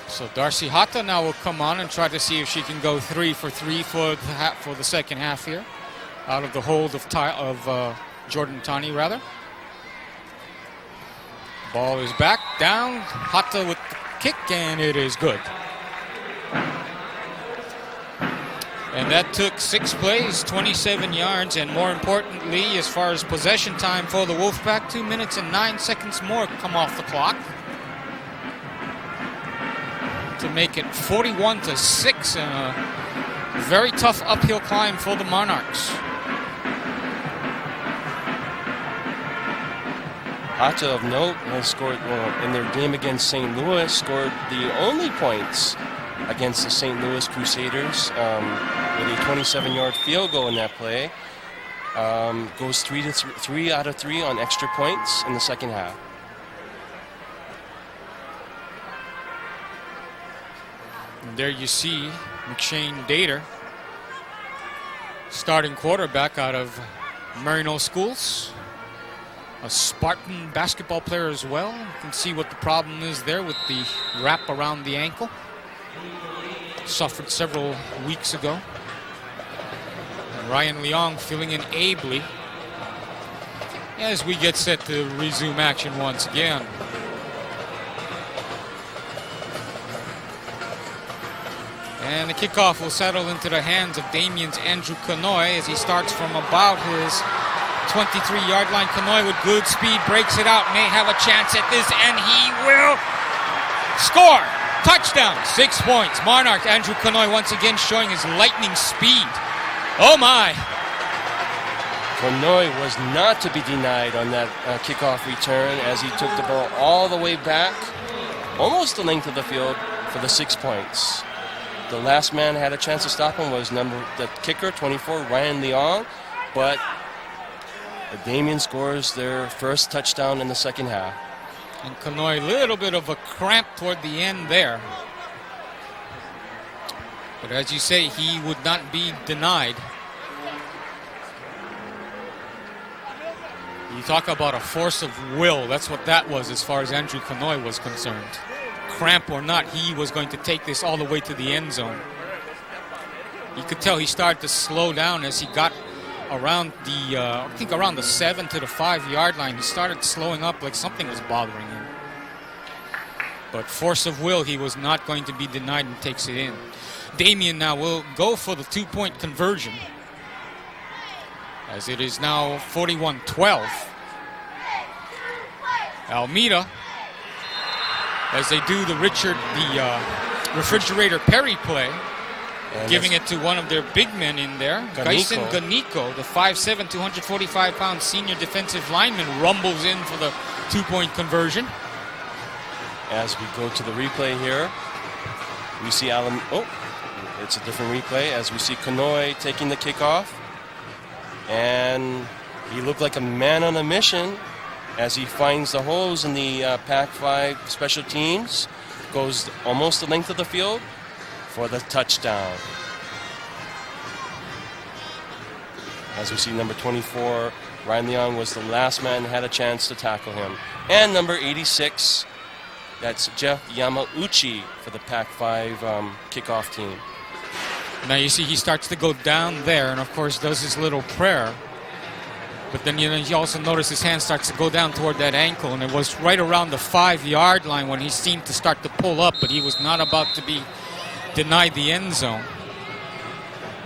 Speaker 9: So Darcy Hata now will come on and try to see if she can go 3 for 3 for the second half here, out of the hold of Jordan Tani, rather. Ball is back, down, Hata with the kick, and it is good. And that took 6 plays, 27 yards, and more importantly, as far as possession time for the Wolfpack, 2 minutes and 9 seconds more come off the clock to make it 41-6, and a very tough uphill climb for the Monarchs.
Speaker 10: Hata of note has scored in their game against St. Louis, scored the only points against the St. Louis Crusaders with a 27-yard field goal in that play. Goes 3 out of 3 on extra points in the second half.
Speaker 9: And there you see McShane Dater, starting quarterback out of Marino Schools. A Spartan basketball player as well. You can see what the problem is there with the wrap around the ankle. Suffered several weeks ago. And Ryan Leong filling in ably as we get set to resume action once again. And the kickoff will settle into the hands of Damien's Andrew Canoy as he starts from about his 23-yard line. Canoy with good speed breaks it out, may have a chance at this, and he will score. Touchdown, 6 points. Monarch Andrew Canoy once again showing his lightning speed. Oh my.
Speaker 10: Canoy was not to be denied on that kickoff return as he took the ball all the way back, almost the length of the field for the 6 points. The last man had a chance to stop him was the kicker, 24, Ryan Leong, but Damien scores their first touchdown in the second half.
Speaker 9: And Canoy, a little bit of a cramp toward the end there. But as you say, he would not be denied. You talk about a force of will. That's what that was as far as Andrew Canoy was concerned. Cramp or not, he was going to take this all the way to the end zone. You could tell he started to slow down as he got around the, I think around the 7 to the 5 yard line. He started slowing up like something was bothering him. But force of will, he was not going to be denied and takes it in. Damien now will go for the 2-point conversion, as it is now 41-12. Almeida, as they do the refrigerator Perry play, and giving it to one of their big men in there. Gaisen Ganiko, the 5'7", 245-pound senior defensive lineman, rumbles in for the 2-point conversion.
Speaker 10: As we go to the replay here, we see it's a different replay as we see Canoy taking the kickoff. And he looked like a man on a mission as he finds the holes in the Pac-5 special teams. Goes almost the length of the field for the touchdown. As we see number 24, Ryan Leong was the last man who had a chance to tackle him. And number 86, that's Jeff Yamauchi for the Pac-5 kickoff team.
Speaker 9: Now you see he starts to go down there and of course does his little prayer. But then you also notice his hand starts to go down toward that ankle, and it was right around the 5-yard line when he seemed to start to pull up, but he was not about to be denied the end zone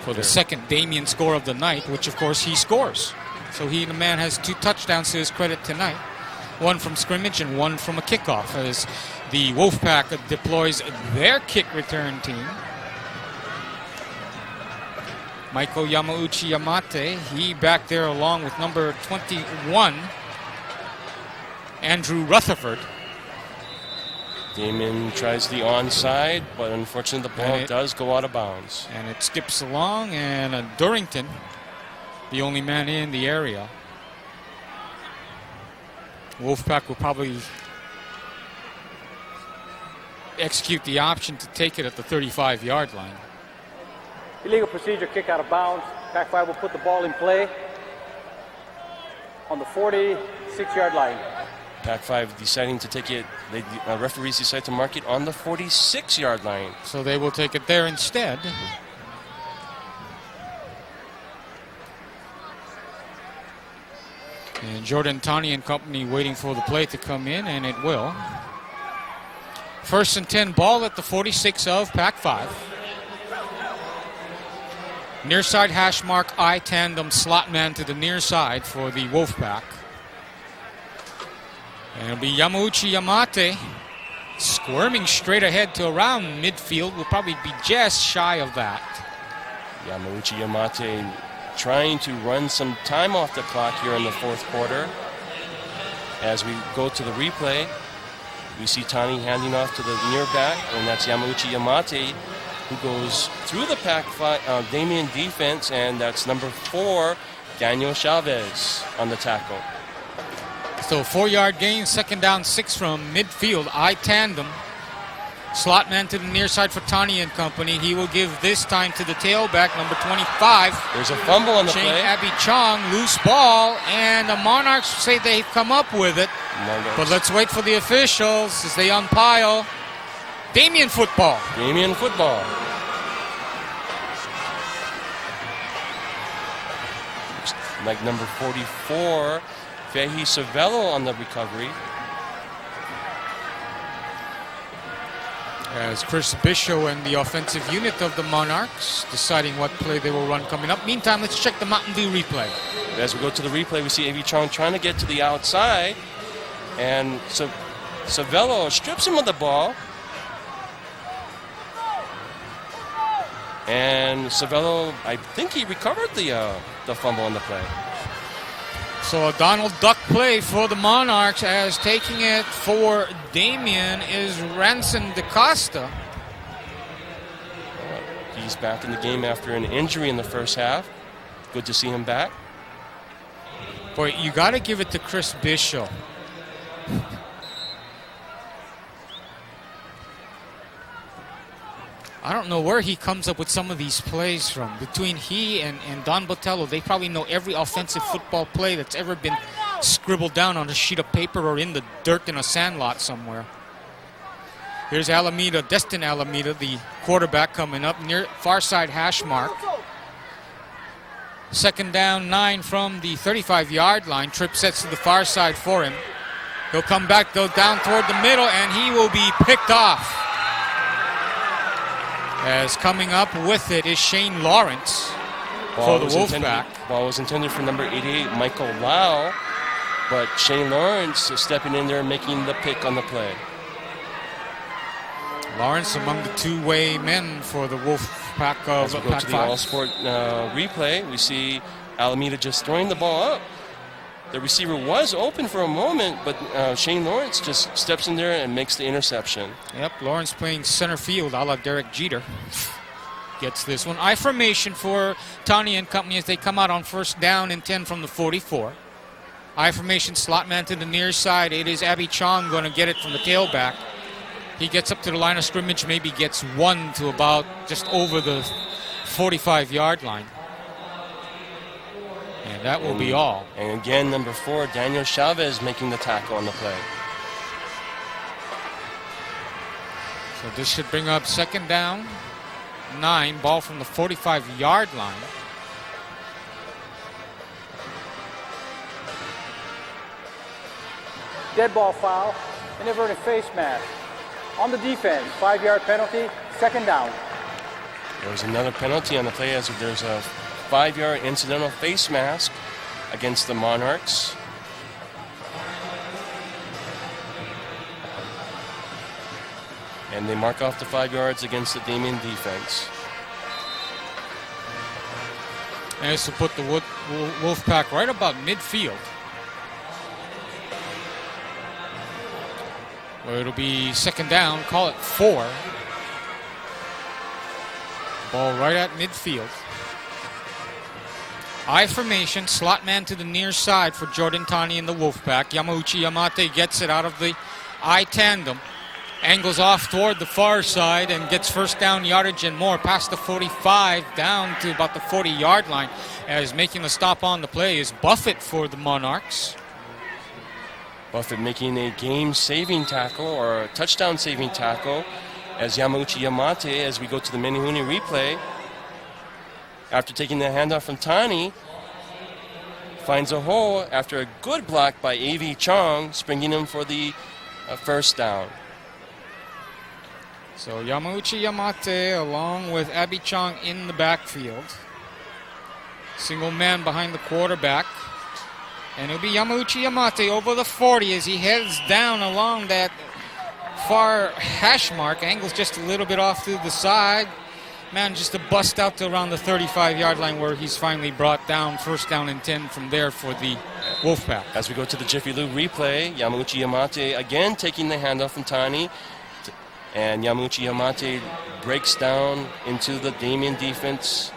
Speaker 9: for the second Damien score of the night, which of course he scores. So the man has 2 touchdowns to his credit tonight. One from scrimmage and one from a kickoff as the Wolfpack deploys their kick return team. Michael Yamauchi Yamate, he back there along with number 21, Andrew Rutherford.
Speaker 10: Damien tries the onside, but unfortunately the ball does go out of bounds.
Speaker 9: And it skips along, and Durrington, the only man in the area. Wolfpack will probably execute the option to take it at the 35-yard line.
Speaker 3: Illegal procedure, kick out of bounds. Pac-5 will put the ball in play on the 46-yard line.
Speaker 10: Pac-5 deciding to take it, referees decide to mark it on the 46-yard line.
Speaker 9: So they will take it there instead. And Jordan Taney and company waiting for the play to come in, and it will. 1st and 10, ball at the 46 of Pac-5. Near side hash mark, I tandem slot man to the near side for the Wolfpack. And it'll be Yamauchi Yamate squirming straight ahead to around midfield. Will probably be just shy of that.
Speaker 10: Yamauchi Yamate trying to run some time off the clock here in the 4th quarter. As we go to the replay, we see Tani handing off to the near back, and that's Yamauchi Yamate, who goes through the Pac-5 Damien defense, and that's number 4, Daniel Chavez on the tackle.
Speaker 9: So 4-yard gain, 2nd down, 6 from midfield. I tandem. Slot man to the near side for Tani and company. He will give this time to the tailback, number 25.
Speaker 10: There's a fumble on the
Speaker 9: Shane
Speaker 10: play.
Speaker 9: Abby Chong, loose ball, and the Monarchs say they've come up with it. But let's wait for the officials as they umpire. Damien football.
Speaker 10: Damien football. Like number 44, Fehi Savello on the recovery.
Speaker 9: As Chris Bishop and the offensive unit of the Monarchs deciding what play they will run coming up. Meantime, let's check the Mountain View replay.
Speaker 10: As we go to the replay, we see A.V. Chong trying to get to the outside, and Savello strips him of the ball. And Savello, I think he recovered the fumble on the play.
Speaker 9: So a Donald Duck play for the Monarchs, as taking it for Damien is Ranson DaCosta.
Speaker 10: He's back in the game after an injury in the first half. Good to see him back.
Speaker 9: Boy, you got to give it to Chris Bishop. I don't know where he comes up with some of these plays from. Between he and Don Botello, they probably know every offensive football play that's ever been scribbled down on a sheet of paper or in the dirt in a sandlot somewhere. Here's Alameda, Destin Alameda, the quarterback, coming up near far side hash mark. 2nd down, 9 from the 35-yard line. Tripp sets to the far side for him. He'll come back, go down toward the middle, and he will be picked off. As coming up with it is Shane Lawrence for the Wolfpack.
Speaker 10: Ball was intended for number 88, Michael Lau, but Shane Lawrence is stepping in there and making the pick on the play.
Speaker 9: Lawrence among the two-way men for the Wolfpack of
Speaker 10: As we go to the All-Sport replay, we see Alameda just throwing the ball up. The receiver was open for a moment, but Shane Lawrence just steps in there and makes the interception.
Speaker 9: Yep, Lawrence playing center field a la Derek Jeter. Gets this one. I formation for Tani and company as they come out on 1st down and 10 from the 44. I formation, slot man to the near side. It is Abby Chong going to get it from the tailback. He gets up to the line of scrimmage, maybe gets one to about just over the 45-yard line. And that will be all.
Speaker 10: And again, number 4, Daniel Chavez making the tackle on the play.
Speaker 9: So this should bring up 2nd down, 9, ball from the 45-yard line.
Speaker 3: Dead ball foul, inadvertent face mask. On the defense, 5-yard penalty, 2nd down.
Speaker 10: There's another penalty on the play as there's a 5-yard incidental face mask against the Monarchs. And they mark off the 5 yards against the Damien defense.
Speaker 9: And this will put the Wolfpack right about midfield. Well, it'll be second down, call it 4. Ball right at midfield. I formation, slot man to the near side for Jordan Tani and the Wolfpack. Yamauchi Yamate gets it out of the I tandem. Angles off toward the far side and gets first down yardage and more past the 45 down to about the 40-yard line, as making the stop on the play is Buffett for the Monarchs.
Speaker 10: Buffett making a game-saving tackle or a touchdown-saving tackle as Yamauchi Yamate, as we go to the Menehune replay, after taking the handoff from Tani, finds a hole after a good block by A.V. Chong, springing him for the first down.
Speaker 9: So Yamauchi Yamate along with Abby Chong in the backfield. Single man behind the quarterback. And it'll be Yamauchi Yamate over the 40 as he heads down along that far hash mark. Angles just a little bit off to the side. Manages to bust out to around the 35-yard line where he's finally brought down. First down and 10 from there for the Wolfpack.
Speaker 10: As we go to the Jiffy Lube replay, Yamauchi Yamate again taking the handoff from Tani. And Yamauchi Yamate breaks down into the Damien defense.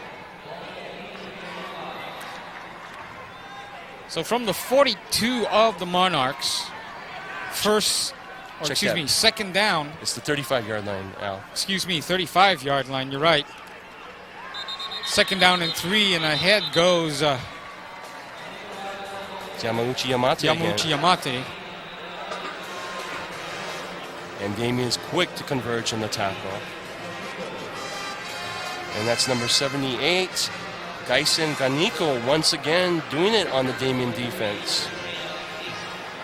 Speaker 9: So from the 42 of the Monarchs, second down.
Speaker 10: It's the 35-yard line, Al.
Speaker 9: 35-yard line, you're right. Second down and 3, and ahead goes
Speaker 10: Yamauchi Yamate
Speaker 9: Yamate.
Speaker 10: And Damien's quick to converge on the tackle. And that's number 78, Gaisen Ganiko, once again doing it on the Damien defense.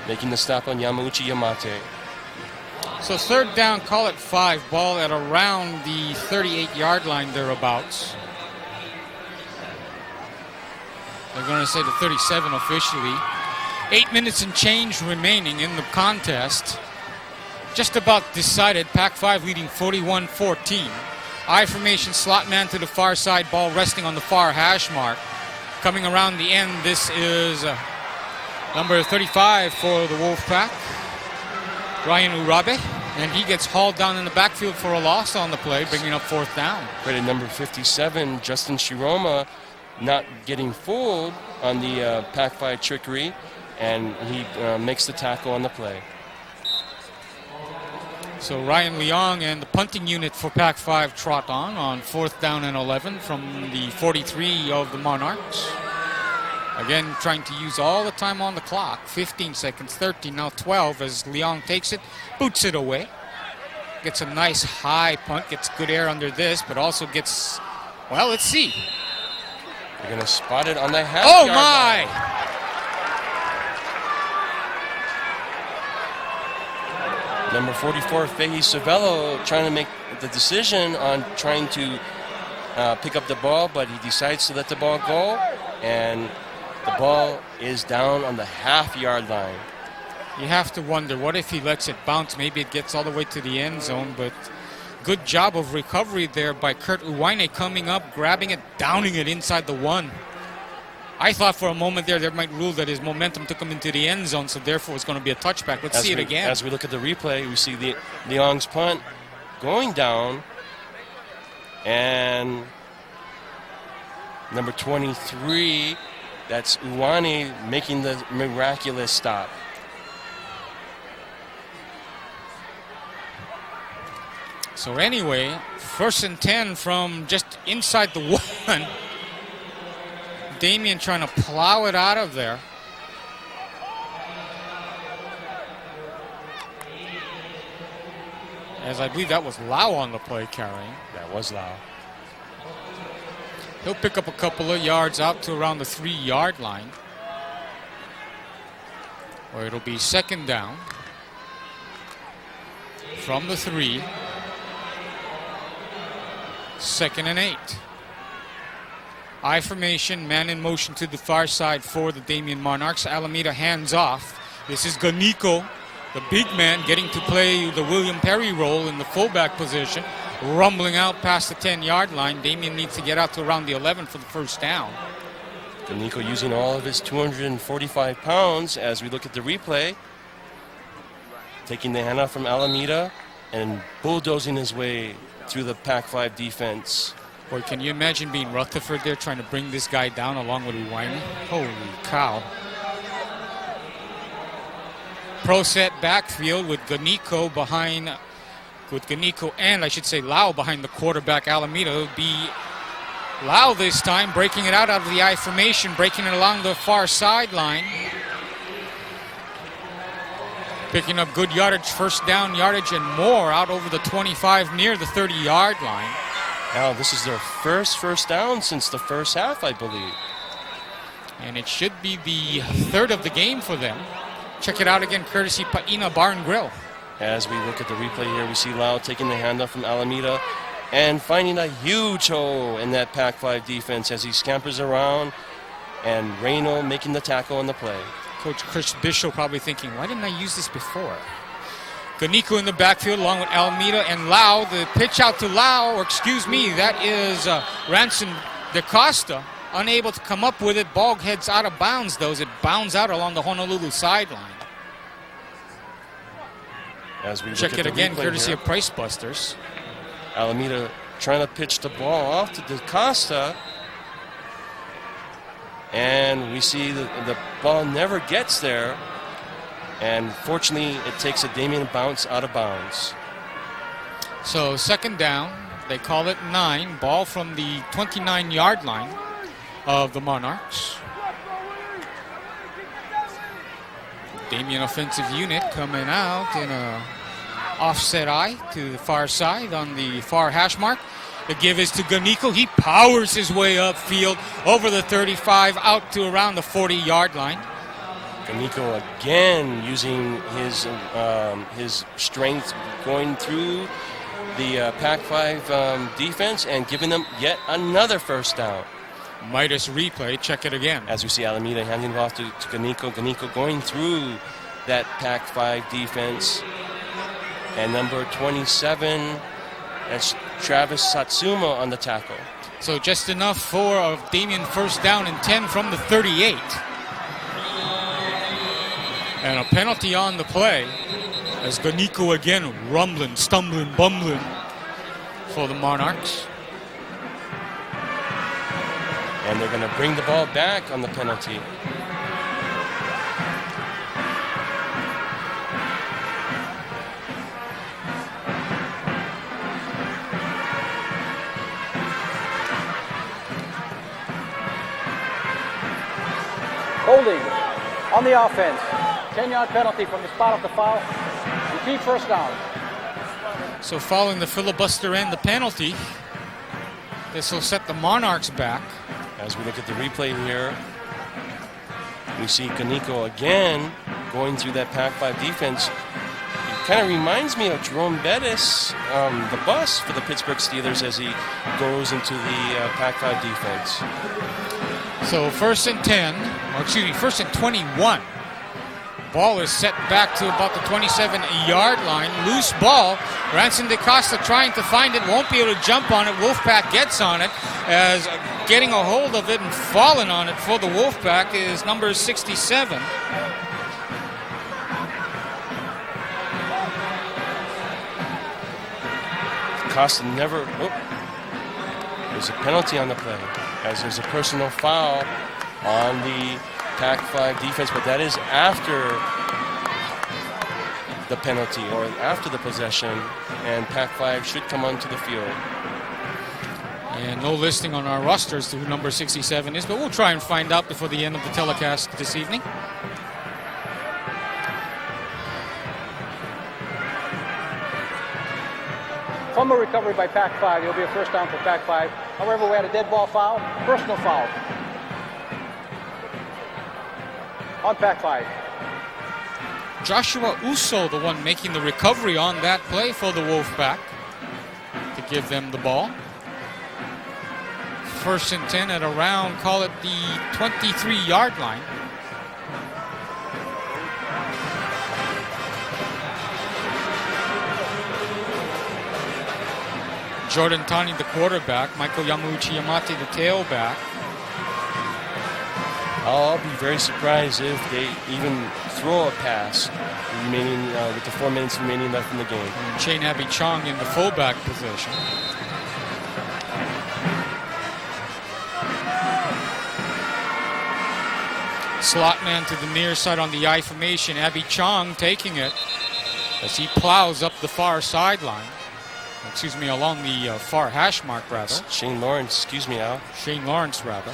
Speaker 10: Making the stop on Yamauchi Yamate.
Speaker 9: So third down, call it 5, ball at around the 38-yard line thereabouts. They're going to say the 37 officially. 8 minutes and change remaining in the contest. Just about decided, Pac-5 leading 41-14. I formation, slot man to the far side, ball resting on the far hash mark. Coming around the end, this is number 35 for the Wolfpack, Ryan Urabe, and he gets hauled down in the backfield for a loss on the play, bringing up fourth down.
Speaker 10: Credit number 57, Justin Shiroma, not getting fooled on the Pac-5 trickery, and he makes the tackle on the play.
Speaker 9: So Ryan Leong and the punting unit for Pac-5 trot on fourth down and 11 from the 43 of the Monarchs. Again, trying to use all the time on the clock. 15 seconds, 13, now 12 as Leong takes it, boots it away. Gets a nice high punt, gets good air under this, but also gets, well, let's see.
Speaker 10: They're going to spot it on the half
Speaker 9: Oh,
Speaker 10: yard
Speaker 9: my!
Speaker 10: line. Number 44, Fehi Savello, trying to make the decision on trying to pick up the ball, but he decides to let the ball go, and the ball is down on the half-yard line.
Speaker 9: You have to wonder, what if he lets it bounce? Maybe it gets all the way to the end zone, but good job of recovery there by Kurt Uwaine, coming up, grabbing it, downing it inside the 1. I thought for a moment there might rule that his momentum took him into the end zone, so therefore it's going to be a touchback. Let's see it again.
Speaker 10: As we look at the replay, we see Leong's punt going down, and number 23, that's Uwane, making the miraculous stop.
Speaker 9: So anyway, first and 10 from just inside the 1. Damien trying to plow it out of there. As I believe that was Lau on the play carrying.
Speaker 10: That was Lau.
Speaker 9: He'll pick up a couple of yards out to around the 3-yard line. Or it'll be second down. From the 3. Second and 8. I formation, man in motion to the far side for the Damien Monarchs. Alameda hands off. This is Ganiko, the big man, getting to play the William Perry role in the fullback position. Rumbling out past the 10-yard line. Damien needs to get out to around the 11 for the first down.
Speaker 10: Ganiko using all of his 245 pounds as we look at the replay. taking the handoff from Alameda and bulldozing his way through the Pac-5 defense.
Speaker 9: Boy, can you imagine being Rutherford there trying to bring this guy down along with Uwaini? Holy cow. Pro set backfield with Ganiko behind, and I should say Lau behind the quarterback Alameda. It would be Lau this time, breaking it out of the I formation, breaking it along the far sideline. Picking up good yardage, first down yardage and more out over the 25 near the 30-yard line.
Speaker 10: Now this is their first down since the first half, I believe.
Speaker 9: And it should be the third of the game for them. Check it out again, courtesy Paina Bar and Grill.
Speaker 10: As we look at the replay here, we see Lau taking the handoff from Alameda and finding a huge hole in that Pac-5 defense as he scampers around, and Reno making the tackle on the play.
Speaker 9: Coach Chris Bishop probably thinking, why didn't I use this before? Ganiko in the backfield along with Alameda and Lau. The pitch out to Lau, or excuse me, that is Ransom DaCosta. Unable to come up with it. Ball heads out of bounds, though, as it bounds out along the Honolulu sideline.
Speaker 10: As we
Speaker 9: check it again, courtesy of Price Busters.
Speaker 10: Alameda trying to pitch the ball off to DaCosta. And we see the ball never gets there. And fortunately, it takes a Damien bounce out of bounds.
Speaker 9: So second down, they call it 9. Ball from the 29-yard line of the Monarchs. Damien offensive unit coming out in a offset eye to the far side on the far hash mark. The give is to Ganiko. He powers his way upfield over the 35 out to around the 40-yard line.
Speaker 10: Ganiko again using his strength going through the Pac-5 defense and giving them yet another first down.
Speaker 9: Midas replay, check it again.
Speaker 10: As we see Alameda handing it off to Ganiko. Ganiko going through that Pac-5 defense. And number 27, that's Travis Satsuma on the tackle.
Speaker 9: So just enough for a Damien first down and 10 from the 38. And a penalty on the play as Ganiko again rumbling, stumbling, bumbling for the Monarchs.
Speaker 10: And they're going to bring the ball back on the penalty.
Speaker 3: Holding on the offense. 10-yard penalty from the spot of the foul. Repeat first down.
Speaker 9: So following the filibuster and the penalty, this will set the Monarchs back.
Speaker 10: As we look at the replay here, we see Ganiko again going through that Pac-5 defense. It kind of reminds me of Jerome Bettis, the bus for the Pittsburgh Steelers, as he goes into the Pac-5 defense.
Speaker 9: So first and 10, or excuse me, first and 21. Ball is set back to about the 27-yard line. Loose ball. Ransom DaCosta trying to find it. Won't be able to jump on it. Wolfpack gets on it. As getting a hold of it and falling on it for the Wolfpack is number 67.
Speaker 10: DaCosta never... there's a penalty on the play, as there's a personal foul on the Pac-5 defense, but that is after the penalty or after the possession, and Pac-5 should come onto the field.
Speaker 9: And no listing on our roster as to who number 67 is, but we'll try and find out before the end of the telecast this evening.
Speaker 3: Fumble recovery by Pac-5. It'll be a first down for Pac-5. However, we had a dead ball foul, personal foul on Pac-5.
Speaker 9: Joshua Uso, the one making the recovery on that play for the Wolfpack to give them the ball. First and 10 at around, call it the 23-yard line. Jordan Tani, the quarterback. Michael Yamauchi Yamate, the tailback.
Speaker 10: I'll be very surprised if they even throw a pass remaining with the 4 minutes remaining left in the game.
Speaker 9: Shane Abby Chong in the fullback position. Slot man to the near side on the I formation. Abby Chong taking it as he plows up the far sideline. Excuse me, along the far hash mark, rather.
Speaker 10: Shane Lawrence, excuse me, Al.
Speaker 9: Shane Lawrence, rather.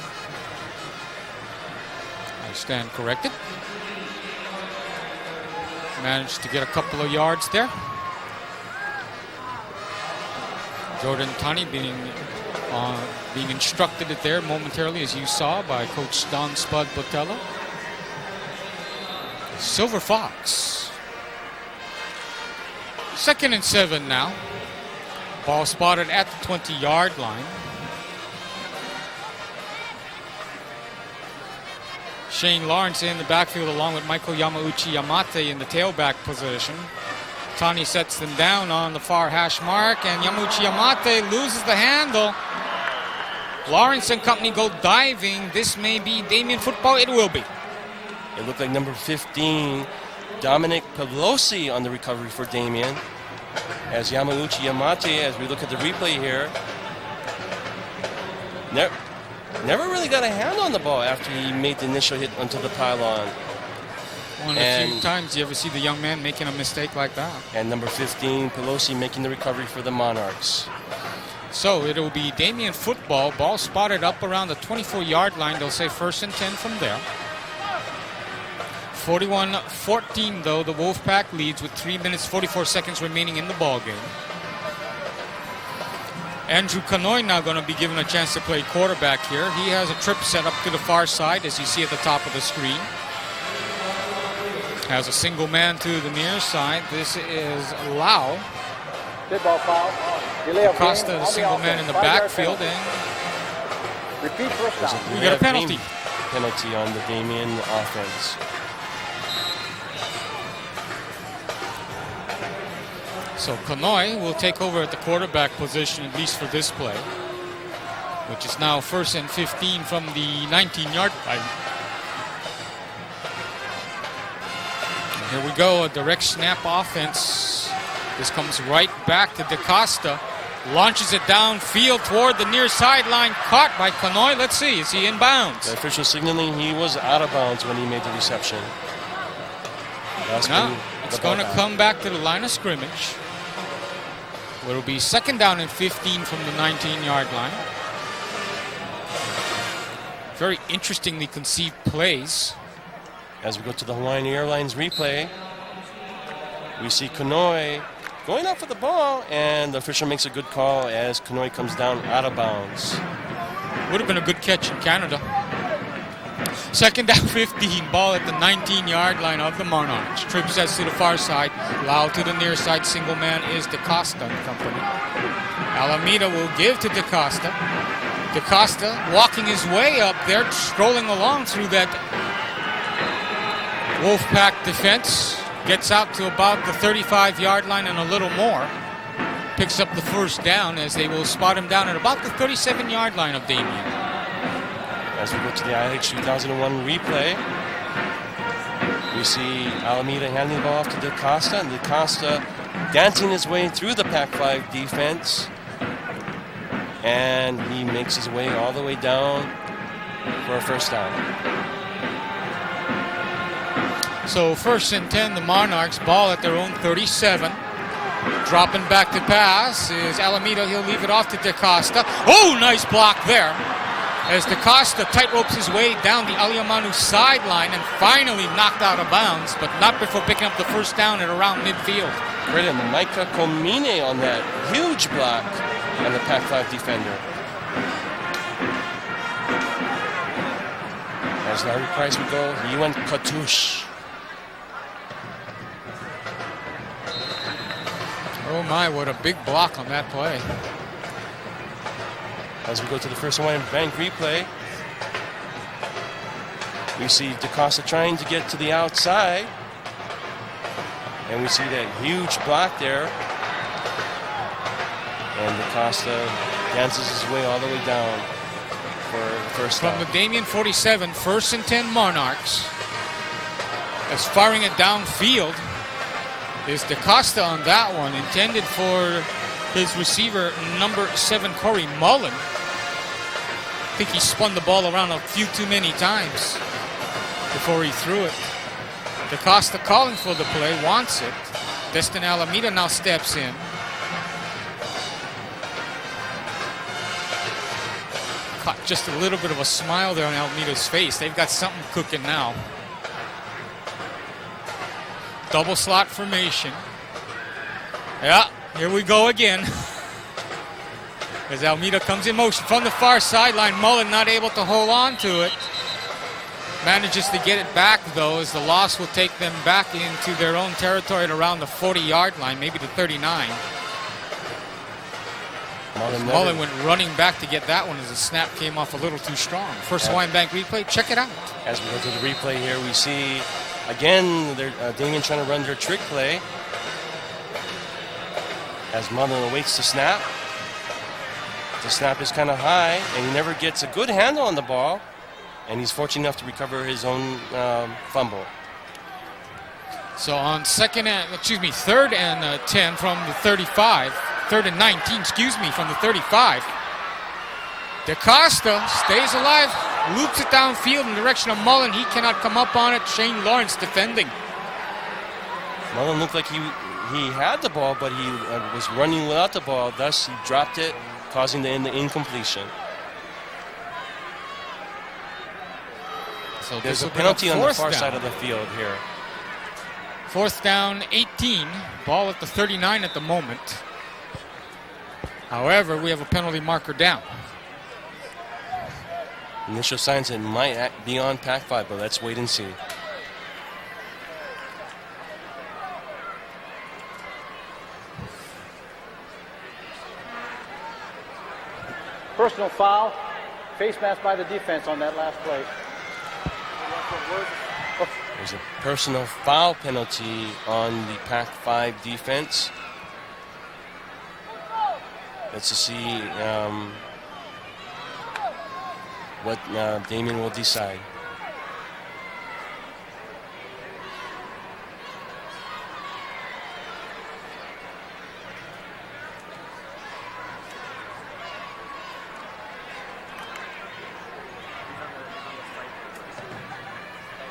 Speaker 9: I stand corrected. Managed to get a couple of yards there. Jordan Tunney being instructed it there momentarily, as you saw, by Coach Don Spud Botello. Silver Fox. 2nd and 7 now. Ball spotted at the 20-yard line. Shane Lawrence in the backfield along with Michael Yamauchi Yamate in the tailback position. Tani sets them down on the far hash mark, and Yamauchi Yamate loses the handle. Lawrence and company go diving. This may be Damien football. It will be.
Speaker 10: It looked like number 15, Dominic Pelosi, on the recovery for Damien. As Yamauchi Yamate, as we look at the replay here, never really got a hand on the ball after he made the initial hit onto the pylon.
Speaker 9: One of the few times you ever see the young man making a mistake like that.
Speaker 10: And number 15, Pelosi, making the recovery for the Monarchs.
Speaker 9: So it'll be Damien football. Ball spotted up around the 24-yard line. They'll say 1st and 10 from there. 41-14, though, the Wolfpack leads with 3 minutes, 44 seconds remaining in the ball game. Andrew Kanoy now going to be given a chance to play quarterback here. He has a trip set up to the far side, as you see at the top of the screen. Has a single man to the near side. This is Lau.
Speaker 3: Good ball foul.
Speaker 9: Costa, the single man in the backfield, and
Speaker 3: repeat first down.
Speaker 9: We got a penalty.
Speaker 10: Penalty on the Damien offense.
Speaker 9: So Kanoy will take over at the quarterback position, at least for this play, which is now 1st and 15 from the 19-yard line. Here we go, a direct snap offense. This comes right back to DaCosta. Launches it downfield toward the near sideline. Caught by Kanoy. Let's see, is he in bounds?
Speaker 10: The official signaling he was out of bounds when he made the reception.
Speaker 9: Now, it's going to come back to the line of scrimmage. It'll be 2nd down and 15 from the 19-yard line. Very interestingly conceived plays.
Speaker 10: As we go to the Hawaiian Airlines replay, we see Kanoy going out for the ball, and the official makes a good call as Kanoy comes down out of bounds.
Speaker 9: Would have been a good catch in Canada. 2nd down 15, ball at the 19-yard line of the Monarchs. Trip sets to the far side. Lau to the near side. Single man is DaCosta and company. Alameda will give to DaCosta. DaCosta walking his way up there, strolling along through that Wolfpack defense. Gets out to about the 35-yard line and a little more. Picks up the 1st down as they will spot him down at about the 37-yard line of Damien.
Speaker 10: As we go to the ILH 2001 replay, we see Alameda handing the ball off to DaCosta, and DaCosta dancing his way through the Pac-5 defense. And he makes his way all the way down for a 1st down.
Speaker 9: So 1st and 10, the Monarchs, ball at their own 37. Dropping back to pass is Alameda. He'll leave it off to DaCosta. Oh, nice block there. As DaCosta tightropes his way down the Aliamanu sideline and finally knocked out of bounds, but not before picking up the 1st down at around midfield.
Speaker 10: Credit Micah Komine on that huge block on the Pac-5 defender. As Larry Price would go, he went Katush.
Speaker 9: Oh my, what a big block on that play.
Speaker 10: As we go to the First Hawaiian Bank replay, we see DaCosta trying to get to the outside. And we see that huge block there. And DaCosta dances his way all the way down for for the first
Speaker 9: From
Speaker 10: down.
Speaker 9: the Damien 47, 1st and 10 Monarchs. As firing it downfield is DaCosta on that one, intended for his receiver, number 7, Corey Mullen. I think he spun the ball around a few too many times before he threw it. DaCosta calling for the play, wants it. Destin Alameda now steps in. Caught just a little bit of a smile there on Alameda's face. They've got something cooking now. Double slot formation. Yeah, here we go again. As Alameda comes in motion from the far sideline, Mullen not able to hold on to it. Manages to get it back, though, as the loss will take them back into their own territory at around the 40-yard line, maybe the 39. Mullen went running back to get that one as the snap came off a little too strong. First Hawaiian Bank replay, check it out.
Speaker 10: As we go to the replay here, we see, again, Damien trying to run their trick play. As Mullen awaits the snap. The snap is kind of high, and he never gets a good handle on the ball. And he's fortunate enough to recover his own fumble.
Speaker 9: So on third and 10 from the 35, 3rd and 19, from the 35. DaCosta stays alive, loops it downfield in the direction of Mullen. He cannot come up on it. Shane Lawrence defending.
Speaker 10: Mullen looked like he had the ball, but he was running without the ball. Thus, he dropped it, causing the incompletion.
Speaker 9: So
Speaker 10: there's a penalty on the far side of the field here.
Speaker 9: 4th down, 18. Ball at the 39 at the moment. However, we have a penalty marker down.
Speaker 10: Initial signs it might be on Pac-5, but let's wait and see.
Speaker 3: Personal foul, face mask by the defense on that last play.
Speaker 10: There's a personal foul penalty on the Pac-5 defense. Let's see what Damien will decide.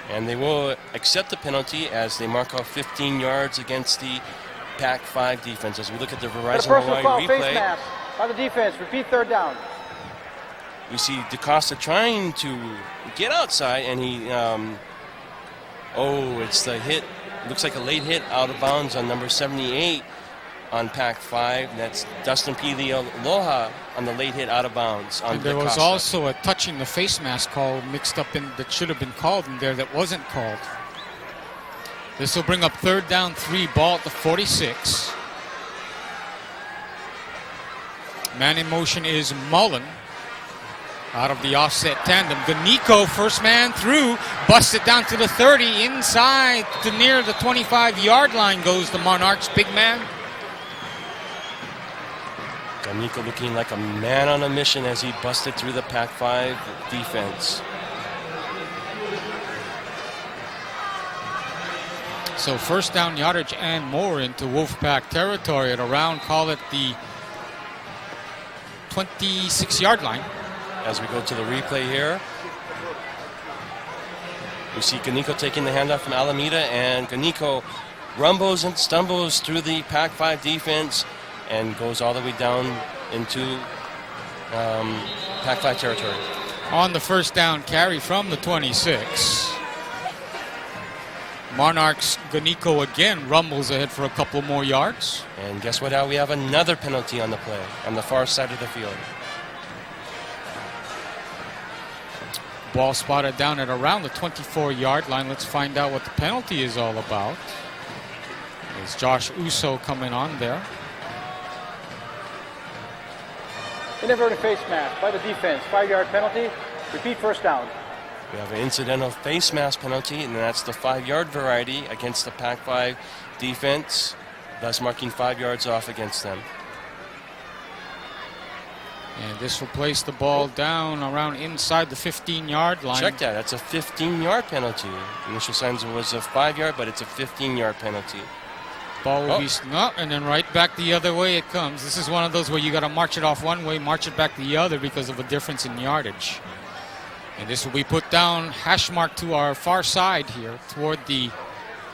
Speaker 10: And they will accept the penalty as they mark off 15 yards against the Pac-5 defense. As we look at the Verizon Hawaii replay,
Speaker 3: face mask by the defense. Repeat 3rd down.
Speaker 10: We see DaCosta trying to get outside, and he, it's the hit. Looks like a late hit out of bounds on number 78 on Pac-5. That's Dustin P. Aloha on the late hit out of bounds on
Speaker 9: And there
Speaker 10: DaCosta.
Speaker 9: was also a touching the face mask call mixed up in that should have been called in there that wasn't called. This will bring up 3rd down, 3, ball at the 46. Man in motion is Mullen. Out of the offset tandem. Ganico, first man through, busts it down to the 30. Inside to near the 25-yard line goes the Monarchs' big man.
Speaker 10: Ganico looking like a man on a mission as he busted through the Pac-5 defense.
Speaker 9: So 1st down yardage and more into Wolfpack territory at around, call it the 26-yard line.
Speaker 10: As we go to the replay here, we see Ganico taking the handoff from Alameda, and Ganico rumbles and stumbles through the Pac-5 defense and goes all the way down into Pac-5 territory.
Speaker 9: On the 1st down carry from the 26. Monarchs, Ganico again rumbles ahead for a couple more yards.
Speaker 10: And guess what, Al? We have another penalty on the play on the far side of the field.
Speaker 9: Ball spotted down at around the 24-yard line. Let's find out what the penalty is all about. There's Josh Uso coming on there.
Speaker 3: Inadvertent face mask by the defense. 5-yard penalty. Repeat 1st down.
Speaker 10: We have an incidental face mask penalty, and that's the 5-yard variety against the Pac-5 defense, thus marking 5 yards off against them.
Speaker 9: And this will place the ball down around inside the 15-yard line.
Speaker 10: Check that. That's a 15-yard penalty. Initial signs was a 5-yard, but it's a 15-yard penalty.
Speaker 9: Ball will be up, and then right back the other way it comes. This is one of those where you got to march it off one way, march it back the other because of a difference in yardage. And this will be put down, hash marked to our far side here, toward the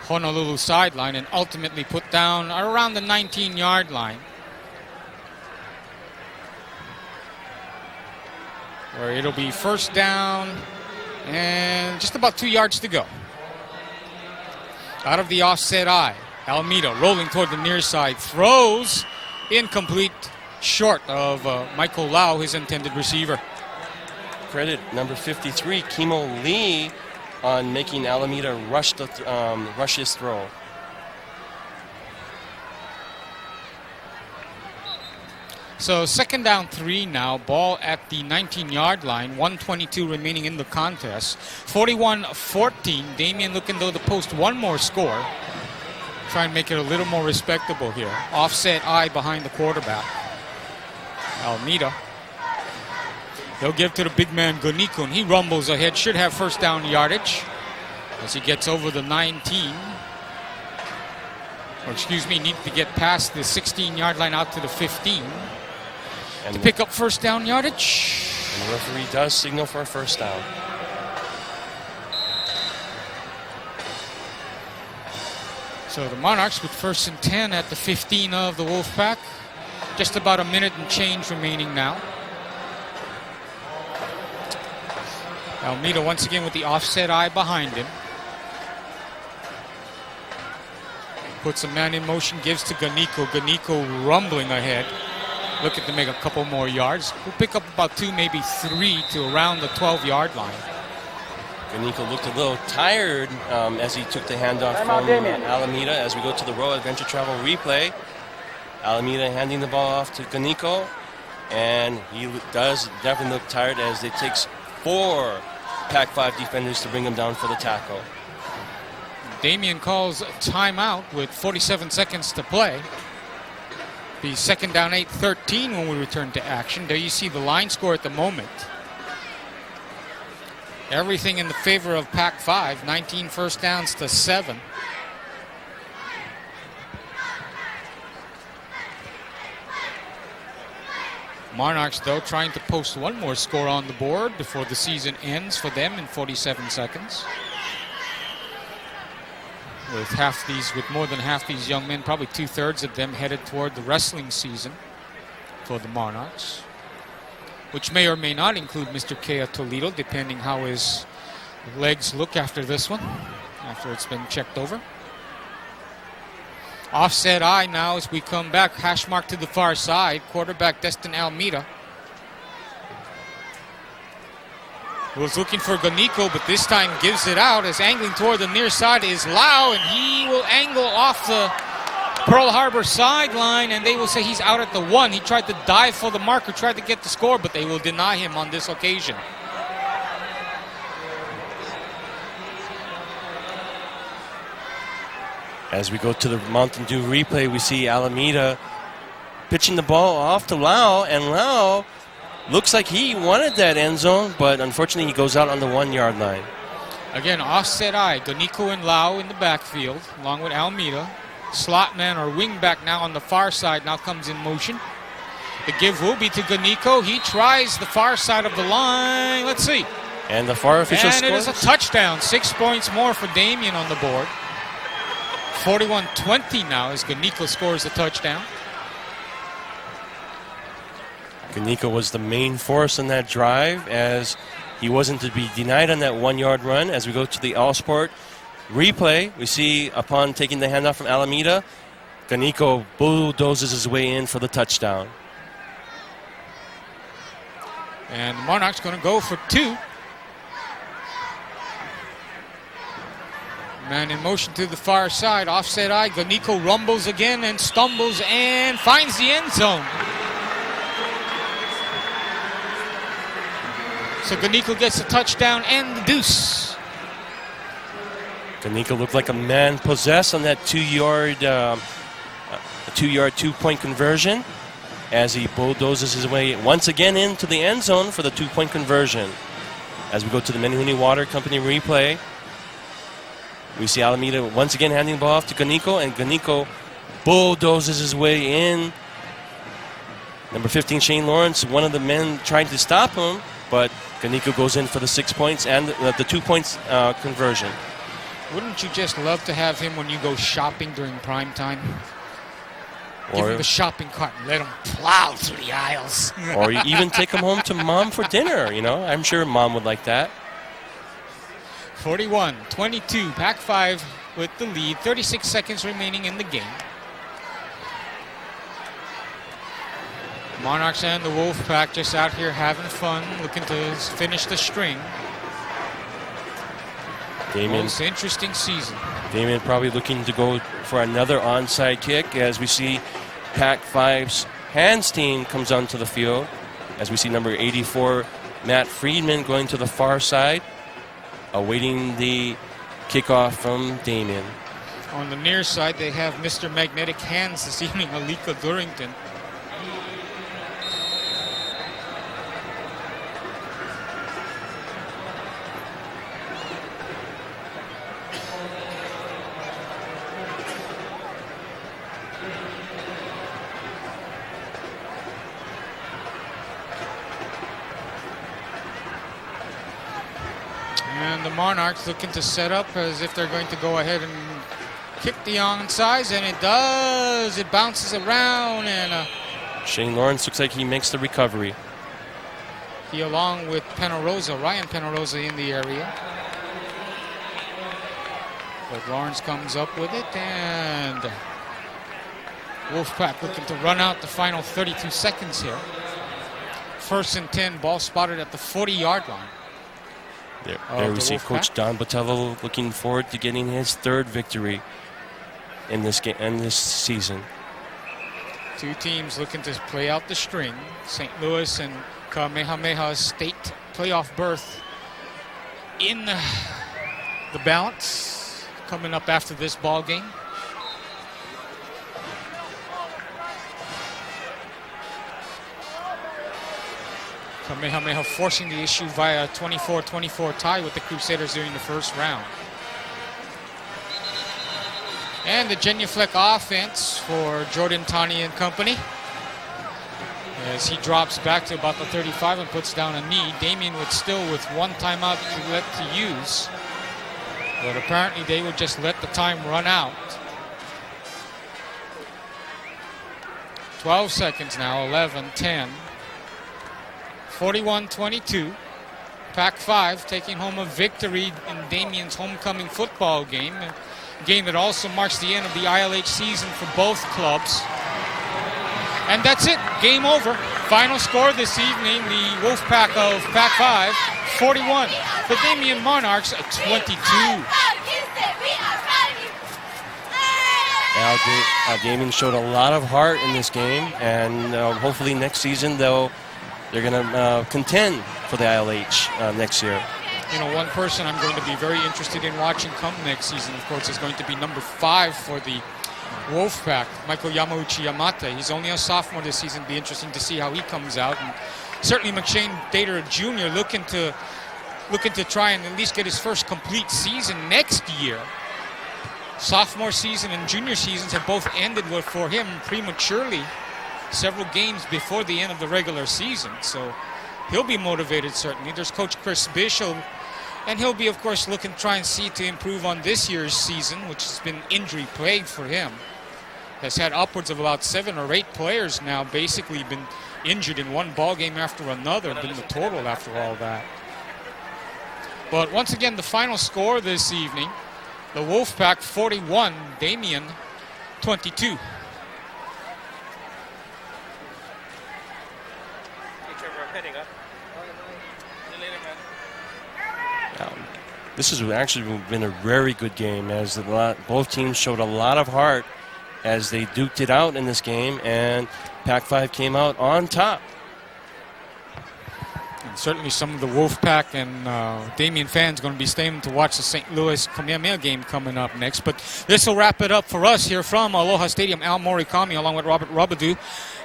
Speaker 9: Honolulu sideline, and ultimately put down around the 19-yard line, where it'll be first down and just about 2 yards to go. Out of the offset eye, Almeida rolling toward the near side, throws incomplete, short of Michael Lau, his intended receiver.
Speaker 10: Credit number 53, Kimo Lee, on making Alameda rush his throw.
Speaker 9: So second down 3 now, ball at the 19-yard line, 1:22 remaining in the contest. 41-14, Damien looking though to post one more score. Try and make it a little more respectable here. Offset eye behind the quarterback, Almeida. They'll give to the big man Goniko, and he rumbles ahead, should have first down yardage as he gets over the 19. Or excuse me, needs to get past the 16-yard line out to the 15. And to pick up first down yardage.
Speaker 10: And the referee does signal for a first down.
Speaker 9: So the Monarchs with first and 10 at the 15 of the Wolfpack. Just about a minute and change remaining now. Almeida once again with the offset eye behind him. Puts a man in motion, gives to Goniko. Goniko rumbling ahead. Looking to make a couple more yards. We'll pick up about 2, maybe 3 to around the 12-yard line.
Speaker 10: Goniko looked a little tired as he took the handoff from Alameda. As we go to the Royal Adventure Travel replay, Alameda handing the ball off to Goniko, and he does definitely look tired as it takes 4 Pac-5 defenders to bring him down for the tackle.
Speaker 9: Damien calls timeout with 47 seconds to play. Be second down 8-13 when we return to action. There you see the line score at the moment. Everything in the favor of Pac-5, 19 first downs to 7. Monarchs, though, trying to post one more score on the board before the season ends for them in 47 seconds. With more than half these young men, probably 2/3 of them headed toward the wrestling season for the Monarchs, which may or may not include Mr. Kea Toledo, depending how his legs look after this one, after it's been checked over. Offset eye now as we come back, hash mark to the far side, quarterback Destin Almeida. Was looking for Goniko, but this time gives it out as angling toward the near side is Lau, and he will angle off the Pearl Harbor sideline, and they will say he's out at the 1. He tried to dive for the marker, tried to get the score, but they will deny him on this occasion.
Speaker 10: As we go to the Mountain Dew replay, we see Alameda pitching the ball off to Lau, and Lau looks like he wanted that end zone, but unfortunately he goes out on the 1-yard line.
Speaker 9: Again, offset eye, Goniko and Lau in the backfield, along with Almeida. Slot man or wing back now on the far side now comes in motion. The give will be to Goniko. He tries the far side of the line. Let's see.
Speaker 10: And the far official
Speaker 9: scores.
Speaker 10: And
Speaker 9: it is a touchdown. 6 points more for Damien on the board. 41-20 now as Goniko scores the touchdown.
Speaker 10: Goniko was the main force in that drive as he wasn't to be denied on that 1-yard run. As we go to the All-Sport replay, we see upon taking the handoff from Alameda, Goniko bulldozes his way in for the touchdown.
Speaker 9: And the Monarchs going to go for 2. Man in motion to the far side, offset eye. Goniko rumbles again and stumbles and finds the end zone. So Goniko gets the touchdown and the deuce.
Speaker 10: Goniko looked like a man possessed on that 2-yard 2-point conversion. as he bulldozes his way once again into the end zone for the 2-point conversion. As we go to the Menehune Water Company replay, we see Alameda once again handing the ball off to Ganico, and Ganico bulldozes his way in. Number 15, Shane Lawrence, one of the men trying to stop him, but Ganico goes in for the 6 points and the 2 points conversion.
Speaker 9: Wouldn't you just love to have him when you go shopping during prime time? Give him the shopping cart and let him plow through the aisles.
Speaker 10: Or you even take him home to mom for dinner, you know. I'm sure mom would like that.
Speaker 9: 41-22, Pac-5 with the lead. 36 seconds remaining in the game. Monarchs and the Wolfpack just out here having fun, looking to finish the string. Most interesting season.
Speaker 10: Damien probably looking to go for another onside kick as we see Pac-5's hands team comes onto the field. As we see number 84, Matt Friedman, going to the far side, awaiting the kickoff from Damien.
Speaker 9: On the near side, they have Mr. Magnetic Hands this evening, Alika Durrington. And the Monarchs looking to set up as if they're going to go ahead and kick the onside, and it does. It bounces around, and
Speaker 10: Shane Lawrence looks like he makes the recovery.
Speaker 9: He, along with Pennarosa, Ryan Pennarosa, in the area. But Lawrence comes up with it, and Wolfpack looking to run out the final 32 seconds here. 1st and 10, ball spotted at the 40-yard line.
Speaker 10: There we see Coach Don Botello looking forward to getting his 3rd victory in this game and this season.
Speaker 9: Two teams looking to play out the string. St. Louis and Kamehameha State playoff berth in the balance coming up after this ball game. Kamehameha forcing the issue via a 24-24 tie with the Crusaders during the first round. And the genuflect offense for Jordan Tani and company. As he drops back to about the 35 and puts down a knee. Damien would still with one timeout to use. But apparently they would just let the time run out. 12 seconds now, 11, 10. 41-22. Pac-5 taking home a victory in Damien's homecoming football game. A game that also marks the end of the ILH season for both clubs. And that's it. Game over. Final score this evening, the Wolfpack of Pac-5, 41. The Damien Monarchs, 22.
Speaker 10: Now, Damien showed a lot of heart in this game, and hopefully next season they're going to contend for the ILH next year.
Speaker 9: You know, one person I'm going to be very interested in watching come next season, of course, is going to be number 5 for the Wolfpack, Michael Yamauchi Yamata. He's only a sophomore this season. It'll be interesting to see how he comes out. And certainly McShane Dater Jr. looking to try and at least get his first complete season next year. Sophomore season and junior seasons have both ended for him prematurely, several games before the end of the regular season. So he'll be motivated, certainly. There's Coach Chris Bishop, and he'll be, of course, looking to try and see to improve on this year's season, which has been injury-plagued for him. Has had upwards of about 7 or 8 players now basically been injured in one ball game after another, been the total after all that. But once again, the final score this evening, the Wolfpack 41, Damien 22.
Speaker 10: This has actually been a very good game, as both teams showed a lot of heart as they duked it out in this game, and Pac-5 came out on top.
Speaker 9: And certainly some of the Wolfpack and Damien fans going to be staying to watch the St. Louis Kamehameha game coming up next. But this will wrap it up for us here from Aloha Stadium. Al Morikami along with Robert Robidoux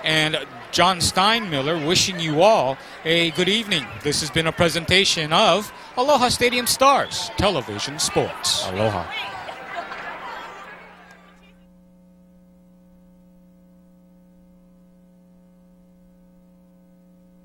Speaker 9: and John Steinmiller wishing you all a good evening. This has been a presentation of Aloha Stadium Stars Television Sports.
Speaker 1: Aloha.